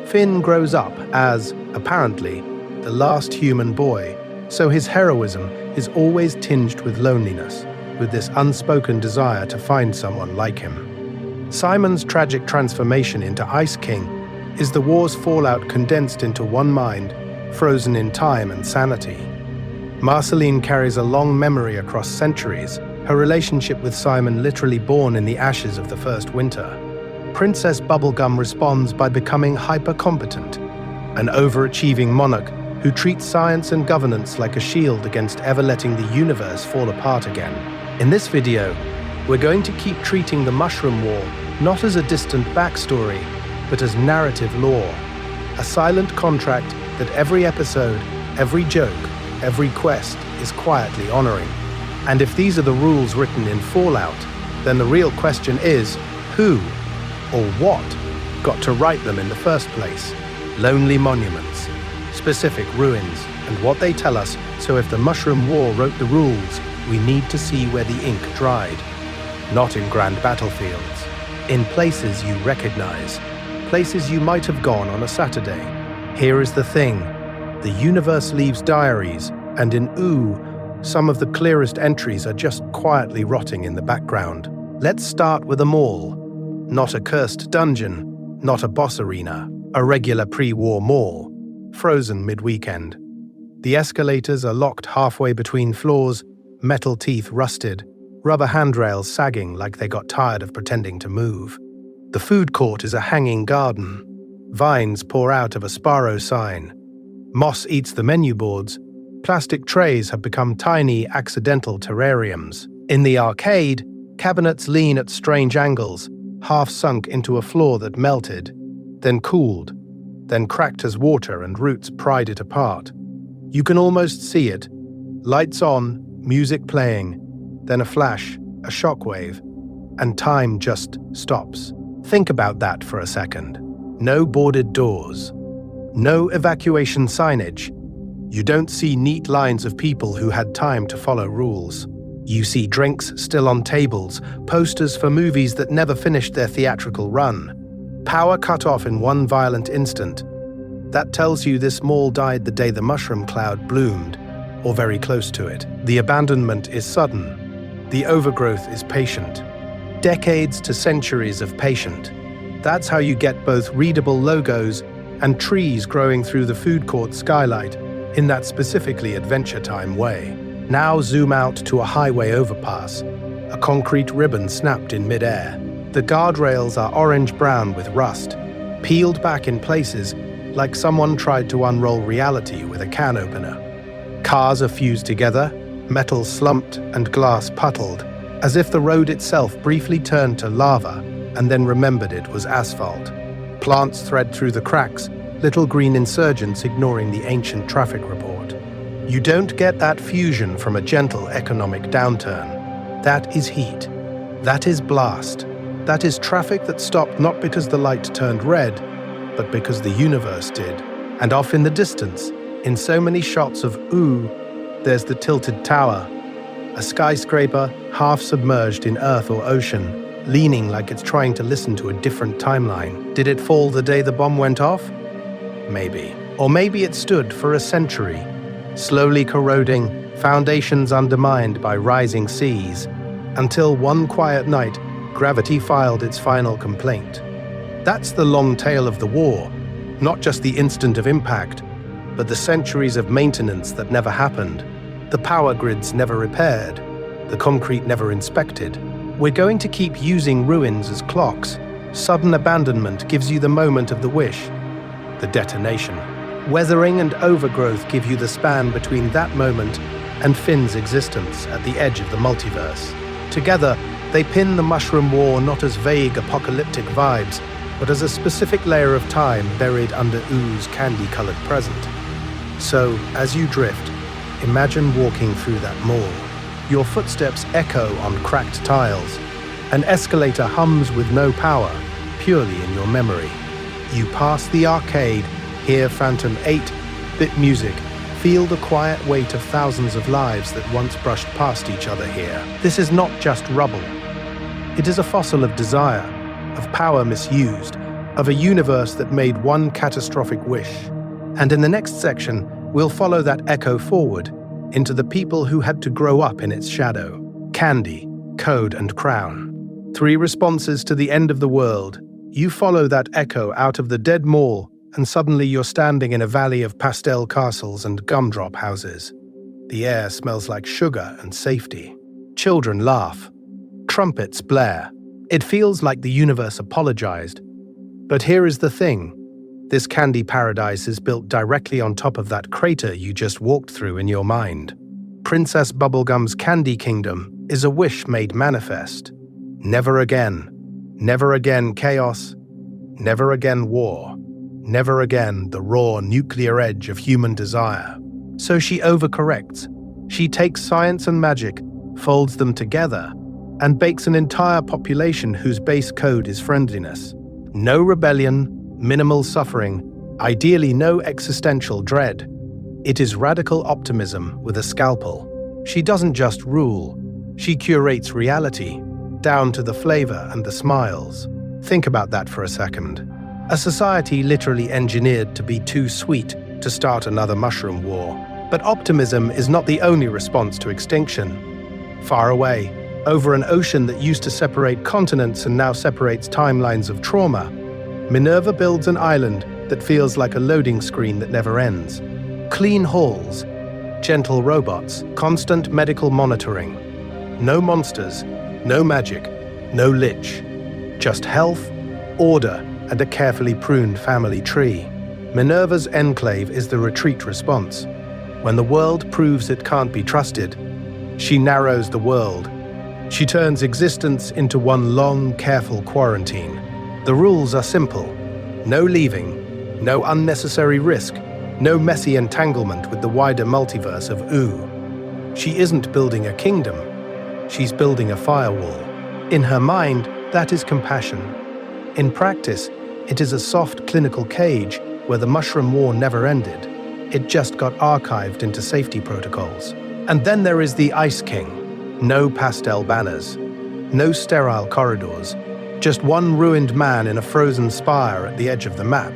Finn grows up as, apparently, the last human boy, so his heroism is always tinged with loneliness, with this unspoken desire to find someone like him. Simon's tragic transformation into Ice King is the war's fallout condensed into one mind, frozen in time and sanity. Marceline carries a long memory across centuries, her relationship with Simon literally born in the ashes of the first winter. Princess Bubblegum responds by becoming hyper-competent, an overachieving monarch who treats science and governance like a shield against ever letting the universe fall apart again. In this video, we're going to keep treating the Mushroom War not as a distant backstory, but as narrative lore, a silent contract that every episode, every joke, every quest is quietly honoring. And if these are the rules written in Fallout, then the real question is, who or what got to write them in the first place? Lonely monuments, specific ruins, and what they tell us, so if the Mushroom War wrote the rules, we need to see where the ink dried. Not in grand battlefields, in places you recognize, places you might have gone on a Saturday. Here is the thing, the universe leaves diaries, and in Ooo, some of the clearest entries are just quietly rotting in the background. Let's start with a mall. Not a cursed dungeon, not a boss arena, a regular pre-war mall, frozen mid-weekend. The escalators are locked halfway between floors, metal teeth rusted, rubber handrails sagging like they got tired of pretending to move. The food court is a hanging garden. Vines pour out of a Sparrow sign. Moss eats the menu boards. Plastic trays have become tiny, accidental terrariums. In the arcade, cabinets lean at strange angles, half sunk into a floor that melted, then cooled, then cracked as water and roots pried it apart. You can almost see it. Lights on, music playing, then a flash, a shockwave, and time just stops. Think about that for a second. No boarded doors. No evacuation signage. You don't see neat lines of people who had time to follow rules. You see drinks still on tables, posters for movies that never finished their theatrical run. Power cut off in one violent instant. That tells you this mall died the day the mushroom cloud bloomed, or very close to it. The abandonment is sudden. The overgrowth is patient. Decades to centuries of patient. That's how you get both readable logos and trees growing through the food court skylight in that specifically Adventure Time way. Now zoom out to a highway overpass, a concrete ribbon snapped in midair. The guardrails are orange-brown with rust, peeled back in places like someone tried to unroll reality with a can opener. Cars are fused together, metal slumped and glass puddled, as if the road itself briefly turned to lava and then remembered it was asphalt. Plants thread through the cracks, little green insurgents ignoring the ancient traffic report. You don't get that fusion from a gentle economic downturn. That is heat. That is blast. That is traffic that stopped not because the light turned red, but because the universe did. And off in the distance, in so many shots of Ooo, there's the tilted tower, a skyscraper half submerged in earth or ocean, leaning like it's trying to listen to a different timeline. Did it fall the day the bomb went off? Maybe. Or maybe it stood for a century, slowly corroding, foundations undermined by rising seas, until one quiet night, gravity filed its final complaint. That's the long tale of the war, not just the instant of impact, but the centuries of maintenance that never happened, the power grids never repaired, the concrete never inspected. We're going to keep using ruins as clocks. Sudden abandonment gives you the moment of the wish, the detonation. Weathering and overgrowth give you the span between that moment and Finn's existence at the edge of the multiverse. Together, they pin the Mushroom War not as vague apocalyptic vibes, but as a specific layer of time buried under Oo's candy-colored present. So, as you drift, imagine walking through that mall. Your footsteps echo on cracked tiles. An escalator hums with no power, purely in your memory. You pass the arcade, Hear Phantom 8-bit music. Feel the quiet weight of thousands of lives that once brushed past each other here. This is not just rubble. It is a fossil of desire, of power misused, of a universe that made one catastrophic wish. And in the next section, we'll follow that echo forward into the people who had to grow up in its shadow. Candy, Code, and Crown. 3 responses to the end of the world. You follow that echo out of the dead mall, and suddenly you're standing in a valley of pastel castles and gumdrop houses. The air smells like sugar and safety. Children laugh. Trumpets blare. It feels like the universe apologized. But here is the thing. This candy paradise is built directly on top of that crater you just walked through in your mind. Princess Bubblegum's Candy Kingdom is a wish made manifest. Never again. Never again chaos. Never again war. Never again the raw nuclear edge of human desire. So she overcorrects. She takes science and magic, folds them together, and bakes an entire population whose base code is friendliness. No rebellion, minimal suffering, ideally no existential dread. It is radical optimism with a scalpel. She doesn't just rule, she curates reality, down to the flavor and the smiles. Think about that for a second. A society literally engineered to be too sweet to start another mushroom war. But optimism is not the only response to extinction. Far away, over an ocean that used to separate continents and now separates timelines of trauma, Minerva builds an island that feels like a loading screen that never ends. Clean halls, gentle robots, constant medical monitoring. No monsters, no magic, no lich. Just health, order, and a carefully pruned family tree. Minerva's enclave is the retreat response. When the world proves it can't be trusted, she narrows the world. She turns existence into one long, careful quarantine. The rules are simple. No leaving, no unnecessary risk, no messy entanglement with the wider multiverse of Ooo. She isn't building a kingdom. She's building a firewall. In her mind, that is compassion. In practice, it is a soft clinical cage where the mushroom war never ended. It just got archived into safety protocols. And then there is the Ice King. No pastel banners. No sterile corridors. Just one ruined man in a frozen spire at the edge of the map.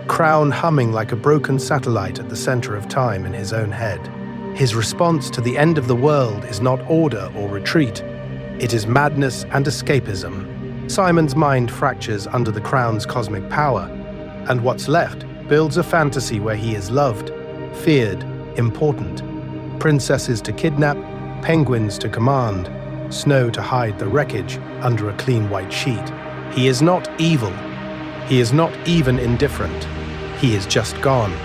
Crown humming like a broken satellite at the center of time in his own head. His response to the end of the world is not order or retreat. It is madness and escapism. Simon's mind fractures under the Crown's cosmic power, and what's left builds a fantasy where he is loved, feared, important. Princesses to kidnap, penguins to command, snow to hide the wreckage under a clean white sheet. He is not evil. He is not even indifferent. He is just gone,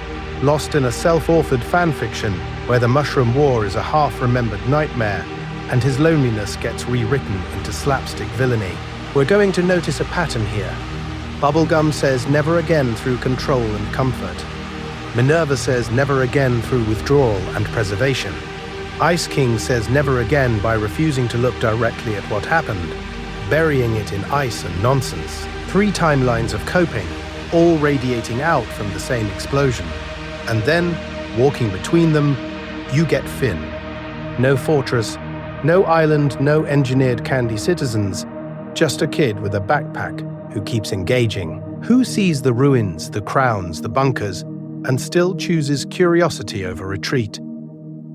lost in a self-authored fanfiction where the mushroom war is a half-remembered nightmare, and his loneliness gets rewritten into slapstick villainy. We're going to notice a pattern here. Bubblegum says never again through control and comfort. Minerva says never again through withdrawal and preservation. Ice King says never again by refusing to look directly at what happened, burying it in ice and nonsense. 3 timelines of coping, all radiating out from the same explosion. And then, walking between them, you get Finn. No fortress, no island, no engineered candy citizens, just a kid with a backpack who keeps engaging, who sees the ruins, the crowns, the bunkers, and still chooses curiosity over retreat.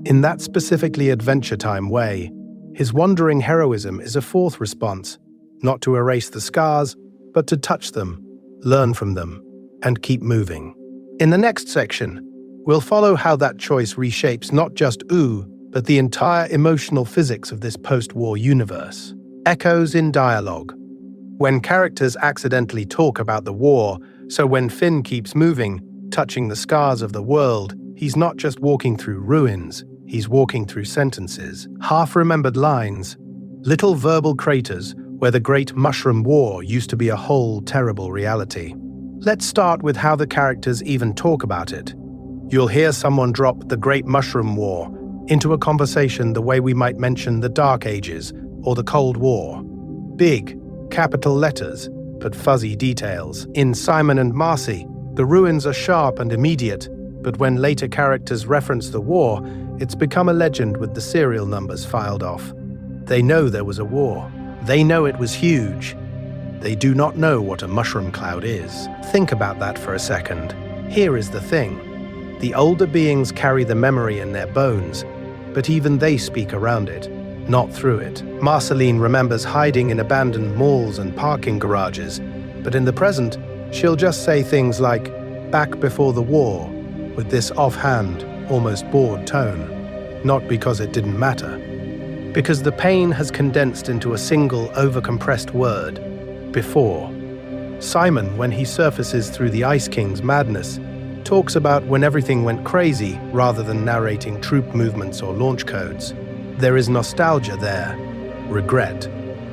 In that specifically Adventure Time way, his wandering heroism is a 4th response, not to erase the scars, but to touch them, learn from them, and keep moving. In the next section, we'll follow how that choice reshapes not just Ooo, but the entire emotional physics of this post-war universe. Echoes in dialogue. When characters accidentally talk about the war, so when Finn keeps moving, touching the scars of the world, he's not just walking through ruins, he's walking through sentences, half-remembered lines, little verbal craters where the great mushroom war used to be a whole terrible reality. Let's start with how the characters even talk about it. You'll hear someone drop the Great Mushroom War into a conversation the way we might mention the Dark Ages or the Cold War. Big, capital letters, but fuzzy details. In Simon and Marcy, The ruins are sharp and immediate, but when later characters reference the war, it's become a legend with the serial numbers filed off. They know there was a war. They know it was huge. They do not know what a mushroom cloud is. Think about that for a second. Here is the thing. The older beings carry the memory in their bones, but even they speak around it, not through it. Marceline remembers hiding in abandoned malls and parking garages, but in the present, she'll just say things like, "back before the war," with this offhand, almost bored tone. Not because it didn't matter. Because the pain has condensed into a single overcompressed word, before. Simon, when he surfaces through the Ice King's madness, talks about when everything went crazy rather than narrating troop movements or launch codes. There is nostalgia there, regret,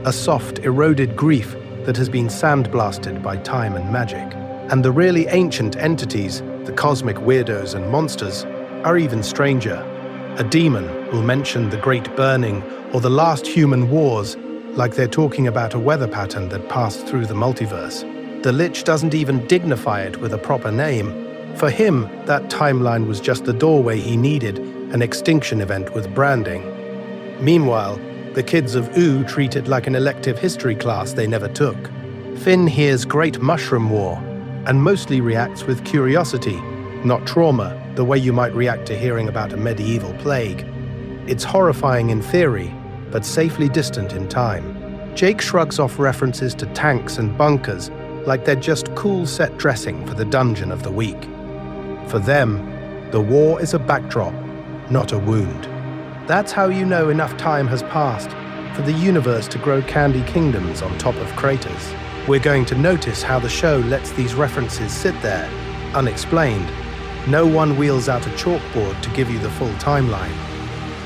a soft, eroded grief that has been sandblasted by time and magic. And the really ancient entities, the cosmic weirdos and monsters, are even stranger. A demon will mention the Great Burning or the last human wars like they're talking about a weather pattern that passed through the multiverse. The Lich doesn't even dignify it with a proper name. For him, that timeline was just the doorway he needed, an extinction event with branding. Meanwhile, the kids of Ooo treat it like an elective history class they never took. Finn hears Great Mushroom War and mostly reacts with curiosity, not trauma, the way you might react to hearing about a medieval plague. It's horrifying in theory, but safely distant in time. Jake shrugs off references to tanks and bunkers like they're just cool set dressing for the dungeon of the week. For them, the war is a backdrop, not a wound. That's how you know enough time has passed for the universe to grow candy kingdoms on top of craters. We're going to notice how the show lets these references sit there, unexplained. No one wheels out a chalkboard to give you the full timeline.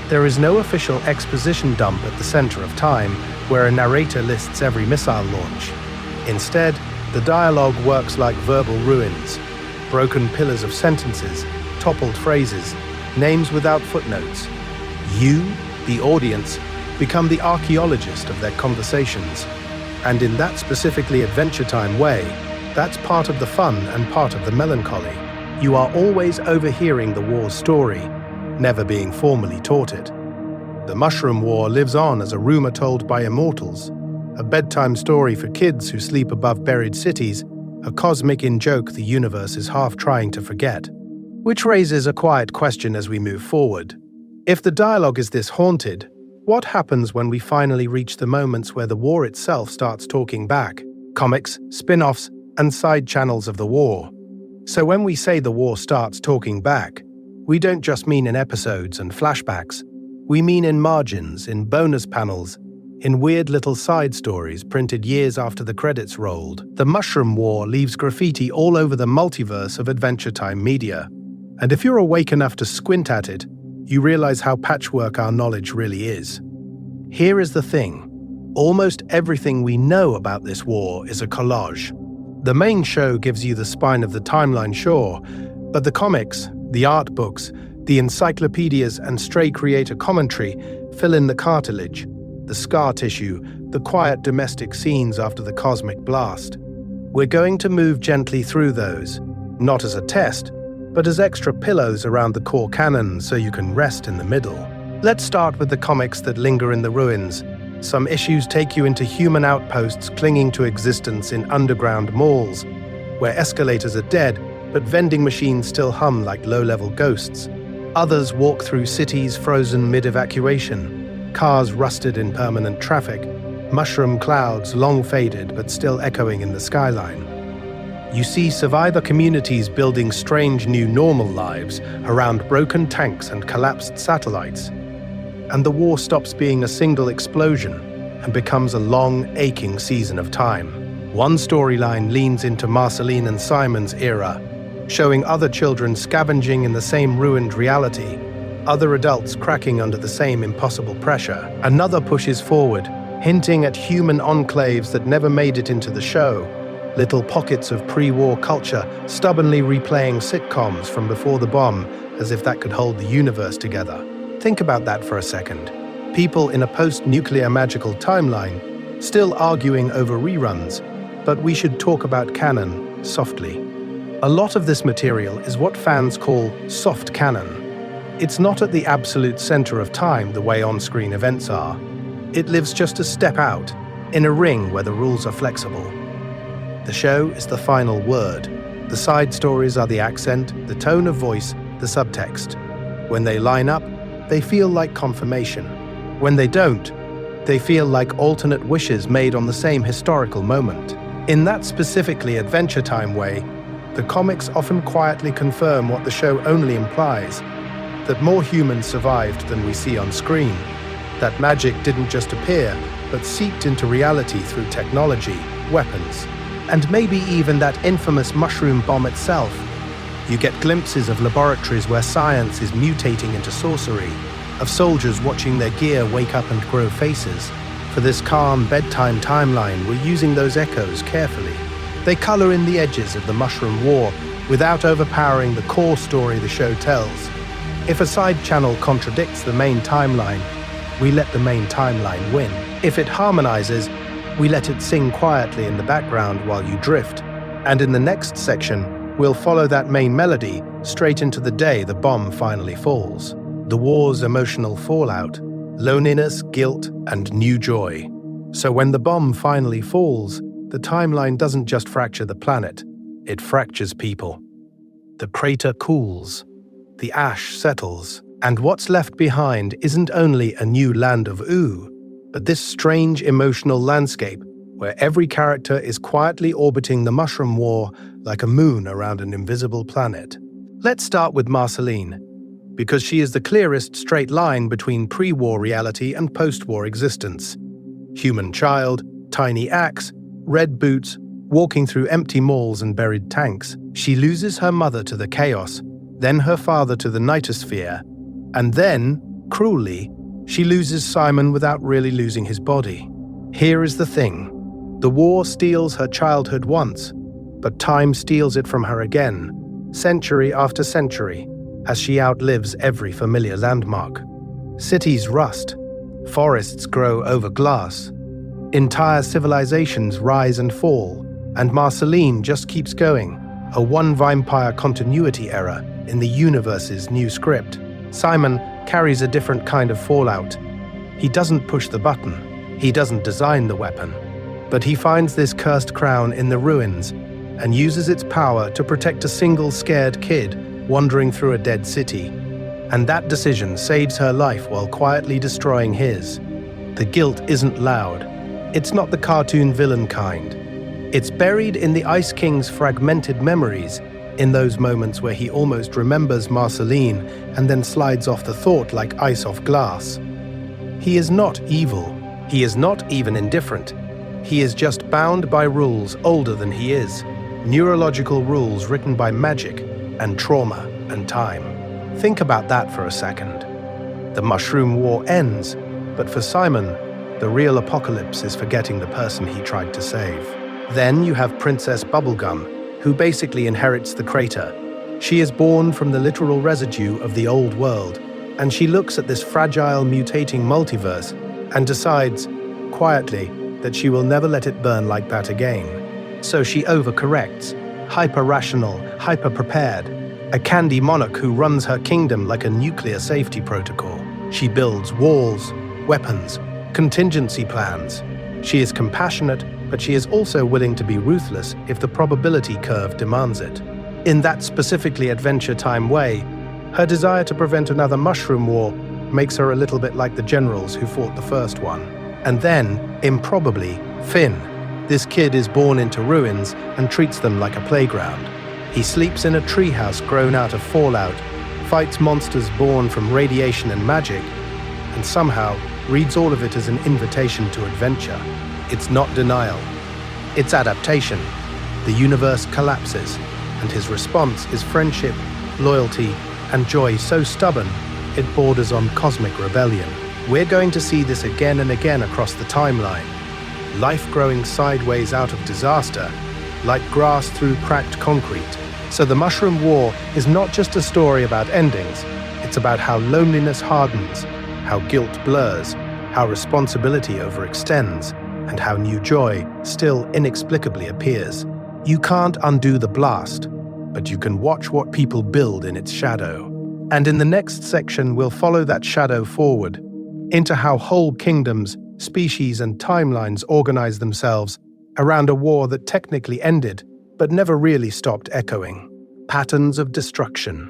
There is no official exposition dump at the center of time where a narrator lists every missile launch. Instead, the dialogue works like verbal ruins, broken pillars of sentences, toppled phrases, names without footnotes. You, the audience, become the archaeologist of their conversations. And in that specifically Adventure Time way, that's part of the fun and part of the melancholy. You are always overhearing the war's story, never being formally taught it. The Mushroom War lives on as a rumor told by immortals, a bedtime story for kids who sleep above buried cities, a cosmic in-joke the universe is half trying to forget. Which raises a quiet question as we move forward. If the dialogue is this haunted, what happens when we finally reach the moments where the war itself starts talking back? Comics, spin-offs, and side channels of the war. So when we say the war starts talking back, we don't just mean in episodes and flashbacks. We mean in margins, in bonus panels, in weird little side stories printed years after the credits rolled. The Mushroom War leaves graffiti all over the multiverse of Adventure Time media. And if you're awake enough to squint at it, you realize how patchwork our knowledge really is. Here is the thing. Almost everything we know about this war is a collage. The main show gives you the spine of the timeline, sure, but the comics, the art books, the encyclopedias and stray creator commentary fill in the cartilage, the scar tissue, the quiet domestic scenes after the cosmic blast. We're going to move gently through those, not as a test, but as extra pillows around the core canon so you can rest in the middle. Let's start with the comics that linger in the ruins. Some issues take you into human outposts clinging to existence in underground malls, where escalators are dead, but vending machines still hum like low-level ghosts. Others walk through cities frozen mid-evacuation, cars rusted in permanent traffic, mushroom clouds long faded but still echoing in the skyline. You see survivor communities building strange new normal lives around broken tanks and collapsed satellites. And the war stops being a single explosion and becomes a long, aching season of time. One storyline leans into Marceline and Simon's era, showing other children scavenging in the same ruined reality, other adults cracking under the same impossible pressure. Another pushes forward, hinting at human enclaves that never made it into the show, little pockets of pre-war culture stubbornly replaying sitcoms from before the bomb as if that could hold the universe together. Think about that for a second. People in a post-nuclear magical timeline, still arguing over reruns, but we should talk about canon softly. A lot of this material is what fans call soft canon. It's not at the absolute center of time the way on-screen events are. It lives just a step out, in a ring where the rules are flexible. The show is the final word. The side stories are the accent, the tone of voice, the subtext. When they line up, they feel like confirmation. When they don't, they feel like alternate wishes made on the same historical moment. In that specifically Adventure Time way, the comics often quietly confirm what the show only implies, that more humans survived than we see on screen, that magic didn't just appear, but seeped into reality through technology, weapons, and maybe even that infamous mushroom bomb itself. You get glimpses of laboratories where science is mutating into sorcery, of soldiers watching their gear wake up and grow faces. For this calm bedtime timeline, we're using those echoes carefully. They color in the edges of the Mushroom War without overpowering the core story the show tells. If a side channel contradicts the main timeline, we let the main timeline win. If it harmonizes, we let it sing quietly in the background while you drift. And in the next section, we'll follow that main melody straight into the day the bomb finally falls. The war's emotional fallout, loneliness, guilt, and new joy. So when the bomb finally falls, the timeline doesn't just fracture the planet, it fractures people. The crater cools, the ash settles, and what's left behind isn't only a new Land of Ooo, but this strange emotional landscape where every character is quietly orbiting the Mushroom War like a moon around an invisible planet. Let's start with Marceline, because she is the clearest straight line between pre-war reality and post-war existence. Human child, tiny axe, red boots, walking through empty malls and buried tanks. She loses her mother to the chaos, then her father to the nightosphere, and then, cruelly, she loses Simon without really losing his body. Here is the thing. The war steals her childhood once, but time steals it from her again, century after century, as she outlives every familiar landmark. Cities rust, forests grow over glass, entire civilizations rise and fall, and Marceline just keeps going, a one-vampire continuity error in the universe's new script. Simon carries a different kind of fallout. He doesn't push the button, he doesn't design the weapon, but he finds this cursed crown in the ruins and uses its power to protect a single scared kid wandering through a dead city. And that decision saves her life while quietly destroying his. The guilt isn't loud. It's not the cartoon villain kind. It's buried in the Ice King's fragmented memories, in those moments where he almost remembers Marceline and then slides off the thought like ice off glass. He is not evil. He is not even indifferent. He is just bound by rules older than he is. Neurological rules written by magic and trauma and time. Think about that for a second. The Mushroom War ends, but for Simon, the real apocalypse is forgetting the person he tried to save. Then you have Princess Bubblegum, who basically inherits the crater. She is born from the literal residue of the old world, and she looks at this fragile, mutating multiverse and decides, quietly, that she will never let it burn like that again. So she overcorrects, hyper-rational, hyper-prepared, a candy monarch who runs her kingdom like a nuclear safety protocol. She builds walls, weapons, contingency plans. She is compassionate, but she is also willing to be ruthless if the probability curve demands it. In that specifically Adventure Time way, her desire to prevent another Mushroom War makes her a little bit like the generals who fought the first one. And then, improbably, Finn. This kid is born into ruins and treats them like a playground. He sleeps in a treehouse grown out of fallout, fights monsters born from radiation and magic, and somehow reads all of it as an invitation to adventure. It's not denial. It's adaptation. The universe collapses, and his response is friendship, loyalty, and joy so stubborn it borders on cosmic rebellion. We're going to see this again and again across the timeline. Life growing sideways out of disaster, like grass through cracked concrete. So the Mushroom War is not just a story about endings, it's about how loneliness hardens, how guilt blurs, how responsibility overextends, and how new joy still inexplicably appears. You can't undo the blast, but you can watch what people build in its shadow. And in the next section, we'll follow that shadow forward into how whole kingdoms, species, and timelines organize themselves around a war that technically ended, but never really stopped echoing. Patterns of destruction.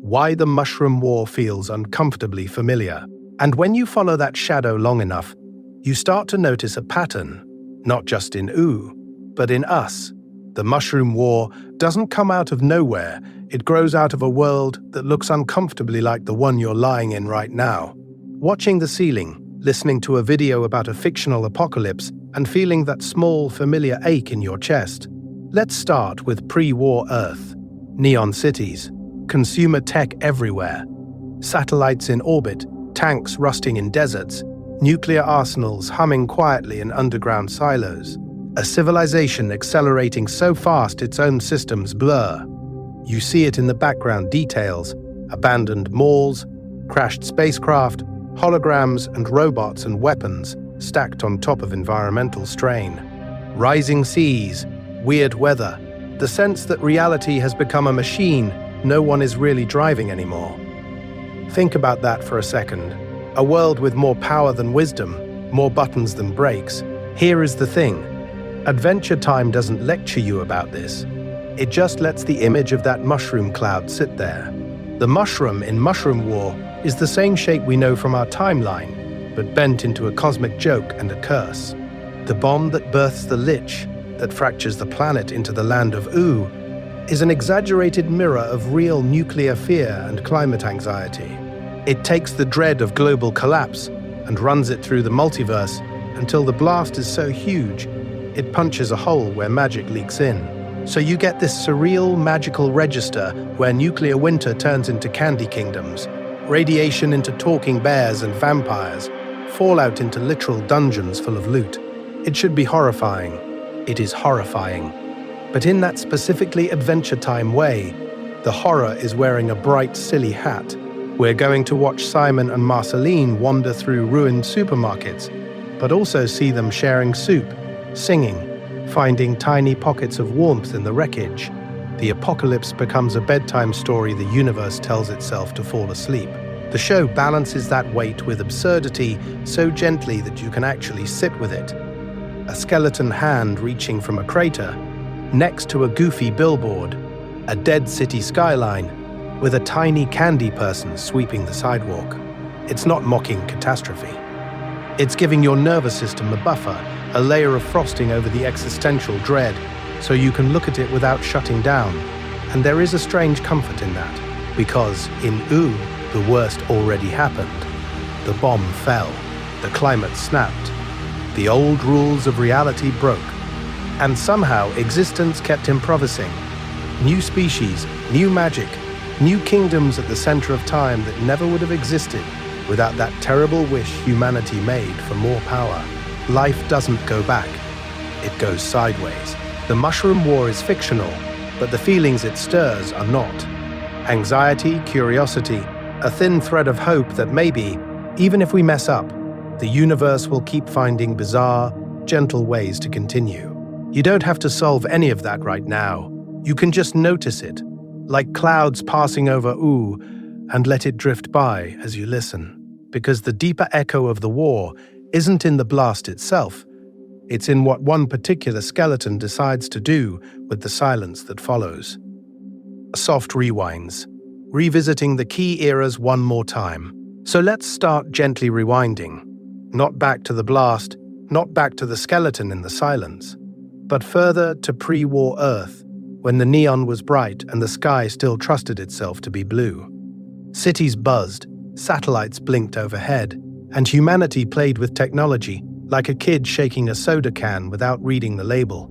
Why the Mushroom War feels uncomfortably familiar. And when you follow that shadow long enough, you start to notice a pattern, not just in Ooo, but in us. The Mushroom War doesn't come out of nowhere. It grows out of a world that looks uncomfortably like the one you're lying in right now. Watching the ceiling, listening to a video about a fictional apocalypse, and feeling that small, familiar ache in your chest. Let's start with pre-war Earth. Neon cities, consumer tech everywhere, satellites in orbit, tanks rusting in deserts, nuclear arsenals humming quietly in underground silos. A civilization accelerating so fast its own systems blur. You see it in the background details: abandoned malls, crashed spacecraft, holograms and robots and weapons stacked on top of environmental strain. Rising seas, weird weather, the sense that reality has become a machine no one is really driving anymore. Think about that for a second. A world with more power than wisdom, more buttons than brakes. Here is the thing. Adventure Time doesn't lecture you about this. It just lets the image of that mushroom cloud sit there. The mushroom in Mushroom War is the same shape we know from our timeline, but bent into a cosmic joke and a curse. The bomb that births the Lich, that fractures the planet into the Land of Ooo, is an exaggerated mirror of real nuclear fear and climate anxiety. It takes the dread of global collapse and runs it through the multiverse until the blast is so huge, it punches a hole where magic leaks in. So you get this surreal, magical register where nuclear winter turns into candy kingdoms, radiation into talking bears and vampires, fallout into literal dungeons full of loot. It should be horrifying. It is horrifying. But in that specifically Adventure Time way, the horror is wearing a bright, silly hat. We're going to watch Simon and Marceline wander through ruined supermarkets, but also see them sharing soup, singing, finding tiny pockets of warmth in the wreckage. The apocalypse becomes a bedtime story the universe tells itself to fall asleep. The show balances that weight with absurdity so gently that you can actually sit with it. A skeleton hand reaching from a crater, next to a goofy billboard, a dead city skyline, with a tiny candy person sweeping the sidewalk. It's not mocking catastrophe. It's giving your nervous system a buffer, a layer of frosting over the existential dread, so you can look at it without shutting down. And there is a strange comfort in that, because in Ooo, the worst already happened. The bomb fell, the climate snapped, the old rules of reality broke, and somehow existence kept improvising. New species, new magic, new kingdoms at the center of time that never would have existed without that terrible wish humanity made for more power. Life doesn't go back, it goes sideways. The Mushroom War is fictional, but the feelings it stirs are not. Anxiety, curiosity, a thin thread of hope that maybe, even if we mess up, the universe will keep finding bizarre, gentle ways to continue. You don't have to solve any of that right now. You can just notice it, like clouds passing over Ooo, and let it drift by as you listen. Because the deeper echo of the war isn't in the blast itself, it's in what one particular skeleton decides to do with the silence that follows. Soft rewinds, revisiting the key eras one more time. So let's start gently rewinding. Not back to the blast, not back to the skeleton in the silence, but further to pre-war Earth, when the neon was bright and the sky still trusted itself to be blue. Cities buzzed, satellites blinked overhead, and humanity played with technology like a kid shaking a soda can without reading the label.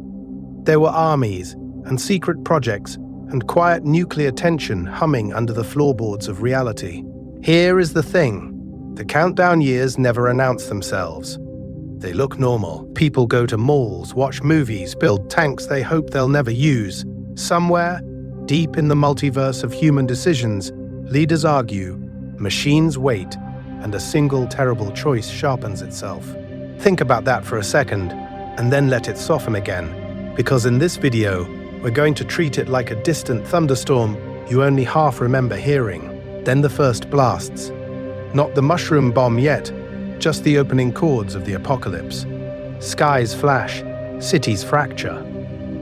There were armies and secret projects and quiet nuclear tension humming under the floorboards of reality. Here is the thing. The countdown years never announce themselves. They look normal. People go to malls, watch movies, build tanks they hope they'll never use. Somewhere, deep in the multiverse of human decisions, leaders argue, machines wait, and a single terrible choice sharpens itself. Think about that for a second, and then let it soften again, because in this video, We're going to treat it like a distant thunderstorm you only half remember hearing. Then the first blasts. Not the mushroom bomb yet, just the opening chords of the apocalypse. Skies flash, cities fracture.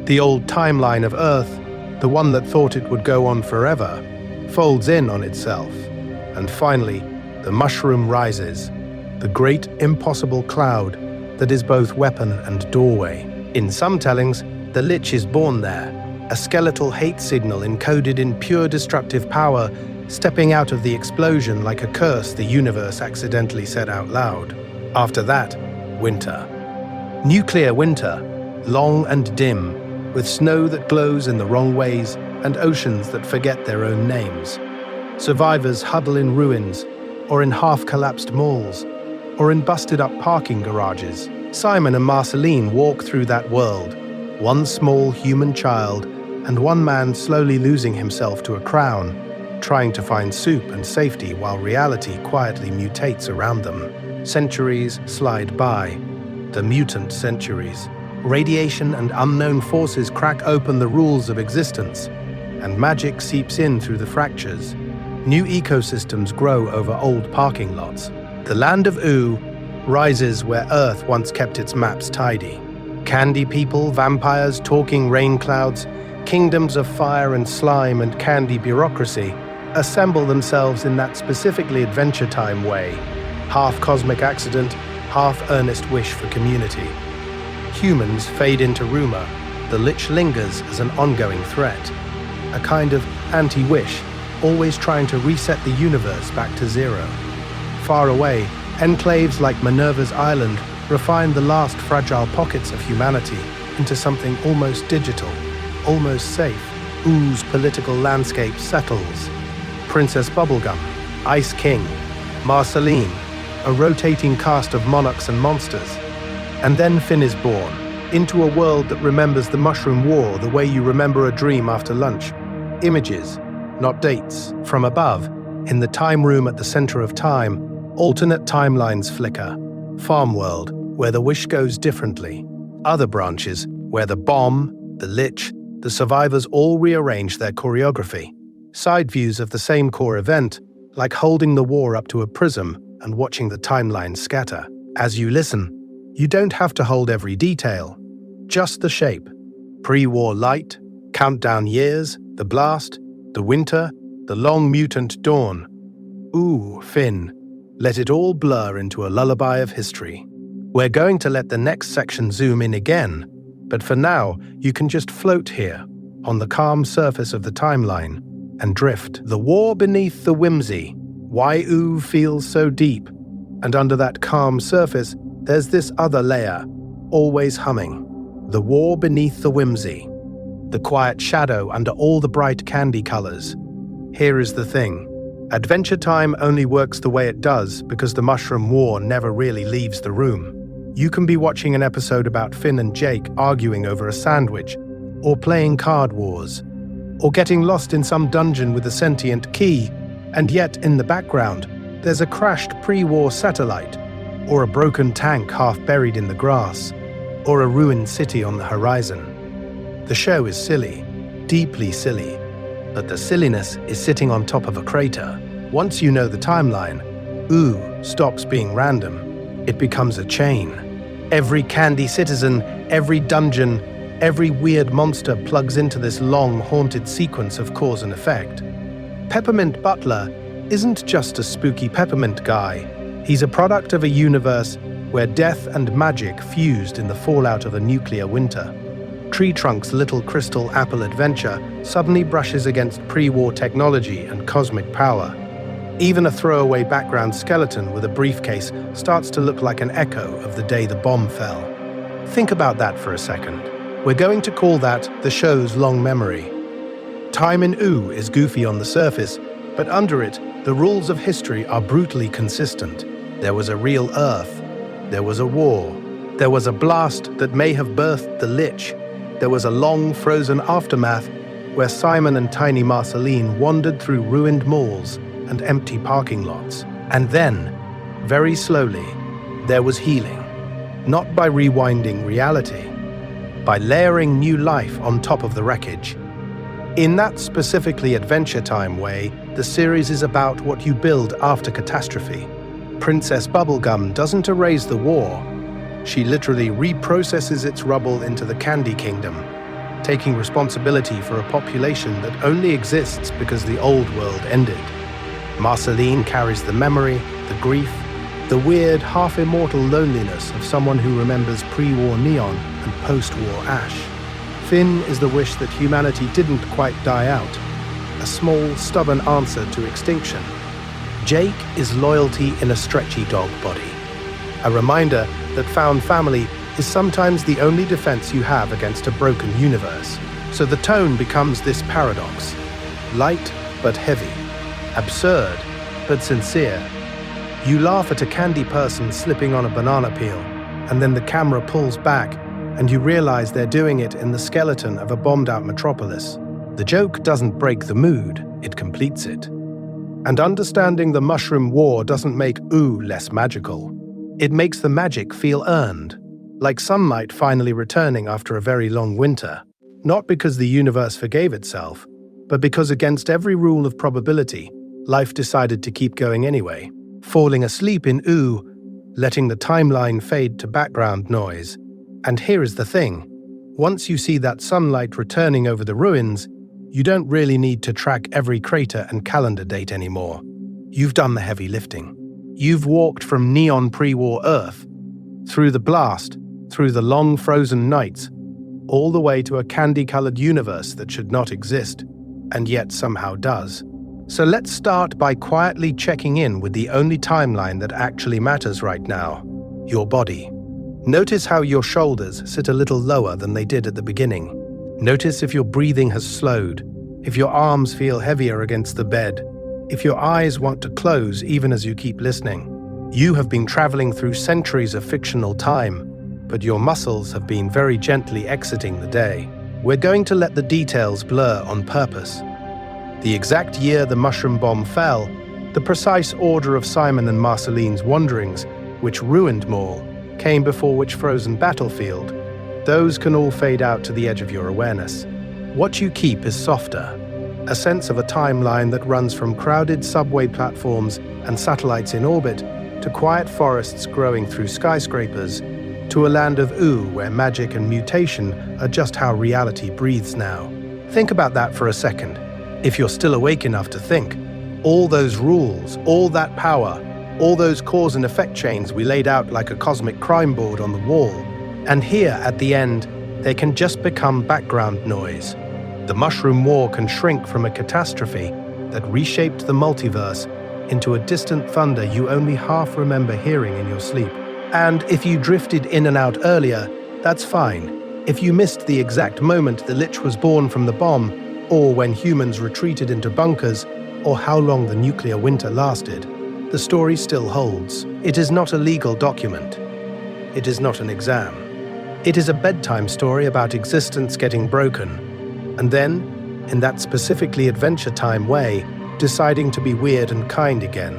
The old timeline of Earth, the one that thought it would go on forever, folds in on itself. And finally, the mushroom rises, the great impossible cloud that is both weapon and doorway. In some tellings, the Lich is born there, a skeletal hate signal encoded in pure destructive power, stepping out of the explosion like a curse the universe accidentally said out loud. After that, winter. Nuclear winter, long and dim, with snow that glows in the wrong ways and oceans that forget their own names. Survivors huddle in ruins, or in half-collapsed malls, or in busted-up parking garages. Simon and Marceline walk through that world, one small human child and one man slowly losing himself to a crown, trying to find soup and safety while reality quietly mutates around them. Centuries slide by, the mutant centuries. Radiation and unknown forces crack open the rules of existence, and magic seeps in through the fractures. New ecosystems grow over old parking lots. The Land of Ooo rises where Earth once kept its maps tidy. Candy people, vampires, talking rain clouds, kingdoms of fire and slime and candy bureaucracy assemble themselves in that specifically Adventure Time way. Half cosmic accident, half earnest wish for community. Humans fade into rumor. The Lich lingers as an ongoing threat. A kind of anti-wish, always trying to reset the universe back to zero. Far away, enclaves like Minerva's Island refine the last fragile pockets of humanity into something almost digital, almost safe. Oo's political landscape settles. Princess Bubblegum, Ice King, Marceline, a rotating cast of monarchs and monsters. And then Finn is born, into a world that remembers the Mushroom War the way you remember a dream after lunch. Images, not dates. From above, in the time room at the center of time, alternate timelines flicker. Farm world, where the wish goes differently. Other branches, where the bomb, the Lich, the survivors all rearrange their choreography. Side views of the same core event, like holding the war up to a prism and watching the timeline scatter. As you listen, you don't have to hold every detail, just the shape. Pre-war light, countdown years, the blast, the winter, the long mutant dawn. Ooh, Finn, let it all blur into a lullaby of history. We're going to let the next section zoom in again, but for now, you can just float here, on the calm surface of the timeline, and drift. The war beneath the whimsy. Why Ooo feels so deep. And under that calm surface, there's this other layer, always humming. The war beneath the whimsy. The quiet shadow under all the bright candy colors. Here is the thing. Adventure Time only works the way it does because the Mushroom War never really leaves the room. You can be watching an episode about Finn and Jake arguing over a sandwich, or playing Card Wars, or getting lost in some dungeon with a sentient key, and yet in the background, there's a crashed pre-war satellite, or a broken tank half buried in the grass, or a ruined city on the horizon. The show is silly, deeply silly, but the silliness is sitting on top of a crater. Once you know the timeline, Ooo stops being random. It becomes a chain. Every candy citizen, every dungeon, every weird monster plugs into this long, haunted sequence of cause and effect. Peppermint Butler isn't just a spooky peppermint guy. He's a product of a universe where death and magic fused in the fallout of a nuclear winter. Tree Trunk's little crystal apple adventure suddenly brushes against pre-war technology and cosmic power. Even a throwaway background skeleton with a briefcase starts to look like an echo of the day the bomb fell. Think about that for a second. We're going to call that the show's long memory. Time in Ooo is goofy on the surface, but under it, the rules of history are brutally consistent. There was a real Earth. There was a war. There was a blast that may have birthed the Lich. There was a long, frozen aftermath where Simon and tiny Marceline wandered through ruined malls and empty parking lots. And then, very slowly, there was healing. Not by rewinding reality, by layering new life on top of the wreckage. In that specifically Adventure Time way, the series is about what you build after catastrophe. Princess Bubblegum doesn't erase the war. She literally reprocesses its rubble into the Candy Kingdom, taking responsibility for a population that only exists because the old world ended. Marceline carries the memory, the grief, the weird, half-immortal loneliness of someone who remembers pre-war Neon and post-war Ash. Finn is the wish that humanity didn't quite die out, a small, stubborn answer to extinction. Jake is loyalty in a stretchy dog body, a reminder that found family is sometimes the only defense you have against a broken universe. So the tone becomes this paradox: light but heavy, absurd but sincere. You laugh at a candy person slipping on a banana peel, and then the camera pulls back and you realize they're doing it in the skeleton of a bombed-out metropolis. The joke doesn't break the mood, it completes it. And understanding the Mushroom War doesn't make Ooo less magical. It makes the magic feel earned, like sunlight finally returning after a very long winter. Not because the universe forgave itself, but because against every rule of probability, life decided to keep going anyway, falling asleep in Ooo, letting the timeline fade to background noise. And here is the thing: once you see that sunlight returning over the ruins, you don't really need to track every crater and calendar date anymore. You've done the heavy lifting. You've walked from neon pre-war Earth, through the blast, through the long frozen nights, all the way to a candy-colored universe that should not exist, and yet somehow does. So let's start by quietly checking in with the only timeline that actually matters right now: your body. Notice how your shoulders sit a little lower than they did at the beginning. Notice if your breathing has slowed, if your arms feel heavier against the bed, if your eyes want to close even as you keep listening. You have been traveling through centuries of fictional time, but your muscles have been very gently exiting the day. We're going to let the details blur on purpose. The exact year the mushroom bomb fell, the precise order of Simon and Marceline's wanderings, which ruined Maul, came before which frozen battlefield. Those can all fade out to the edge of your awareness. What you keep is softer, a sense of a timeline that runs from crowded subway platforms and satellites in orbit to quiet forests growing through skyscrapers, to a land of Ooo where magic and mutation are just how reality breathes now. Think about that for a second. If you're still awake enough to think, all those rules, all that power, all those cause and effect chains we laid out like a cosmic crime board on the wall, and here at the end, they can just become background noise. The Mushroom War can shrink from a catastrophe that reshaped the multiverse into a distant thunder you only half remember hearing in your sleep. And if you drifted in and out earlier, that's fine. If you missed the exact moment the Lich was born from the bomb, or when humans retreated into bunkers, or how long the nuclear winter lasted, the story still holds. It is not a legal document. It is not an exam. It is a bedtime story about existence getting broken, and then, in that specifically Adventure Time way, deciding to be weird and kind again.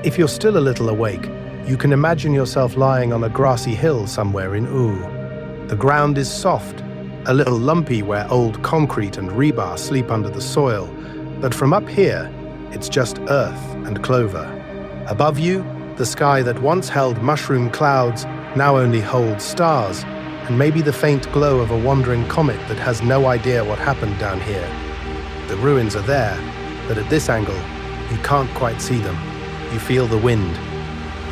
If you're still a little awake, you can imagine yourself lying on a grassy hill somewhere in Ooo. The ground is soft, a little lumpy where old concrete and rebar sleep under the soil, but from up here, it's just earth and clover. Above you, the sky that once held mushroom clouds now only holds stars, and maybe the faint glow of a wandering comet that has no idea what happened down here. The ruins are there, but at this angle, you can't quite see them. You feel the wind.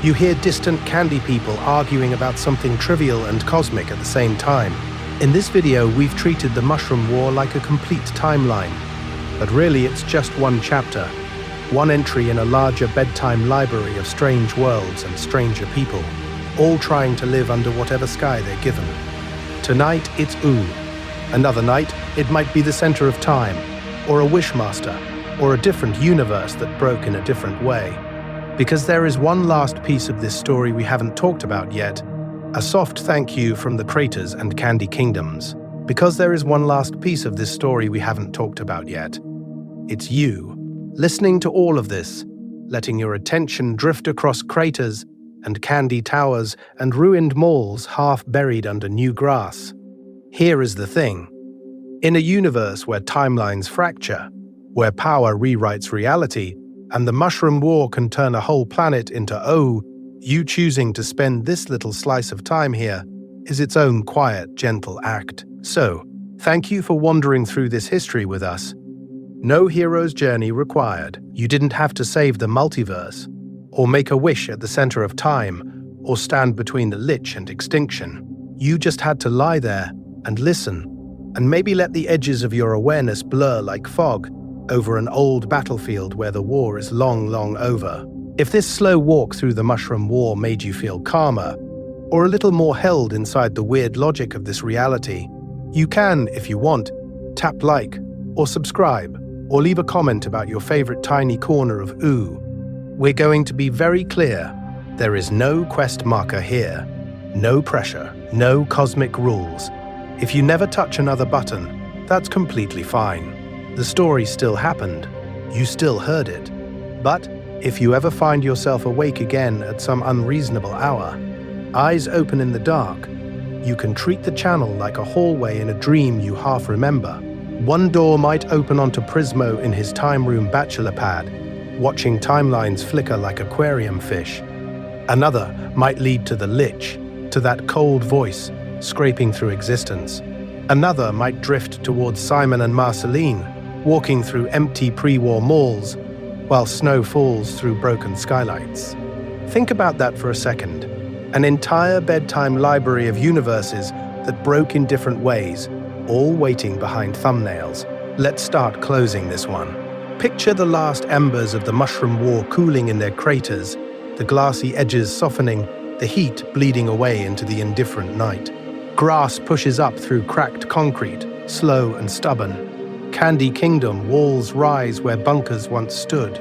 You hear distant candy people arguing about something trivial and cosmic at the same time. In this video, we've treated the Mushroom War like a complete timeline, but really it's just one chapter, one entry in a larger bedtime library of strange worlds and stranger people, all trying to live under whatever sky they're given. Tonight, it's Ooo. Another night, it might be the center of time, or a wishmaster, or a different universe that broke in a different way. Because there is one last piece of this story we haven't talked about yet, a soft thank you from the Craters and Candy Kingdoms. Because there is one last piece of this story we haven't talked about yet. It's you, listening to all of this, letting your attention drift across craters and candy towers and ruined malls half buried under new grass. Here is the thing. In a universe where timelines fracture, where power rewrites reality, and the Mushroom War can turn a whole planet into Ooo, you choosing to spend this little slice of time here is its own quiet, gentle act. So, thank you for wandering through this history with us. No hero's journey required. You didn't have to save the multiverse, or make a wish at the center of time, or stand between the Lich and extinction. You just had to lie there and listen, and maybe let the edges of your awareness blur like fog over an old battlefield where the war is long, long over. If this slow walk through the Mushroom War made you feel calmer, or a little more held inside the weird logic of this reality, you can, if you want, tap like, or subscribe, or leave a comment about your favorite tiny corner of Ooo. We're going to be very clear. There is no quest marker here, no pressure, no cosmic rules. If you never touch another button, that's completely fine. The story still happened. You still heard it. But if you ever find yourself awake again at some unreasonable hour, eyes open in the dark, you can treat the channel like a hallway in a dream you half remember. One door might open onto Prismo in his time room bachelor pad, watching timelines flicker like aquarium fish. Another might lead to the Lich, to that cold voice scraping through existence. Another might drift towards Simon and Marceline, walking through empty pre-war malls, while snow falls through broken skylights. Think about that for a second. An entire bedtime library of universes that broke in different ways, all waiting behind thumbnails. Let's start closing this one. Picture the last embers of the Mushroom War cooling in their craters, the glassy edges softening, the heat bleeding away into the indifferent night. Grass pushes up through cracked concrete, slow and stubborn. Candy Kingdom walls rise where bunkers once stood.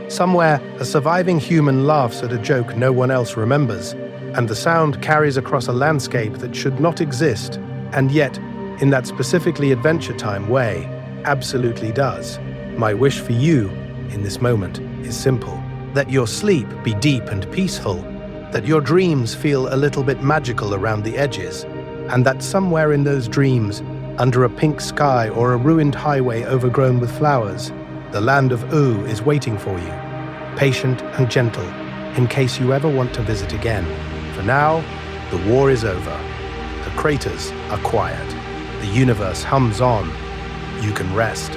Somewhere, a surviving human laughs at a joke no one else remembers, and the sound carries across a landscape that should not exist, and yet, in that specifically Adventure Time way, absolutely does. My wish for you, in this moment, is simple. That your sleep be deep and peaceful, that your dreams feel a little bit magical around the edges, and that somewhere in those dreams, under a pink sky or a ruined highway overgrown with flowers, the Land of Ooo is waiting for you, patient and gentle, in case you ever want to visit again. For now, the war is over. The craters are quiet. The universe hums on. You can rest.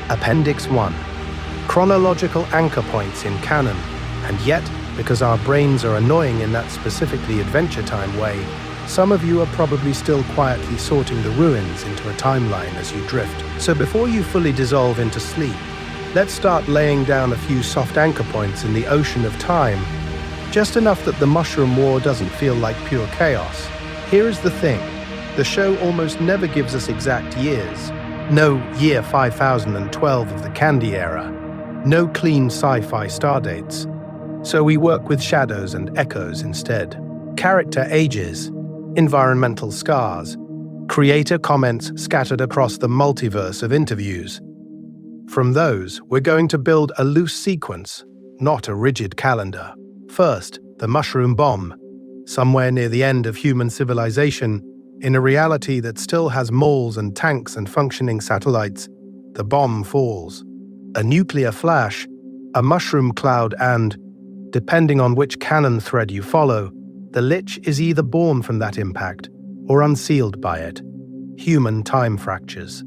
Appendix 1. Chronological anchor points in canon, and yet, because our brains are annoying in that specifically Adventure Time way, some of you are probably still quietly sorting the ruins into a timeline as you drift. So before you fully dissolve into sleep, let's start laying down a few soft anchor points in the ocean of time, just enough that the Mushroom War doesn't feel like pure chaos. Here is the thing. The show almost never gives us exact years. No year 5012 of the Candy Era. No clean sci-fi stardates. So we work with shadows and echoes instead. Character ages, environmental scars, creator comments scattered across the multiverse of interviews. From those, we're going to build a loose sequence, not a rigid calendar. First, the mushroom bomb. Somewhere near the end of human civilization, in a reality that still has malls and tanks and functioning satellites, the bomb falls. A nuclear flash, a mushroom cloud, and, depending on which canon thread you follow, the Lich is either born from that impact or unsealed by it. Human time fractures.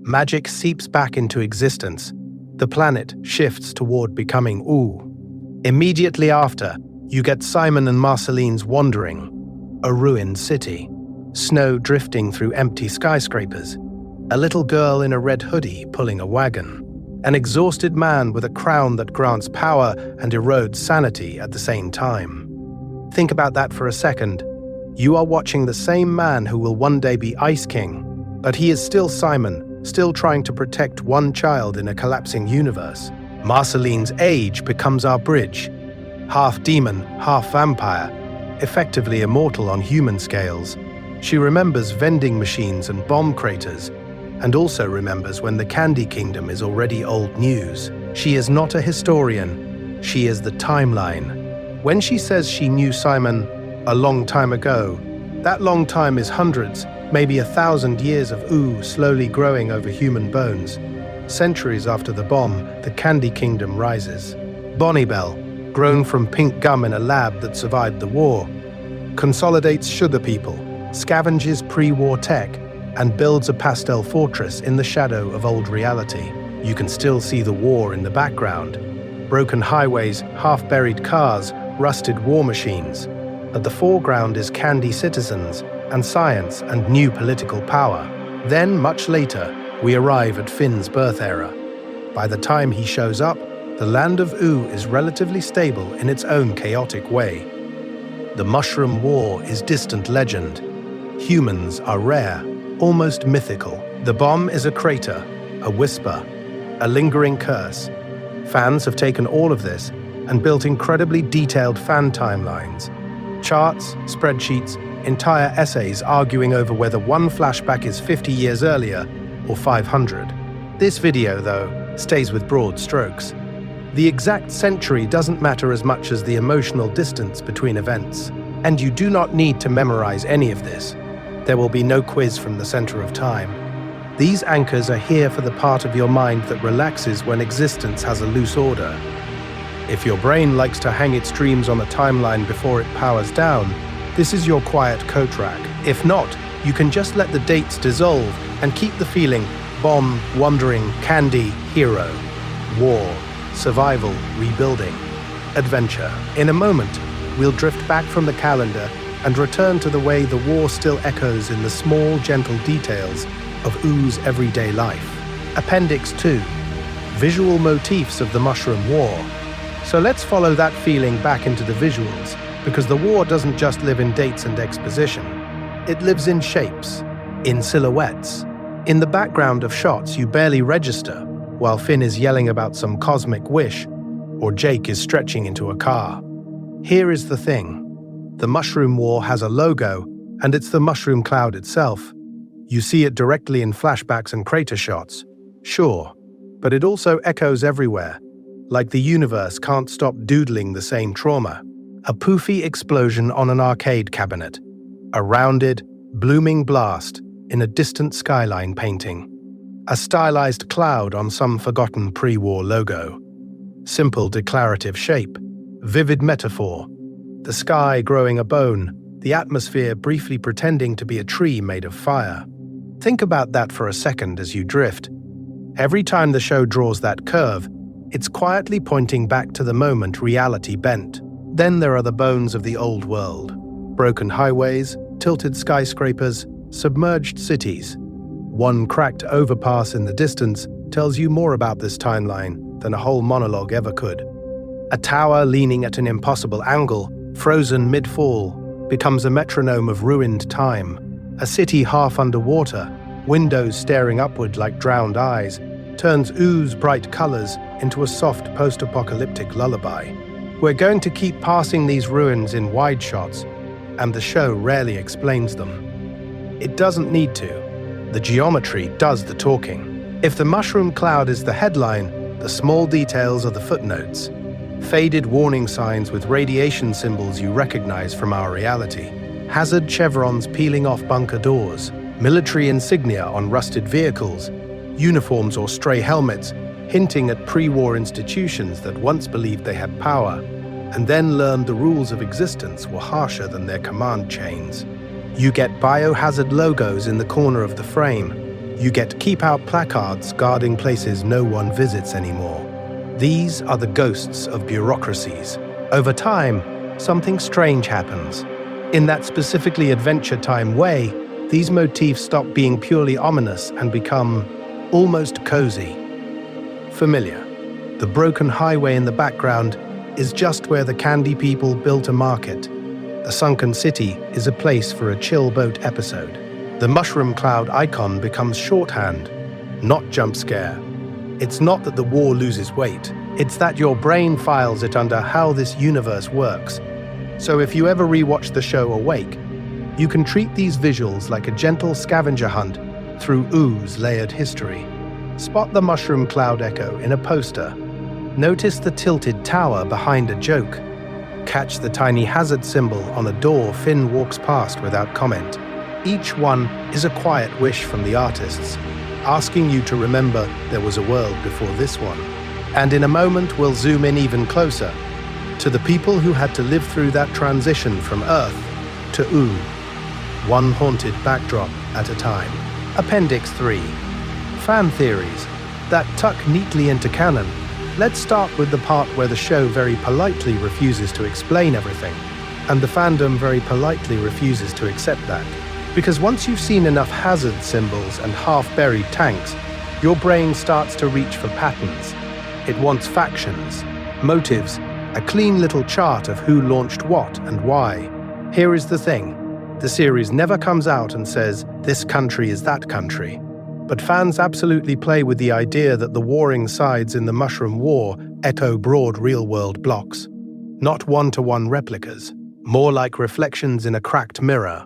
Magic seeps back into existence. The planet shifts toward becoming Ooo. Immediately after, you get Simon and Marceline's wandering. A ruined city. Snow drifting through empty skyscrapers. A little girl in a red hoodie pulling a wagon. An exhausted man with a crown that grants power and erodes sanity at the same time. Think about that for a second. You are watching the same man who will one day be Ice King, but he is still Simon, still trying to protect one child in a collapsing universe. Marceline's age becomes our bridge. Half demon, half vampire, effectively immortal on human scales. She remembers vending machines and bomb craters, and also remembers when the Candy Kingdom is already old news. She is not a historian, she is the timeline. When she says she knew Simon a long time ago, that long time is hundreds, Maybe 1,000 years of Ooo slowly growing over human bones. Centuries after the bomb, the Candy Kingdom rises. Bonibel, grown from pink gum in a lab that survived the war, consolidates sugar people, scavenges pre-war tech, and builds a pastel fortress in the shadow of old reality. You can still see the war in the background. Broken highways, half-buried cars, rusted war machines. At the foreground is Candy citizens, and science and new political power. Then, much later, we arrive at Finn's birth era. By the time he shows up, the Land of Ooo is relatively stable in its own chaotic way. The Mushroom War is distant legend. Humans are rare, almost mythical. The bomb is a crater, a whisper, a lingering curse. Fans have taken all of this and built incredibly detailed fan timelines. Charts, spreadsheets, entire essays arguing over whether one flashback is 50 years earlier or 500. This video, though, stays with broad strokes. The exact century doesn't matter as much as the emotional distance between events. And you do not need to memorize any of this. There will be no quiz from the center of time. These anchors are here for the part of your mind that relaxes when existence has a loose order. If your brain likes to hang its dreams on a timeline before it powers down, this is your quiet coat rack. If not, you can just let the dates dissolve and keep the feeling: bomb, wandering, candy, hero, war, survival, rebuilding, adventure. In a moment, we'll drift back from the calendar and return to the way the war still echoes in the small, gentle details of Oo's everyday life. Appendix 2. Visual motifs of the Mushroom War. So let's follow that feeling back into the visuals, because the war doesn't just live in dates and exposition. It lives in shapes, in silhouettes, in the background of shots you barely register, while Finn is yelling about some cosmic wish, or Jake is stretching into a car. Here is the thing. The Mushroom War has a logo, and it's the mushroom cloud itself. You see it directly in flashbacks and crater shots, sure, but it also echoes everywhere, like the universe can't stop doodling the same trauma. A poofy explosion on an arcade cabinet, a rounded, blooming blast in a distant skyline painting, a stylized cloud on some forgotten pre-war logo. Simple declarative shape, vivid metaphor, the sky growing a bone, the atmosphere briefly pretending to be a tree made of fire. Think about that for a second as you drift. Every time the show draws that curve, it's quietly pointing back to the moment reality bent. Then there are the bones of the old world. Broken highways, tilted skyscrapers, submerged cities. One cracked overpass in the distance tells you more about this timeline than a whole monologue ever could. A tower leaning at an impossible angle, frozen mid-fall, becomes a metronome of ruined time. A city half underwater, windows staring upward like drowned eyes, turns Oo's bright colors into a soft post-apocalyptic lullaby. We're going to keep passing these ruins in wide shots, and the show rarely explains them. It doesn't need to. The geometry does the talking. If the mushroom cloud is the headline, the small details are the footnotes. Faded warning signs with radiation symbols you recognize from our reality. Hazard chevrons peeling off bunker doors. Military insignia on rusted vehicles. Uniforms or stray helmets hinting at pre-war institutions that once believed they had power, and then learned the rules of existence were harsher than their command chains. You get biohazard logos in the corner of the frame. You get keep-out placards guarding places no one visits anymore. These are the ghosts of bureaucracies. Over time, something strange happens. In that specifically Adventure Time way, these motifs stop being purely ominous and become almost cozy. Familiar. The broken highway in the background is just where the Candy people built a market. The sunken city is a place for a chill boat episode. The mushroom cloud icon becomes shorthand, not jump scare. It's not that the war loses weight, it's that your brain files it under how this universe works. So if you ever rewatch the show awake, you can treat these visuals like a gentle scavenger hunt through Oo's layered history. Spot the mushroom cloud echo in a poster. Notice the tilted tower behind a joke. Catch the tiny hazard symbol on a door Finn walks past without comment. Each one is a quiet wish from the artists, asking you to remember there was a world before this one. And in a moment, we'll zoom in even closer to the people who had to live through that transition from Earth to Ooo, one haunted backdrop at a time. Appendix 3. Fan theories that tuck neatly into canon. Let's start with the part where the show very politely refuses to explain everything, and the fandom very politely refuses to accept that. Because once you've seen enough hazard symbols and half-buried tanks, your brain starts to reach for patterns. It wants factions, motives, a clean little chart of who launched what and why. Here is the thing. The series never comes out and says, this country is that country. But fans absolutely play with the idea that the warring sides in the Mushroom War echo broad real-world blocks. Not one-to-one replicas, more like reflections in a cracked mirror.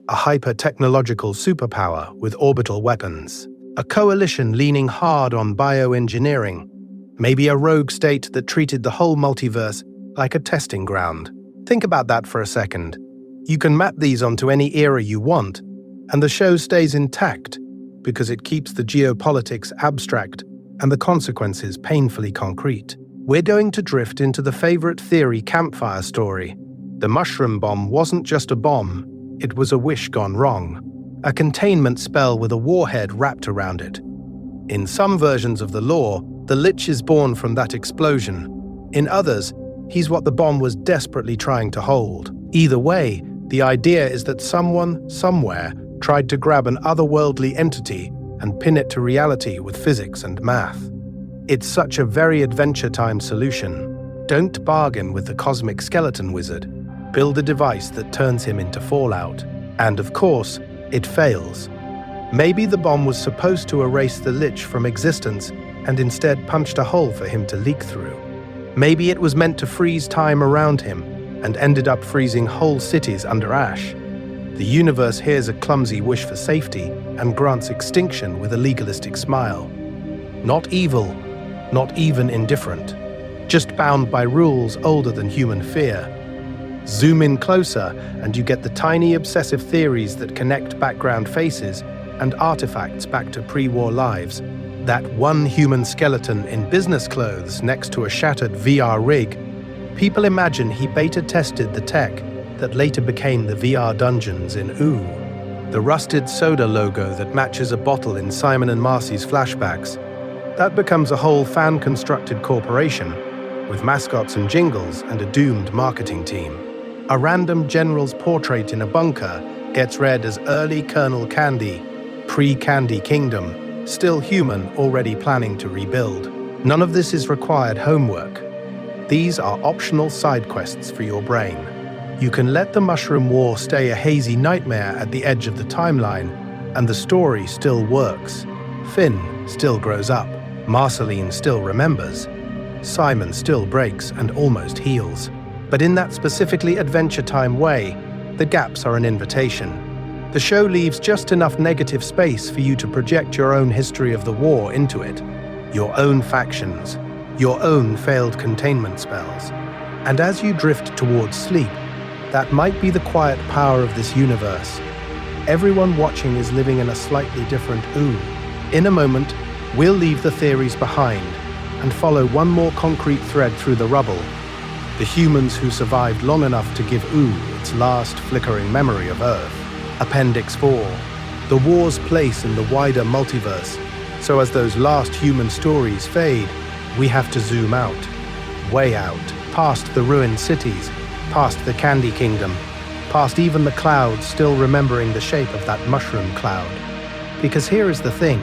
A hyper-technological superpower with orbital weapons. A coalition leaning hard on bioengineering. Maybe a rogue state that treated the whole multiverse like a testing ground. Think about that for a second. You can map these onto any era you want, and the show stays intact because it keeps the geopolitics abstract and the consequences painfully concrete. We're going to drift into the favorite theory campfire story. The mushroom bomb wasn't just a bomb, it was a wish gone wrong. A containment spell with a warhead wrapped around it. In some versions of the lore, the Lich is born from that explosion. In others, he's what the bomb was desperately trying to hold. Either way, the idea is that someone, somewhere, tried to grab an otherworldly entity and pin it to reality with physics and math. It's such a very Adventure Time solution. Don't bargain with the cosmic skeleton wizard. Build a device that turns him into fallout. And of course, it fails. Maybe the bomb was supposed to erase the Lich from existence and instead punched a hole for him to leak through. Maybe it was meant to freeze time around him and ended up freezing whole cities under ash. The universe hears a clumsy wish for safety and grants extinction with a legalistic smile. Not evil, not even indifferent, just bound by rules older than human fear. Zoom in closer and you get the tiny obsessive theories that connect background faces and artifacts back to pre-war lives. That one human skeleton in business clothes next to a shattered VR rig, people imagine he beta-tested the tech that later became the VR dungeons in Ooo. The rusted soda logo that matches a bottle in Simon and Marcy's flashbacks, that becomes a whole fan-constructed corporation with mascots and jingles and a doomed marketing team. A random general's portrait in a bunker gets read as early Colonel Candy, pre-Candy Kingdom, still human, already planning to rebuild. None of this is required homework. These are optional side quests for your brain. You can let the Mushroom War stay a hazy nightmare at the edge of the timeline, and the story still works. Finn still grows up, Marceline still remembers, Simon still breaks and almost heals. But in that specifically Adventure Time way, the gaps are an invitation. The show leaves just enough negative space for you to project your own history of the war into it, your own factions, your own failed containment spells. And as you drift towards sleep, that might be the quiet power of this universe. Everyone watching is living in a slightly different Ooo. In a moment, we'll leave the theories behind and follow one more concrete thread through the rubble. The humans who survived long enough to give Ooo its last flickering memory of Earth. Appendix 4. The war's place in the wider multiverse. So as those last human stories fade, we have to zoom out. Way out, past the ruined cities, past the Candy Kingdom, past even the clouds still remembering the shape of that mushroom cloud. Because here is the thing,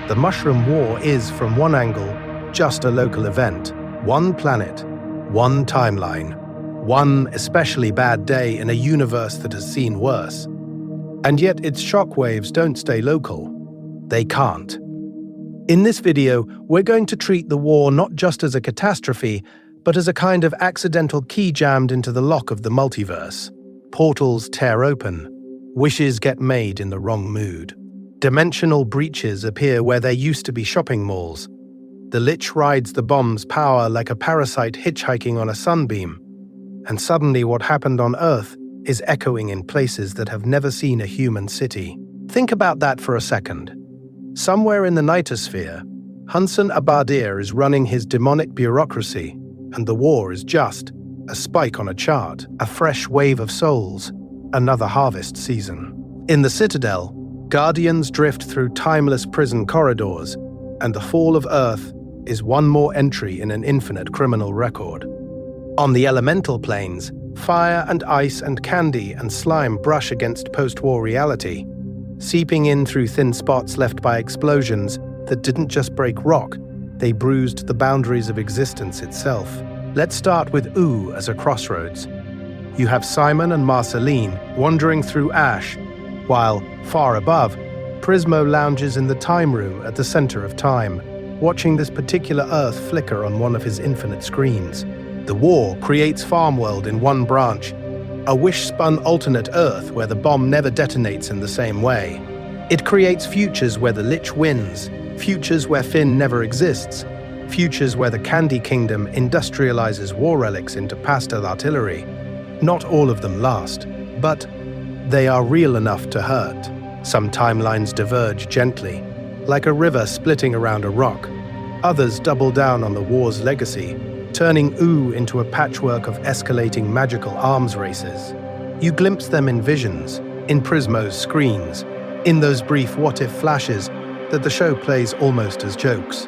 the Mushroom War is, from one angle, just a local event. One planet, one timeline, one especially bad day in a universe that has seen worse. And yet its shockwaves don't stay local. They can't. In this video, we're going to treat the war not just as a catastrophe, but as a kind of accidental key jammed into the lock of the multiverse. Portals tear open. Wishes get made in the wrong mood. Dimensional breaches appear where there used to be shopping malls. The Lich rides the bomb's power like a parasite hitchhiking on a sunbeam. And suddenly what happened on Earth is echoing in places that have never seen a human city. Think about that for a second. Somewhere in the Nightosphere, Hunsan Abadir is running his demonic bureaucracy, and the war is just a spike on a chart, a fresh wave of souls, another harvest season. In the Citadel, guardians drift through timeless prison corridors, and the fall of Earth is one more entry in an infinite criminal record. On the elemental planes, fire and ice and candy and slime brush against post-war reality, seeping in through thin spots left by explosions that didn't just break rock, they bruised the boundaries of existence itself. Let's start with Ooo as a crossroads. You have Simon and Marceline wandering through ash, while, far above, Prismo lounges in the time room at the center of time, watching this particular Earth flicker on one of his infinite screens. The war creates Farmworld in one branch, a wish-spun alternate Earth where the bomb never detonates in the same way. It creates futures where the Lich wins, futures where Finn never exists, futures where the Candy Kingdom industrializes war relics into pasta artillery. Not all of them last, but they are real enough to hurt. Some timelines diverge gently, like a river splitting around a rock. Others double down on the war's legacy, turning Ooo into a patchwork of escalating magical arms races. You glimpse them in visions, in Prismo's screens, in those brief what-if flashes that the show plays almost as jokes.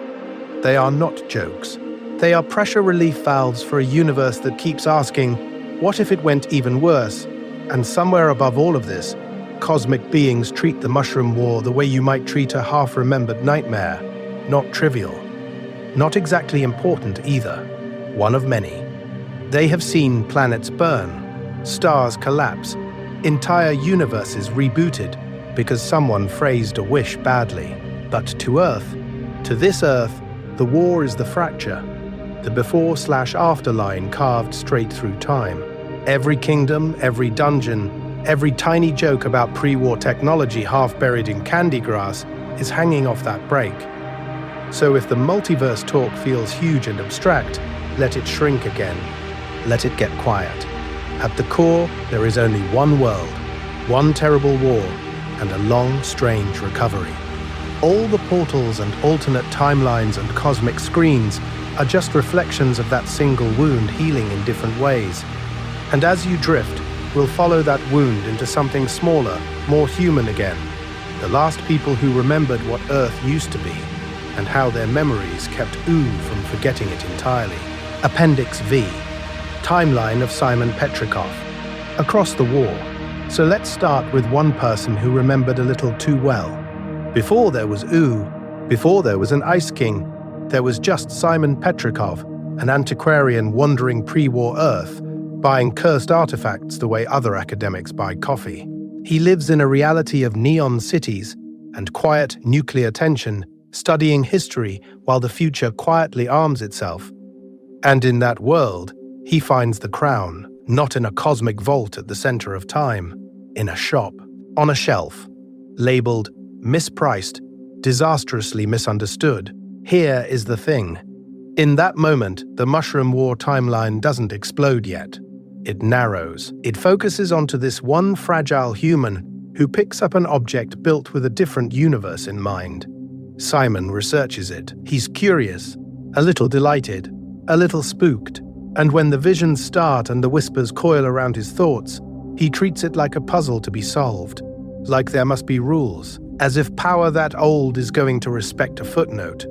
They are not jokes. They are pressure relief valves for a universe that keeps asking, what if it went even worse? And somewhere above all of this, cosmic beings treat the Mushroom War the way you might treat a half-remembered nightmare. Not trivial. Not exactly important either. One of many. They have seen planets burn, stars collapse, entire universes rebooted because someone phrased a wish badly. But to Earth, to this Earth, the war is the fracture, the before/after line carved straight through time. Every kingdom, every dungeon, every tiny joke about pre-war technology half buried in candy grass is hanging off that break. So if the multiverse talk feels huge and abstract, let it shrink again. Let it get quiet. At the core, there is only one world, one terrible war, and a long, strange recovery. All the portals and alternate timelines and cosmic screens are just reflections of that single wound healing in different ways. And as you drift, we'll follow that wound into something smaller, more human again. The last people who remembered what Earth used to be, and how their memories kept Ooo from forgetting it entirely. Appendix V. Timeline of Simon Petrikov. Across the war. So let's start with one person who remembered a little too well. Before there was Ooo, before there was an Ice King, there was just Simon Petrikov, an antiquarian wandering pre-war Earth, buying cursed artifacts the way other academics buy coffee. He lives in a reality of neon cities and quiet nuclear tension, studying history while the future quietly arms itself. And in that world, he finds the crown, not in a cosmic vault at the center of time, in a shop, on a shelf, labeled mispriced, disastrously misunderstood. Here is the thing. In that moment, the Mushroom War timeline doesn't explode yet. It narrows. It focuses onto this one fragile human who picks up an object built with a different universe in mind. Simon researches it. He's curious, a little delighted, a little spooked, and when the visions start and the whispers coil around his thoughts, he treats it like a puzzle to be solved, like there must be rules, as if power that old is going to respect a footnote.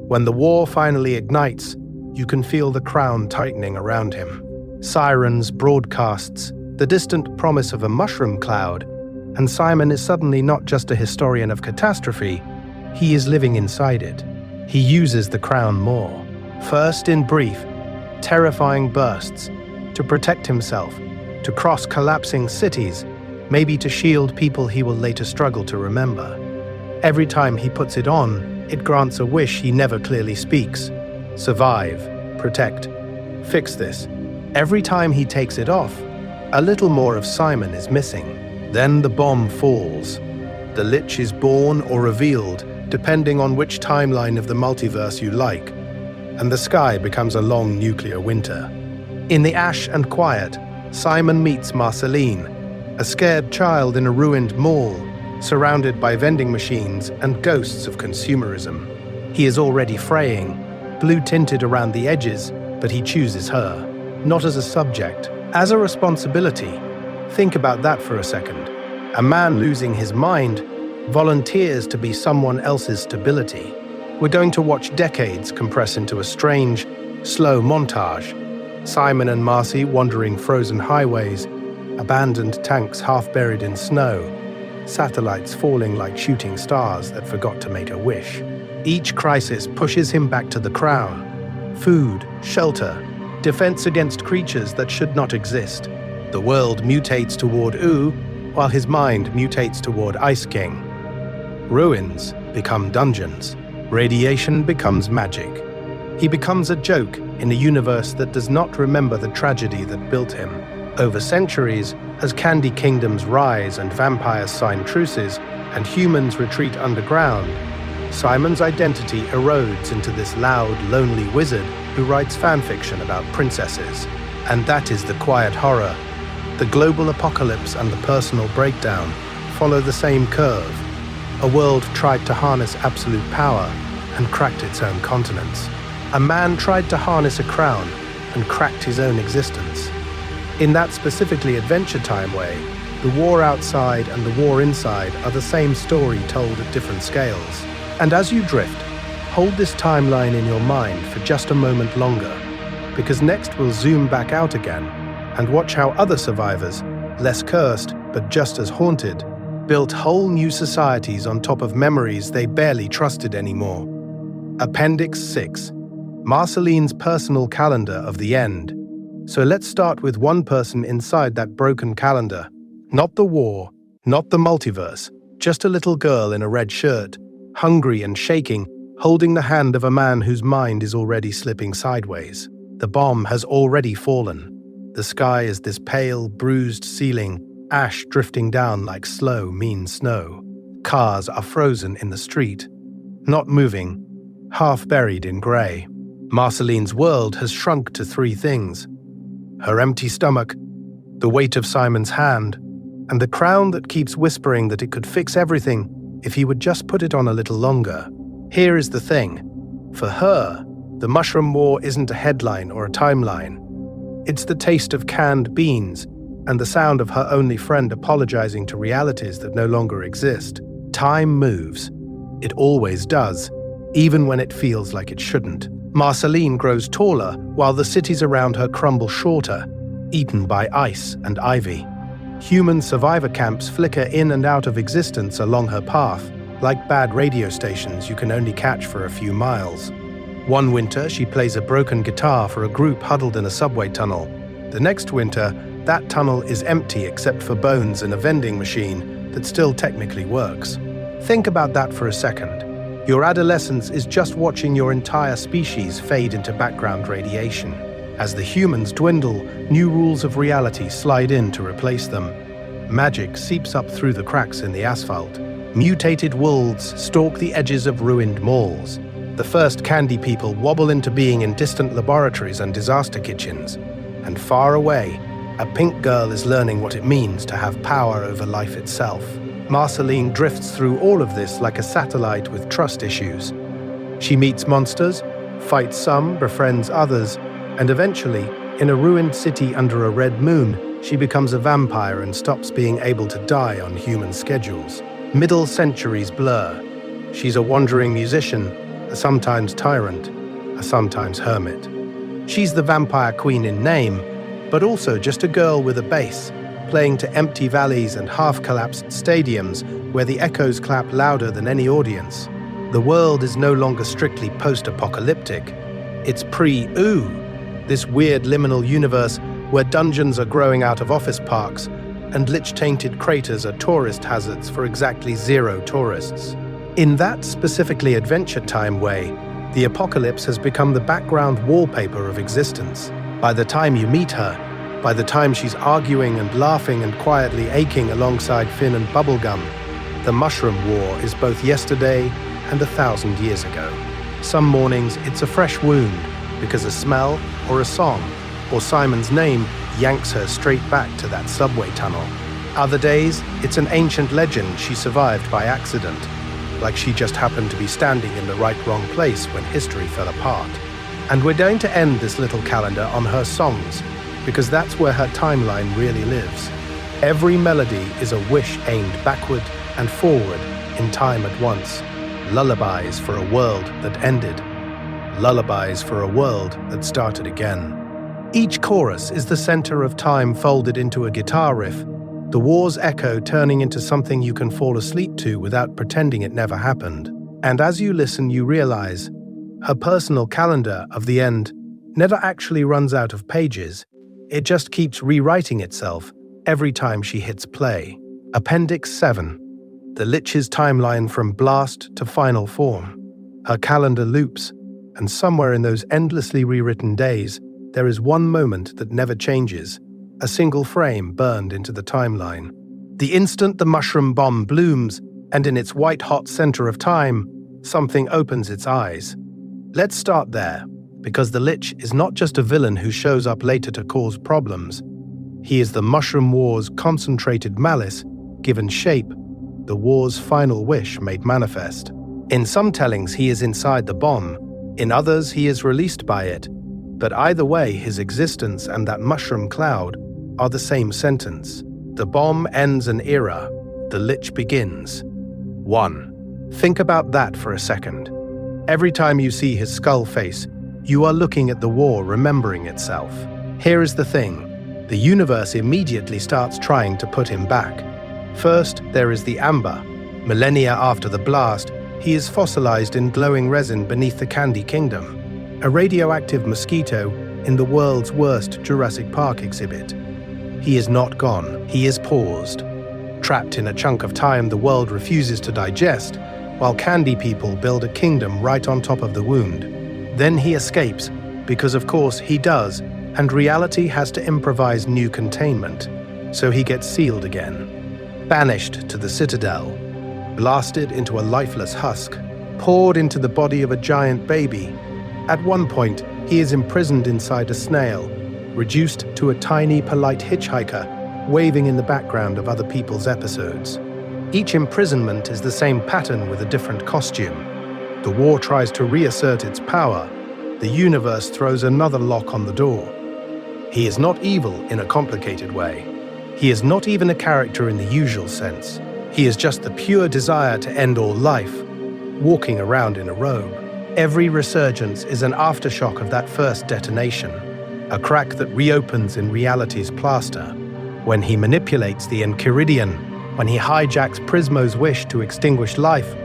When the war finally ignites, you can feel the crown tightening around him. Sirens, broadcasts, the distant promise of a mushroom cloud, and Simon is suddenly not just a historian of catastrophe, he is living inside it. He uses the crown more. First in brief, terrifying bursts, to protect himself, to cross collapsing cities, maybe to shield people he will later struggle to remember. Every time he puts it on, it grants a wish he never clearly speaks. Survive, protect, fix this. Every time he takes it off, a little more of Simon is missing. Then the bomb falls. The Lich is born or revealed, depending on which timeline of the multiverse you like, and the sky becomes a long nuclear winter. In the ash and quiet, Simon meets Marceline, a scared child in a ruined mall, surrounded by vending machines and ghosts of consumerism. He is already fraying, blue-tinted around the edges, but he chooses her, not as a subject, as a responsibility. Think about that for a second. A man losing his mind volunteers to be someone else's stability. We're going to watch decades compress into a strange, slow montage. Simon and Marcy wandering frozen highways, abandoned tanks half buried in snow, satellites falling like shooting stars that forgot to make a wish. Each crisis pushes him back to the crown. Food, shelter, defense against creatures that should not exist. The world mutates toward Ooo, while his mind mutates toward Ice King. Ruins become dungeons. Radiation becomes magic. He becomes a joke in a universe that does not remember the tragedy that built him. Over centuries, as candy kingdoms rise and vampires sign truces and humans retreat underground, Simon's identity erodes into this loud, lonely wizard who writes fanfiction about princesses. And that is the quiet horror. The global apocalypse and the personal breakdown follow the same curve. A world tried to harness absolute power and cracked its own continents. A man tried to harness a crown and cracked his own existence. In that specifically Adventure Time way, the war outside and the war inside are the same story told at different scales. And as you drift, hold this timeline in your mind for just a moment longer, because next we'll zoom back out again and watch how other survivors, less cursed but just as haunted, built whole new societies on top of memories they barely trusted anymore. Appendix 6. Marceline's personal calendar of the end. So let's start with one person inside that broken calendar. Not the war, not the multiverse, just a little girl in a red shirt, hungry and shaking, holding the hand of a man whose mind is already slipping sideways. The bomb has already fallen. The sky is this pale, bruised ceiling, ash drifting down like slow, mean snow. Cars are frozen in the street, not moving, half buried in grey. Marceline's world has shrunk to three things: her empty stomach, the weight of Simon's hand, and the crown that keeps whispering that it could fix everything if he would just put it on a little longer. Here is the thing. For her, the Mushroom War isn't a headline or a timeline. It's the taste of canned beans and the sound of her only friend apologizing to realities that no longer exist. Time moves. It always does, even when it feels like it shouldn't. Marceline grows taller while the cities around her crumble shorter, eaten by ice and ivy. Human survivor camps flicker in and out of existence along her path, like bad radio stations you can only catch for a few miles. One winter, she plays a broken guitar for a group huddled in a subway tunnel. The next winter, that tunnel is empty except for bones and a vending machine that still technically works. Think about that for a second. Your adolescence is just watching your entire species fade into background radiation. As the humans dwindle, new rules of reality slide in to replace them. Magic seeps up through the cracks in the asphalt. Mutated wolves stalk the edges of ruined malls. The first candy people wobble into being in distant laboratories and disaster kitchens. And far away, a pink girl is learning what it means to have power over life itself. Marceline drifts through all of this like a satellite with trust issues. She meets monsters, fights some, befriends others, and eventually, in a ruined city under a red moon, she becomes a vampire and stops being able to die on human schedules. Middle centuries blur. She's a wandering musician, a sometimes tyrant, a sometimes hermit. She's the vampire queen in name, but also just a girl with a bass, playing to empty valleys and half-collapsed stadiums where the echoes clap louder than any audience. The world is no longer strictly post-apocalyptic. It's pre-Ooo, this weird liminal universe where dungeons are growing out of office parks and lich-tainted craters are tourist hazards for exactly 0 tourists. In that specifically Adventure Time way, the apocalypse has become the background wallpaper of existence. By the time you meet her, by the time she's arguing and laughing and quietly aching alongside Finn and Bubblegum, the Mushroom War is both yesterday and 1,000 years ago. Some mornings it's a fresh wound, because a smell or a song or Simon's name yanks her straight back to that subway tunnel. Other days, it's an ancient legend she survived by accident, like she just happened to be standing in the wrong place when history fell apart. And we're going to end this little calendar on her songs, because that's where her timeline really lives. Every melody is a wish aimed backward and forward in time at once. Lullabies for a world that ended. Lullabies for a world that started again. Each chorus is the center of time folded into a guitar riff, the war's echo turning into something you can fall asleep to without pretending it never happened. And as you listen, you realize her personal calendar of the end never actually runs out of pages. It just keeps rewriting itself every time she hits play. Appendix 7. The Lich's timeline from blast to final form. Her calendar loops, and somewhere in those endlessly rewritten days, there is one moment that never changes, a single frame burned into the timeline. The instant the mushroom bomb blooms, and in its white-hot center of time, something opens its eyes. Let's start there, because the Lich is not just a villain who shows up later to cause problems. He is the Mushroom War's concentrated malice, given shape, the war's final wish made manifest. In some tellings, he is inside the bomb. In others, he is released by it. But either way, his existence and that mushroom cloud are the same sentence. The bomb ends an era. The Lich begins. 1. Think about that for a second. Every time you see his skull face, you are looking at the war remembering itself. Here is the thing. The universe immediately starts trying to put him back. First, there is the Amber. Millennia after the blast, he is fossilized in glowing resin beneath the Candy Kingdom, a radioactive mosquito in the world's worst Jurassic Park exhibit. He is not gone, he is paused. Trapped in a chunk of time the world refuses to digest, while candy people build a kingdom right on top of the wound. Then he escapes, because of course he does, and reality has to improvise new containment, so he gets sealed again. Banished to the Citadel, blasted into a lifeless husk, poured into the body of a giant baby. At one point, he is imprisoned inside a snail, reduced to a tiny, polite hitchhiker, waving in the background of other people's episodes. Each imprisonment is the same pattern with a different costume. The war tries to reassert its power. The universe throws another lock on the door. He is not evil in a complicated way. He is not even a character in the usual sense. He is just the pure desire to end all life, walking around in a robe. Every resurgence is an aftershock of that first detonation, a crack that reopens in reality's plaster. When he manipulates the Enchiridion, when he hijacks Prismo's wish to extinguish life,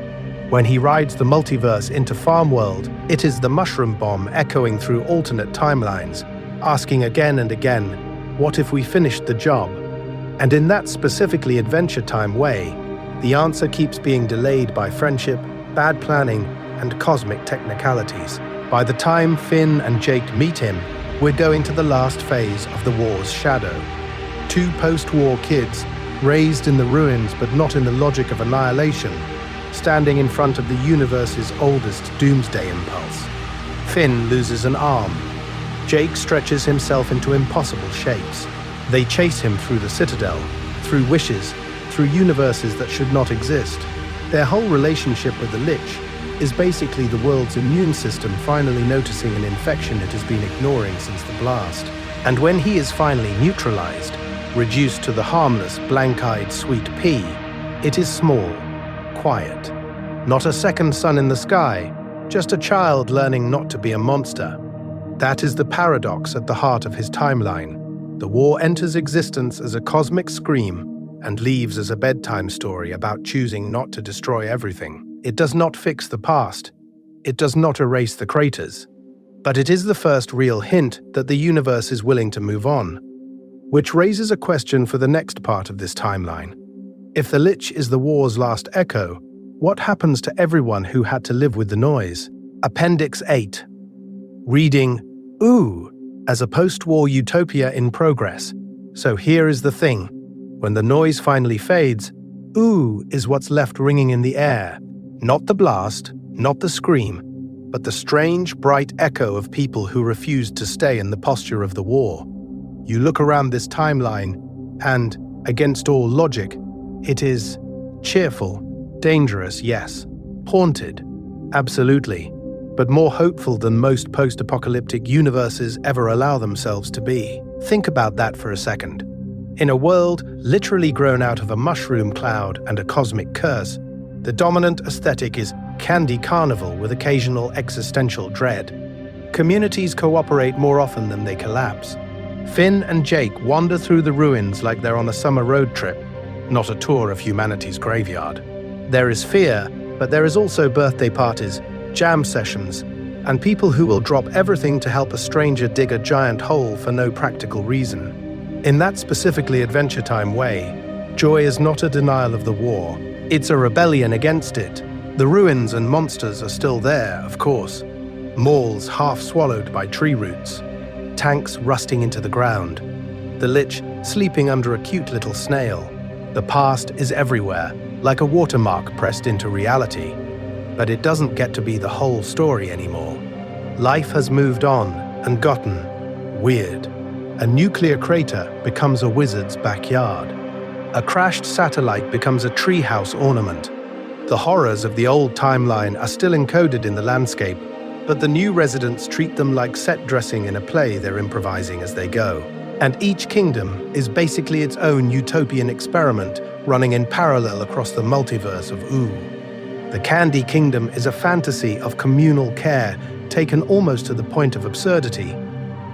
when he rides the multiverse into Farmworld, it is the mushroom bomb echoing through alternate timelines, asking again and again, what if we finished the job? And in that specifically Adventure Time way, the answer keeps being delayed by friendship, bad planning, and cosmic technicalities. By the time Finn and Jake meet him, we're going to the last phase of the war's shadow. Two post-war kids, raised in the ruins but not in the logic of annihilation, standing in front of the universe's oldest doomsday impulse. Finn loses an arm. Jake stretches himself into impossible shapes. They chase him through the Citadel, through wishes, through universes that should not exist. Their whole relationship with the Lich is basically the world's immune system finally noticing an infection it has been ignoring since the blast. And when he is finally neutralized, reduced to the harmless, blank-eyed sweet pea, it is small, quiet. Not a second sun in the sky, just a child learning not to be a monster. That is the paradox at the heart of his timeline. The war enters existence as a cosmic scream and leaves as a bedtime story about choosing not to destroy everything. It does not fix the past. It does not erase the craters. But it is the first real hint that the universe is willing to move on. Which raises a question for the next part of this timeline. If the Lich is the war's last echo, what happens to everyone who had to live with the noise? Appendix 8. Reading Ooo as a post-war utopia in progress. So here is the thing. When the noise finally fades, Ooo is what's left ringing in the air. Not the blast, not the scream, but the strange, bright echo of people who refused to stay in the posture of the war. You look around this timeline, and, against all logic, it is cheerful, dangerous, yes, haunted, absolutely, but more hopeful than most post-apocalyptic universes ever allow themselves to be. Think about that for a second. In a world literally grown out of a mushroom cloud and a cosmic curse, the dominant aesthetic is candy carnival with occasional existential dread. Communities cooperate more often than they collapse. Finn and Jake wander through the ruins like they're on a summer road trip, not a tour of humanity's graveyard. There is fear, but there is also birthday parties, jam sessions, and people who will drop everything to help a stranger dig a giant hole for no practical reason. In that specifically Adventure Time way, joy is not a denial of the war, it's a rebellion against it. The ruins and monsters are still there, of course. Malls half swallowed by tree roots. Tanks rusting into the ground. The Lich sleeping under a cute little snail. The past is everywhere, like a watermark pressed into reality. But it doesn't get to be the whole story anymore. Life has moved on and gotten weird. A nuclear crater becomes a wizard's backyard. A crashed satellite becomes a treehouse ornament. The horrors of the old timeline are still encoded in the landscape, but the new residents treat them like set dressing in a play they're improvising as they go. And each kingdom is basically its own utopian experiment running in parallel across the multiverse of Ooo. The Candy Kingdom is a fantasy of communal care taken almost to the point of absurdity.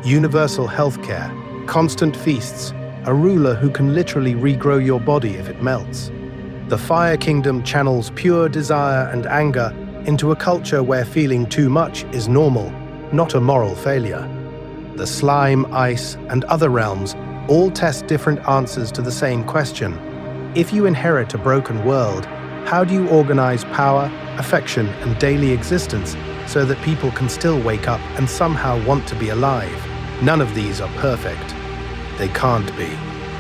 Universal healthcare, constant feasts, a ruler who can literally regrow your body if it melts. The Fire Kingdom channels pure desire and anger into a culture where feeling too much is normal, not a moral failure. The Slime, Ice, and other realms all test different answers to the same question. If you inherit a broken world, how do you organize power, affection, and daily existence so that people can still wake up and somehow want to be alive? None of these are perfect. They can't be.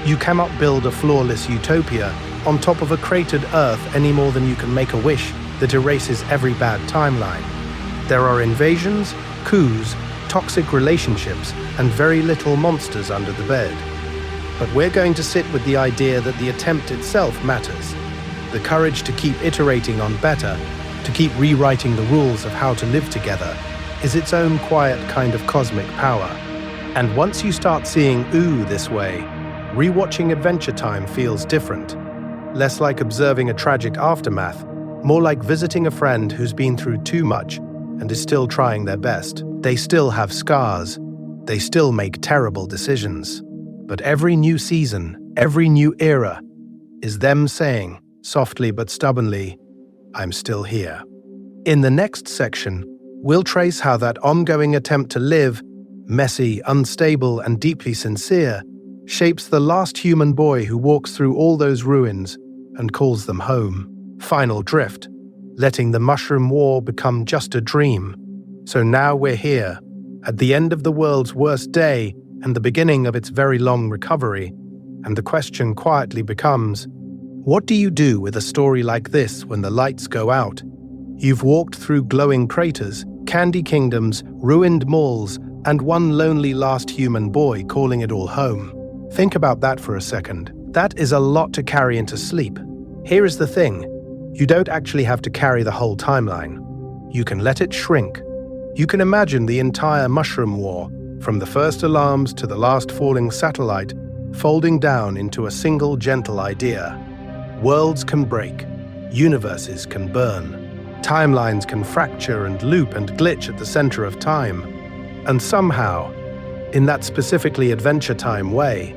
You cannot build a flawless utopia on top of a cratered Earth any more than you can make a wish that erases every bad timeline. There are invasions, coups, toxic relationships, and very little monsters under the bed. But we're going to sit with the idea that the attempt itself matters. The courage to keep iterating on better, to keep rewriting the rules of how to live together, is its own quiet kind of cosmic power. And once you start seeing Ooo this way, rewatching Adventure Time feels different. Less like observing a tragic aftermath, more like visiting a friend who's been through too much and is still trying their best. They still have scars. They still make terrible decisions. But every new season, every new era, is them saying, softly but stubbornly, I'm still here. In the next section, we'll trace how that ongoing attempt to live, messy, unstable, and deeply sincere, shapes the last human boy who walks through all those ruins and calls them home. Final drift, letting the Mushroom War become just a dream. So now we're here, at the end of the world's worst day and the beginning of its very long recovery, and the question quietly becomes, what do you do with a story like this when the lights go out? You've walked through glowing craters, candy kingdoms, ruined malls, and one lonely last human boy calling it all home. Think about that for a second. That is a lot to carry into sleep. Here is the thing. You don't actually have to carry the whole timeline. You can let it shrink. You can imagine the entire Mushroom War, from the first alarms to the last falling satellite, folding down into a single gentle idea. Worlds can break. Universes can burn. Timelines can fracture and loop and glitch at the center of time. And somehow, in that specifically Adventure Time way,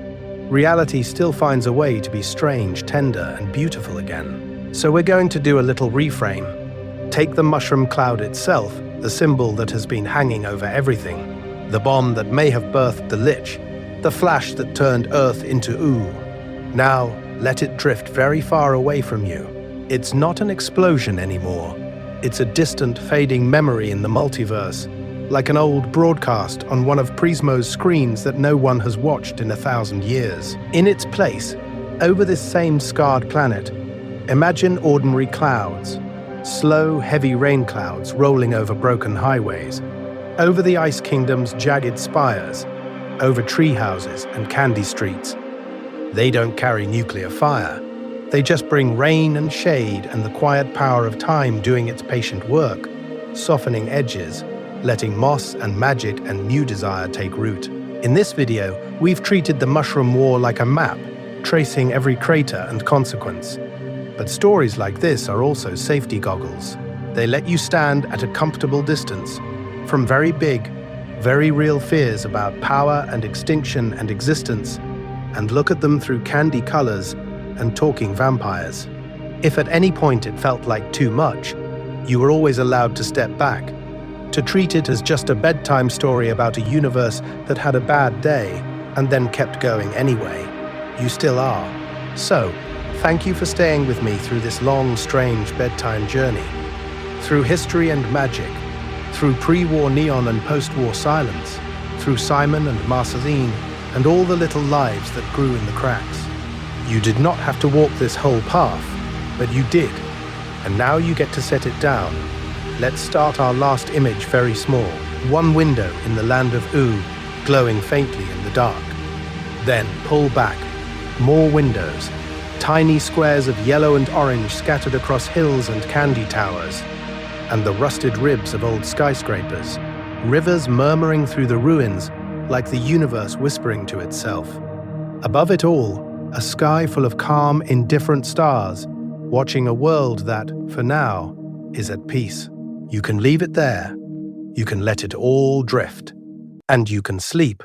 reality still finds a way to be strange, tender, and beautiful again. So we're going to do a little reframe. Take the mushroom cloud itself, the symbol that has been hanging over everything, the bomb that may have birthed the Lich, the flash that turned Earth into Ooo. Now, let it drift very far away from you. It's not an explosion anymore. It's a distant, fading memory in the multiverse, like an old broadcast on one of Prismo's screens that no one has watched in 1,000 years. In its place, over this same scarred planet, imagine ordinary clouds, slow, heavy rain clouds rolling over broken highways, over the Ice Kingdom's jagged spires, over tree houses and candy streets. They don't carry nuclear fire. They just bring rain and shade and the quiet power of time doing its patient work, softening edges, letting moss and magic and new desire take root. In this video, we've treated the mushroom war like a map, tracing every crater and consequence. But stories like this are also safety goggles. They let you stand at a comfortable distance from very big, very real fears about power and extinction and existence, and look at them through candy colors and talking vampires. If at any point it felt like too much, you were always allowed to step back, to treat it as just a bedtime story about a universe that had a bad day and then kept going anyway. You still are. So, thank you for staying with me through this long, strange bedtime journey. Through history and magic, through pre-war neon and post-war silence, through Simon and Marceline, and all the little lives that grew in the cracks. You did not have to walk this whole path, but you did, and now you get to set it down. Let's start our last image very small, one window in the Land of Ooo, glowing faintly in the dark. Then pull back, more windows, tiny squares of yellow and orange scattered across hills and candy towers, and the rusted ribs of old skyscrapers, rivers murmuring through the ruins like the universe whispering to itself. Above it all, a sky full of calm, indifferent stars, watching a world that, for now, is at peace. You can leave it there, you can let it all drift, and you can sleep